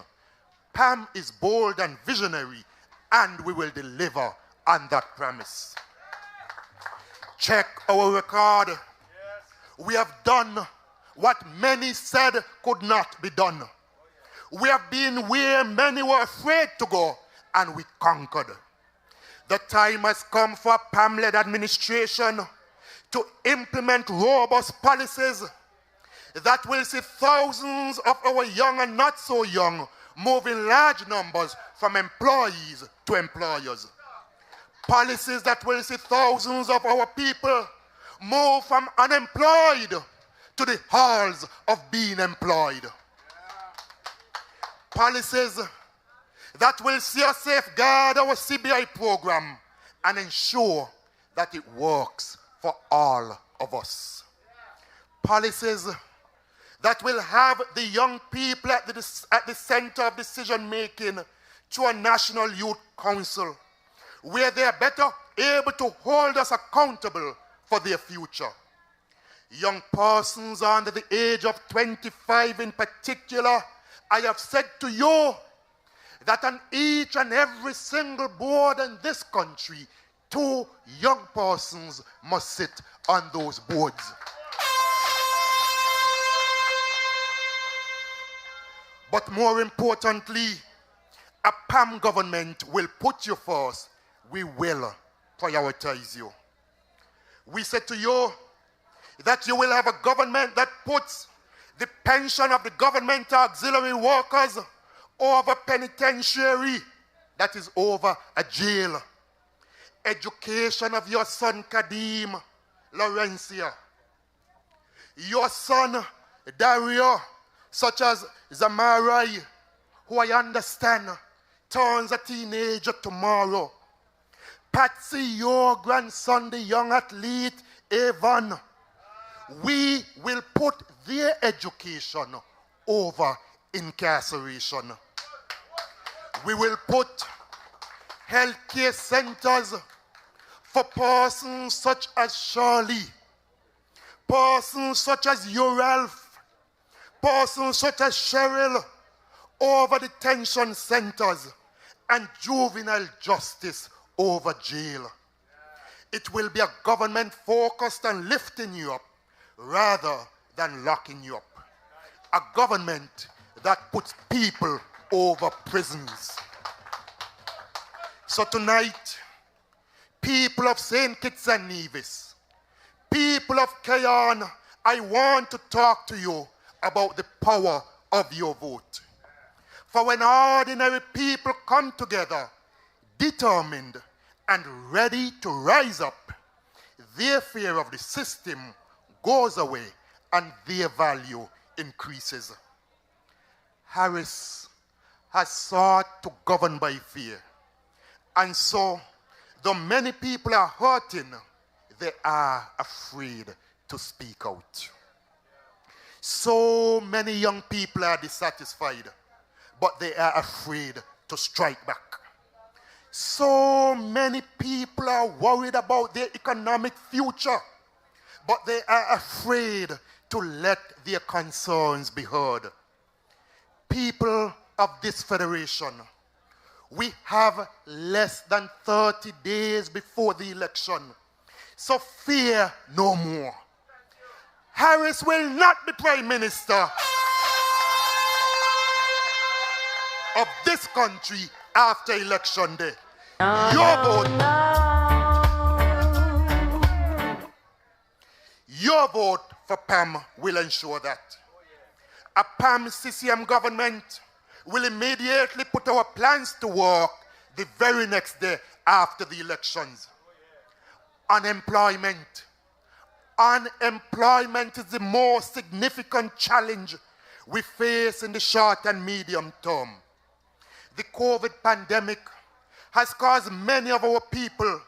S9: PAM is bold and visionary, and we will deliver on that promise. Check our record. We have done what many said could not be done. We have been where many were afraid to go, and we conquered. The time has come for a PAM-led administration to implement robust policies that will see thousands of our young and not so young move in large numbers from employees to employers. Policies that will see thousands of our people move from unemployed to the halls of being employed. Policies that will see us safeguard our CBI program and ensure that it works for all of us. Policies that will have the young people at the center of decision making through a national youth council, where they are better able to hold us accountable for their future. Young persons under the age of 25 in particular, I have said to you that on each and every single board in this country, 2 young persons must sit on those boards. But more importantly, a PAM government will put you first. We will prioritize you. We said to you that you will have a government that puts the pension of the government auxiliary workers over penitentiary, that is over a jail. Education of your son Kadim Laurencia, your son Dario, such as Zamarai, who I understand turns a teenager tomorrow. Patsy, your grandson, the young athlete, Evan. We will put their education over incarceration. We will put healthcare centers for persons such as Shirley, persons such as Uralf, persons such as Cheryl over detention centers, and juvenile justice over jail. It will be a government focused on lifting you up rather than locking you up. A government that puts people over prisons. So tonight, people of St. Kitts and Nevis, people of Cayon, I want to talk to you about the power of your vote. For when ordinary people come together, determined and ready to rise up, their fear of the system goes away and their value increases. Harris has sought to govern by fear. And so, though many people are hurting, they are afraid to speak out. So many young people are dissatisfied, but they are afraid to strike back. So many people are worried about their economic future, but they are afraid to let their concerns be heard. People of this federation, we have less than 30 days before the election, so fear no more. Harris will not be Prime Minister of this country after election day. Your vote for PAM will ensure that. A PAM CCM government will immediately put our plans to work the very next day after the elections. Unemployment is the most significant challenge we face in the short and medium term. The COVID pandemic has caused many of our people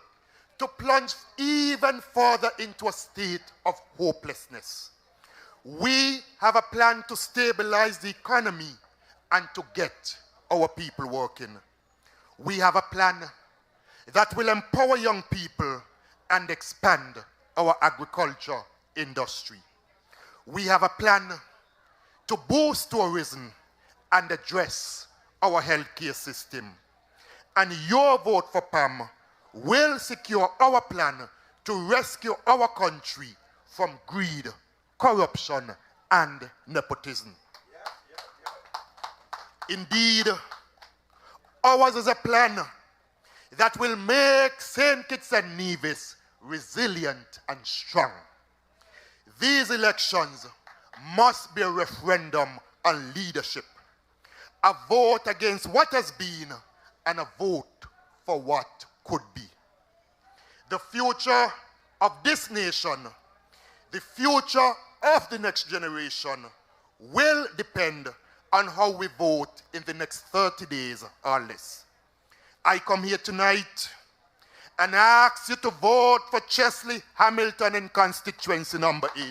S9: to plunge even further into a state of hopelessness. We have a plan to stabilize the economy and to get our people working. We have a plan that will empower young people and expand our agriculture industry. We have a plan to boost tourism and address our healthcare system. And your vote for PAM will secure our plan to rescue our country from greed, corruption, and nepotism. Indeed, ours is a plan that will make St. Kitts and Nevis resilient and strong. These elections must be a referendum on leadership, a vote against what has been and a vote for what could be. The future of this nation, the future of the next generation will depend on how we vote in the next 30 days or less. I come here tonight and ask you to vote for Chesley Hamilton in constituency number 8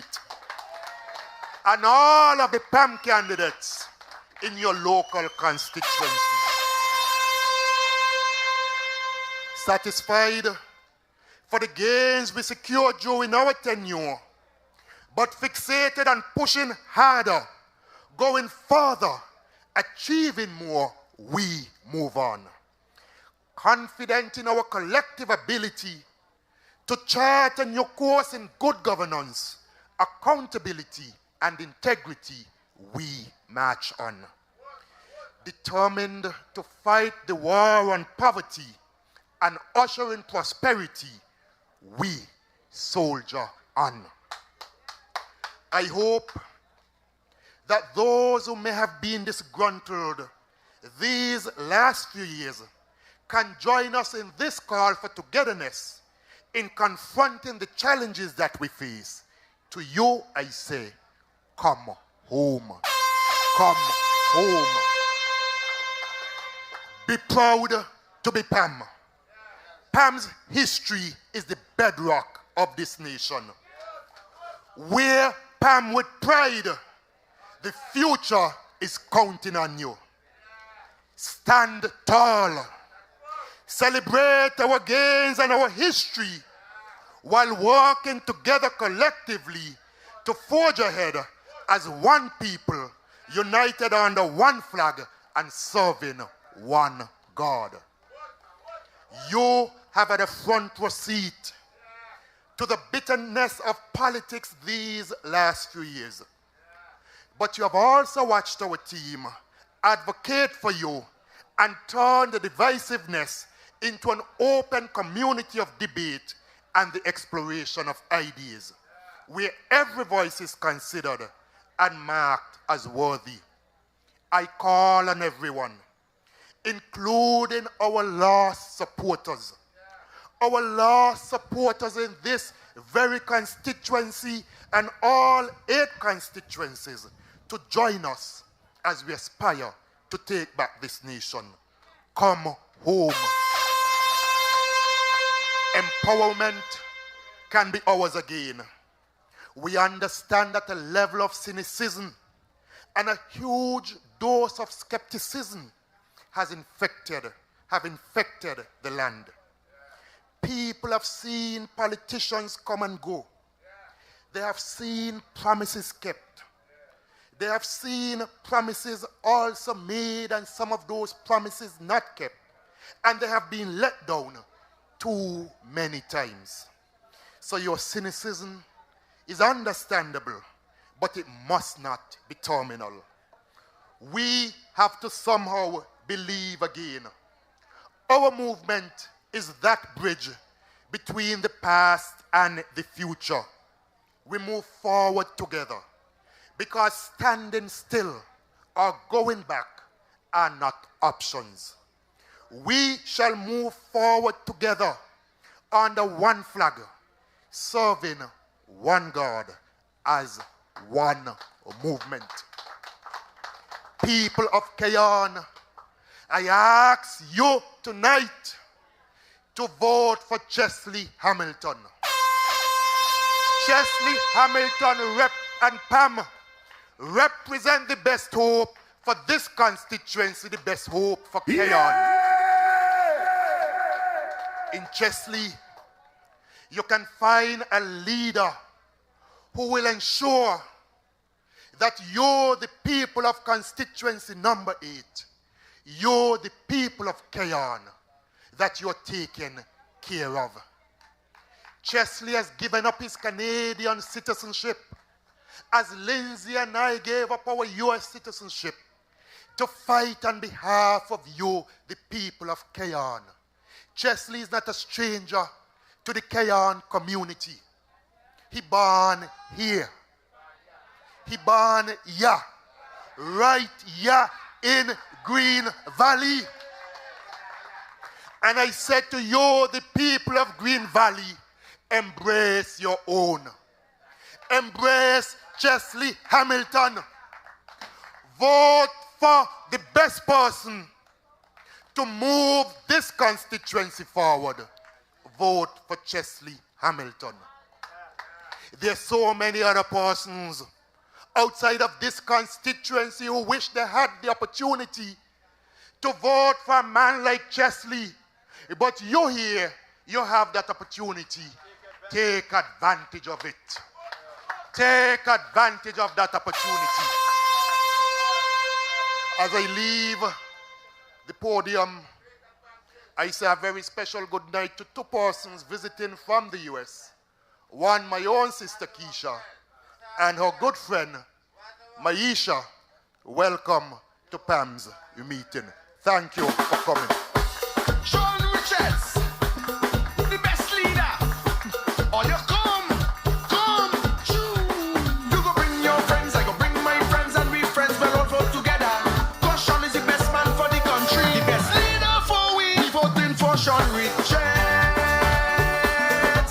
S9: and all of the PAM candidates in your local constituency. Satisfied for the gains we secured during our tenure, but fixated on pushing harder, going further, achieving more, we move on. Confident in our collective ability to chart a new course in good governance, accountability, and integrity, we march on. Determined to fight the war on poverty and usher in prosperity, we soldier on. I hope that those who may have been disgruntled these last few years can join us in this call for togetherness in confronting the challenges that we face. To you, I say, come home. Come home. Be proud to be PAM. PAM's history is the bedrock of this nation. Wear PAM with pride. The future is counting on you. Stand tall. Celebrate our gains and our history while working together collectively to forge ahead as one people, united under one flag and serving one God. You have had a front row seat to the bitterness of politics these last few years. But you have also watched our team advocate for you and turn the divisiveness into an open community of debate and the exploration of ideas, where every voice is considered and marked as worthy. I call on everyone, including our lost supporters in this very constituency and all 8 constituencies, to join us as we aspire to take back this nation. Come home. Empowerment can be ours again. We understand that a level of cynicism and a huge dose of skepticism have infected the land. People have seen politicians come and go. They have seen promises kept. They have seen promises also made and some of those promises not kept. And they have been let down too many times. So your cynicism is understandable, but it must not be terminal. We have to somehow believe again. Our movement is that bridge between the past and the future. We move forward together because standing still or going back are not options. We shall move forward together under one flag, serving one God as one movement. People of Kayan, I ask you tonight to vote for Chesley Hamilton. Chesley Hamilton rep and PAM represent the best hope for this constituency, the best hope for Keyon. In Chesley, you can find a leader who will ensure that you're the people of constituency number 8. You're the people of Keyon that you're taking care of. Chesley has given up his Canadian citizenship as Lindsay and I gave up our US citizenship to fight on behalf of you, the people of Keyon. Chesley is not a stranger to the Keyon community. He born here. He born here. Right here in Green Valley. And I said to you, the people of Green Valley, embrace your own. Embrace Chesley Hamilton. Vote for the best person to move this constituency forward. Vote for Chesley Hamilton. There's so many other persons outside of this constituency who wish they had the opportunity to vote for a man like Chesley. But you here, you have that opportunity. Take advantage of it. Take advantage of that opportunity. As I leave the podium, I say a very special good night to 2 persons visiting from the US. One, my own sister Keisha, and her good friend, Maisha. Welcome to PAM's meeting. Thank you for coming.
S4: Sean Richards, the best leader. All you come, true. You go bring your friends, I go bring my friends, and we friends will all vote together. Cause Sean is the best man for the country. The best leader for we voting for Sean Richards.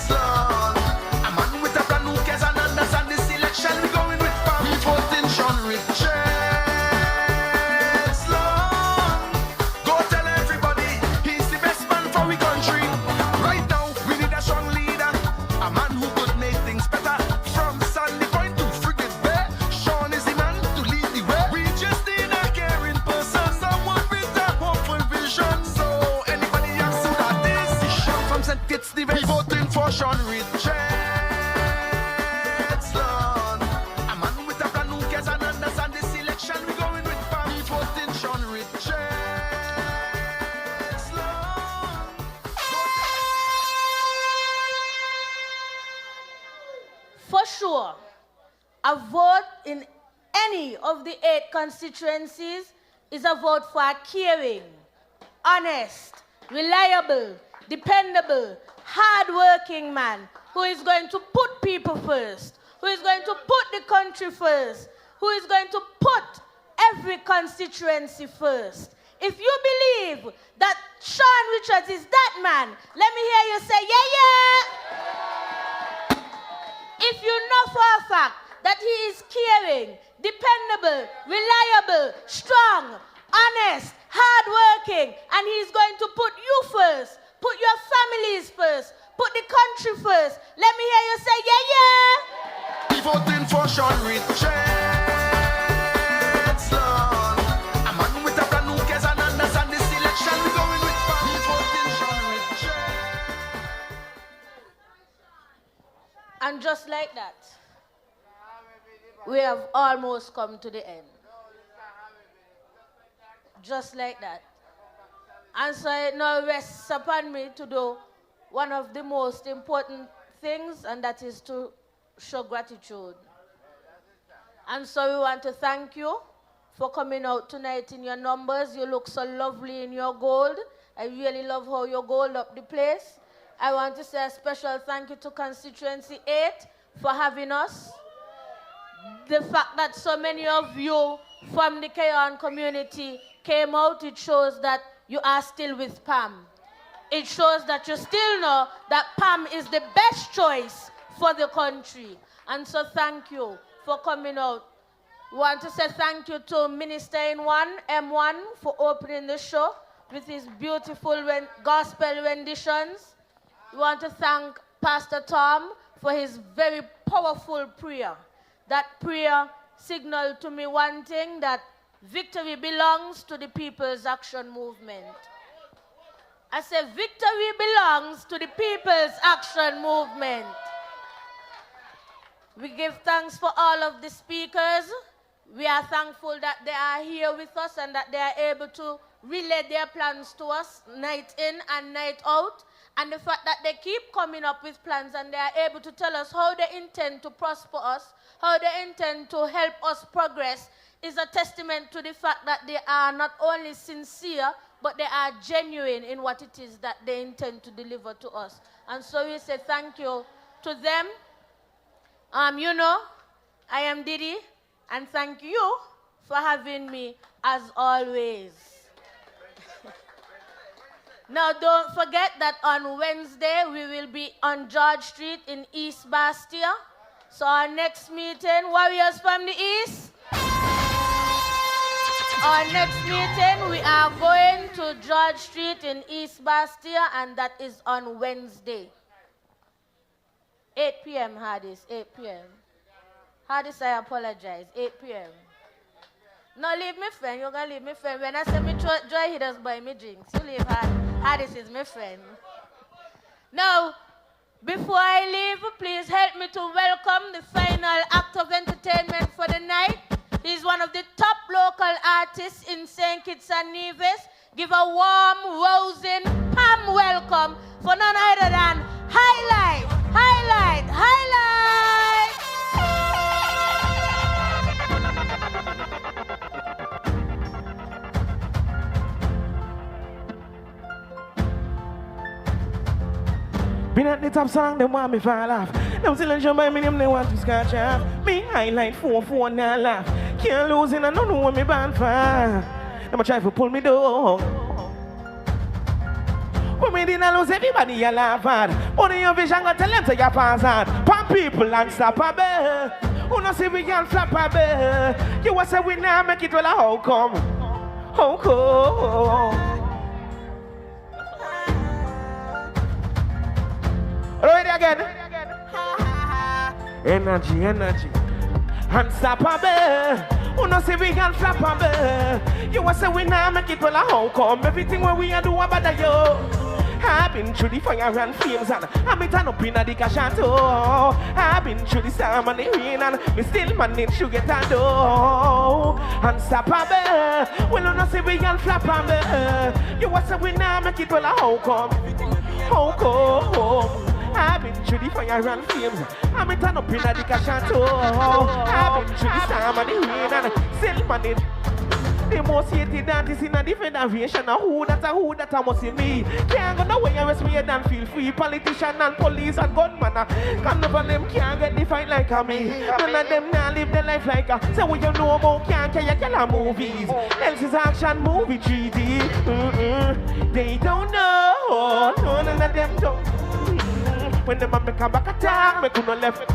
S4: Lord. A man with a plan who cares and understand this election. We going with PAM. We voting Sean Richards. We voting for Sean Richards, Lord. A man with a plan who cares and understand this election. We going with PAM. We voting Sean Richards, Lord.
S2: For sure, a vote in any of the 8 constituencies is a vote for a caring, honest, reliable, dependable, hard-working man who is going to put people first, who is going to put the country first, who is going to put every constituency first. If you believe that Sean Richards is that man, let me hear you say, yeah, yeah. If you know for a fact that he is caring, dependable, reliable, strong, honest, hardworking, and he's going to put you first, put your families first, put the country first. Let me hear you say, yeah, yeah.
S4: We voting for Sean Richards, Lord. A man with a plan who cares and understand this election. We going with PAM. We voting Sean Richards.
S2: And just like that, we have almost come to the end. Just like that. And so it now rests upon me to do one of the most important things, and that is to show gratitude. And so we want to thank you for coming out tonight in your numbers. You look so lovely in your gold. I really love how you gold up the place. I want to say a special thank you to Constituency 8 for having us. The fact that so many of you from the Keyon community came out, it shows that you are still with PAM. It shows that you still know that PAM is the best choice for the country. And so thank you for coming out. We want to say thank you to Minister in One, M1, for opening the show. with his beautiful gospel renditions. We want to thank Pastor Tom for his very powerful prayer. That prayer signaled to me one thing, that victory belongs to the People's Action Movement. I said victory belongs to the People's Action Movement. We give thanks for all of the speakers. We are thankful that they are here with us and that they are able to relay their plans to us night in and night out. And the fact that they keep coming up with plans and they are able to tell us how they intend to prosper us, how they intend to help us progress, is a testament to the fact that they are not only sincere, but they are genuine in what it is that they intend to deliver to us. And so we say thank you to them. You know, I am Didi, and thank you for having me as always. Now, don't forget that on Wednesday, we will be on George Street in East Bastia. So our next meeting, Warriors from the East. Our next meeting, we are going to George Street in East Bastia, and that is on Wednesday. 8 p.m., Hardis, 8 p.m. Hardis, I apologize, 8 p.m. No, leave me friend, you're going to leave me friend. When I say me joy, he does buy me drinks. You leave Hardis is my friend. Now, before I leave, please help me to welcome the final act of entertainment for the night. He's one of the top local artists in St. Kitts and Nevis. Give a warm, rousing, PAM welcome for none other than Highlight.
S21: Been at the top song, they want me fall off. Them still enjoy my name, they want to scratch off. Me Highlight 4-4 now laugh. Can't lose and I don't know what me band for. Them a try to pull me down. When me didn't lose, everybody a laugh at. Only your vision got tell them to your pass out. Pump people unstoppable. Who no see we can flap a bell. You was say we now make it well, how come? How come? Ready again. Energy. Unstoppable. Who no say we can flap a bell. You was say we now make it well, how come? Everything what we are do about you. I've been through the fire and flames and I've been turn up in the cash and I've been through the storm and the rain and me still manage to get a door. Unstoppable. Well, you no say we can flap a bell. You was say we now make it well, how come? How come? I've been through the fire and flames. I've been turn up in the cash and I've been through the storm and the rain and still manage. The most hated artist in a different federation. Who that must see me. Can't go nowhere else me and feel free. Politician and police and gunman. None of them can't get the fight like a me. None of them now live their life like a. So we don't know about can't carry movies. Else is action movie 3D. They don't know. None of them don't. When the man make a back attack, me couldn't left.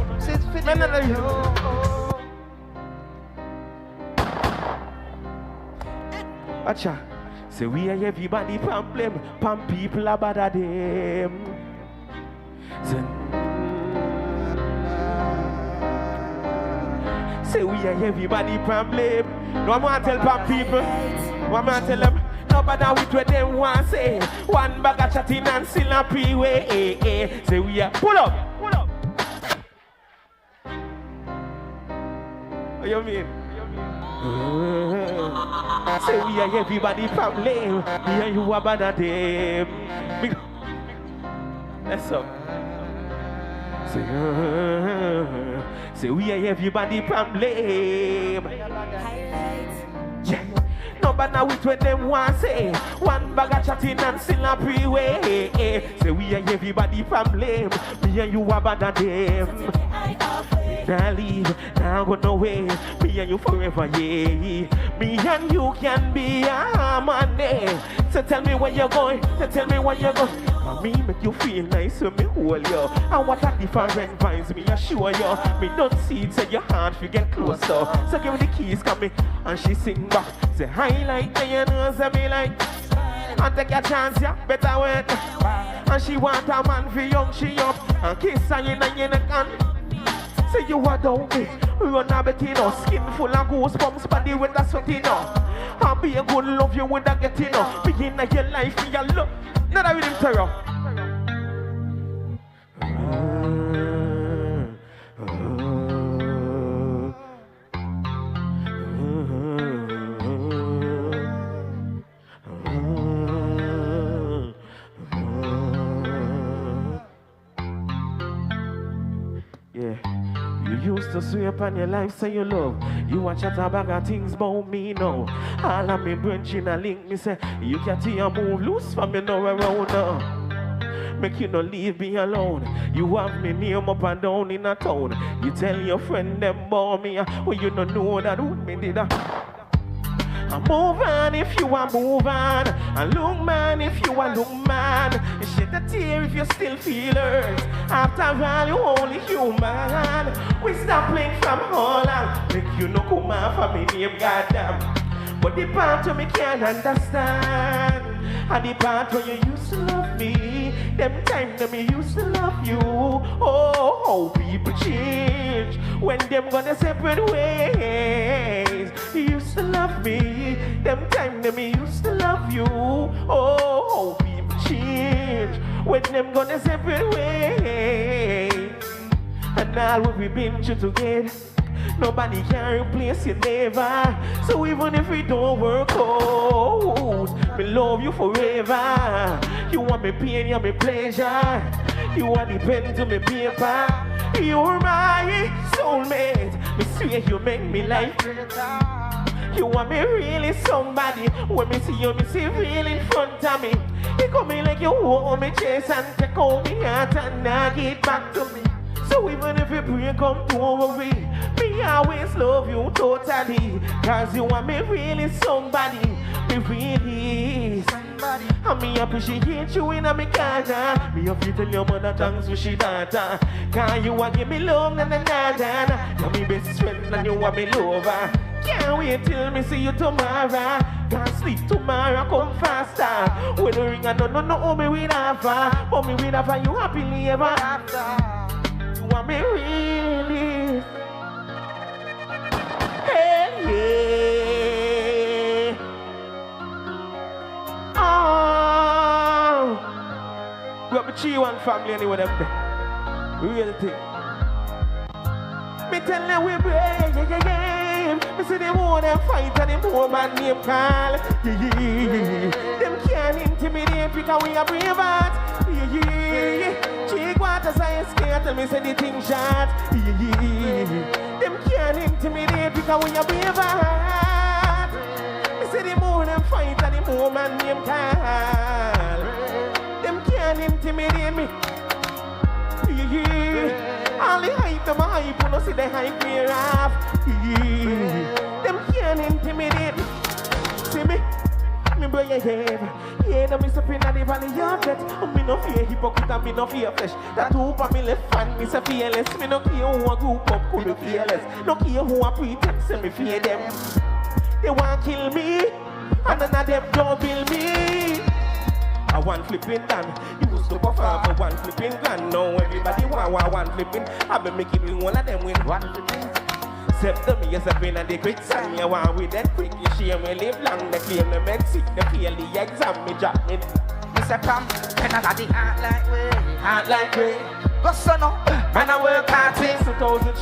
S21: None of you. Acha, say we are everybody problem, PAM people are bad at them. Say we are everybody problem. No, I'm gonna tell PAM people. I'm gonna tell them. No bother with what them want say. One bag of chatting and still a pre-way. Say we are pull up. What you mean? Say we are everybody family. We are you are bad at them. Let's up. Say we are everybody family. Yeah. No bother with what them want say. One bag of chatting and still a pre-way. Say we are everybody family. Me and you are bad at them. Now leave, now go nowhere. Me and you forever, yeah. Me and you can be a harmony. So tell me where you're going. Tell me where you're going. For me make you feel nice when me hold you. And what a different vibes me assure you. Me don't see it so your heart fi get closer. So give me the keys, come me and she sing back. Say highlight, and you know say me like. And take a chance, yeah, better wait. And she want a man for young, she up. And kiss her in the can. Say you are down me. Run a bit, you know. Skin full of goosebumps, body with a sweat, you know. And be a good love you with a get, you know. Begin your life for your love. Not a rhythm terror. Yeah, you used to swear upon your life, say you love. You watch a bag of things about me now. All of me branching a link, me say, you can't see a move loose from me now around now. Make you no leave me alone. You have me name up and down in a town. You tell your friend them about me, well you don't know that what me did. I move on if you are move on. And look man if you are look man. You shed a tear if you still feel hurt. After all you only human. We stop playing from Holland. Make you no come on for me name goddamn. But the part of me can't understand. And the part where you used to love me. Them times that me used to love you. Oh, how people change when them gonna separate ways. You used to love me. Them times that me used to love you. Oh, how people change when them gonna separate ways. And all what we been through together, nobody can replace you never. So even if we don't work out, me love you forever. You want me pain, you want me pleasure. You want the pen to me paper. You're my soulmate. Me swear you make me life better. You want me really somebody. When me see you, me see real in front of me. You come in like you hold me chase and take out me heart and now get back to me. So even if you break up, don't worry. Me always love you totally. Cause you want me really somebody. Me really somebody. And me appreciate you in a me corner. Me have to tell your mother thanks for she daughter. Cause you want give me love, na na na na. You're me best friend and you want me lover. Can't wait till me see you tomorrow. Can't sleep tomorrow, come faster. When the ring I no me with Alpha. But me with Alpha, you happily ever after. Want me really? Hey, yeah. Oh, we have a G1 family anyway, them there. Real thing. Me tell them we brave, me see them more them fight and them more man name call. Yeah. Them can't intimidate because we are brave heart. Yeah. Cheek water science can't tell me say the thing shot. Yeah. Them can't intimidate because we are brave heart. Me see the more them fight and the more man name call. Them can't intimidate me. Yeah. All the hype, them a hype, you know see the hype wear off. Yeah. Them can't intimidate me. See me? Me blow your head. Yeah, now me step in the valley of death. Me no fear hypocrite and me no fear flesh. That hoop on me left hand, me say fearless. Me no care who a group up could be fearless. No care who a pretend, say me fear them. They want kill me, and none of them don't build me. I want flipping done. You used to perform for one flipping grand. Now everybody want one flipping. I've been making one of them with one flipping. Except the me, yes, I've been at the quick sun. You want with that quick, you share me live long. They claim the med sick, they fail the exam, me drop me. Mr. Pam, and I got the heart like way. Go son up, man I work hard since 2000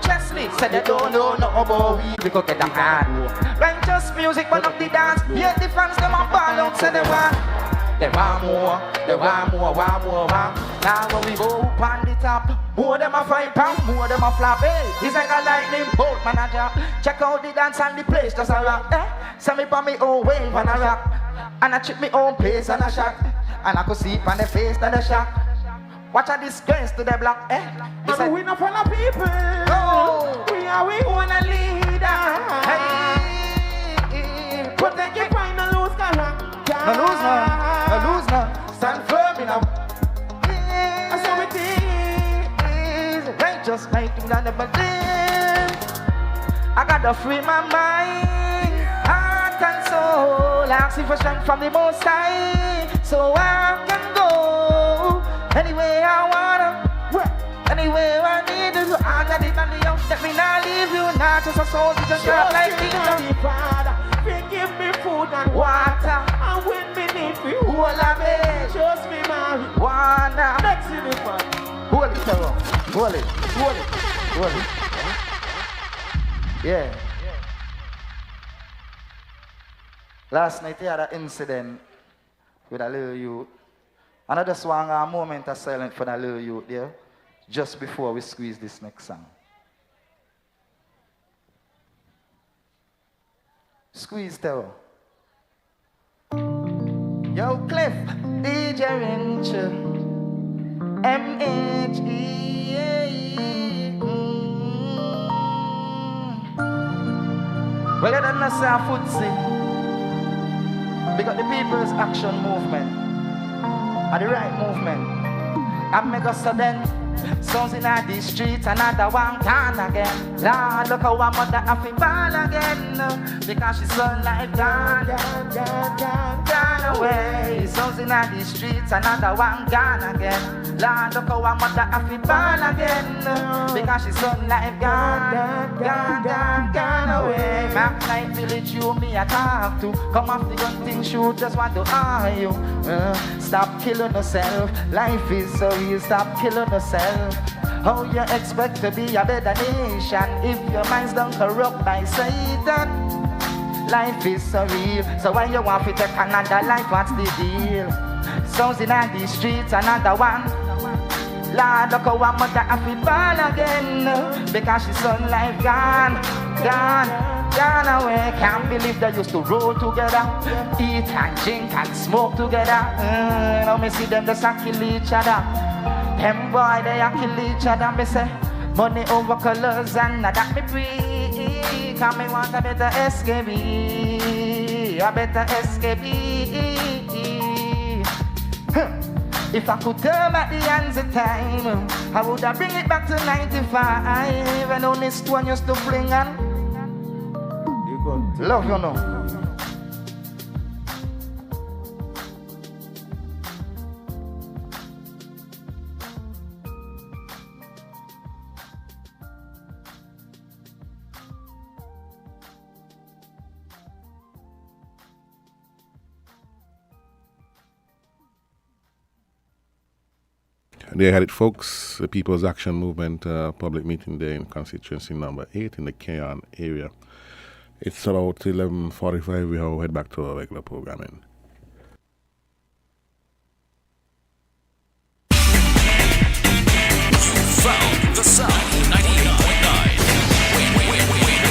S21: Chesley said they don't know nothing about we. We go get the hard work. Righteous music, burn up the dance. Yeah, the fans, them a ball out, say they want. They want more. Now when we go up on the top, more them a fry pan, more them a flap. Hey, it's like a lightning bolt manager. Check out the dance and the place just a rock. Send me on me own wave and a rock. And I trip me own pace and a shot. And I could see it on the face and the shock. Watch a disgrace to the block. And we not follow people. Oh. We are we wanna leader. Hey, protect your point and lose character. No lose no. Stand firm enough. I saw it is righteous fighting on the body. I gotta free my mind, heart and soul.
S5: asking for strength from the Most High, so I can go anywhere I wanna, anywhere I need to. I got it on the young, let me not leave you, not just a soul, just a like me. Father, give me food and water, and when me need for all of it, just me marijuana. Next in it, man. Hold it, Sarah. Hold it. Yeah. Last night I had an incident with a little youth. And I just want a moment of silence for that little youth there, just before we squeeze this next song. Squeeze, Terror. Yo, Cliff, DJ Wrench, M-H-E. Well, you don't know say a footsie. Because the People's Action Movement are the right movement. And make us sudden sounds in the streets, another one gone again. Lord, look how our mother have to fall again, because she's son life gone away. Sounds in the streets, another one gone again. Lord, look how our mother have to fall again, because she's son life gone away. Map Night Village, you me I talk to. Come off the gun thing, shoot, just want to argue. Stop killing yourself, life is so real, stop killing yourself. How you expect to be a better nation if your mind's done corrupt by Satan? Life is so real, so when you want to take another life, what's the deal? Sounds in the streets, another one. Lord, look how our mother have to fall again, because she's son life gone away. Can't believe they used to roll together, eat and drink and smoke together. Now me see them just kill each other. Them boy they kill each other. Me say money over colors and that me free. Cause me want a better escape, a better escape. If I could turn back the hands of time, I would have bring it back to 95. And only stone used to fling and love you know.
S1: There you had it, folks. The People's Action Movement public meeting there in constituency number 8 in the Keon area. It's about 11:45. We will head back to our regular programming.
S4: Found the sound.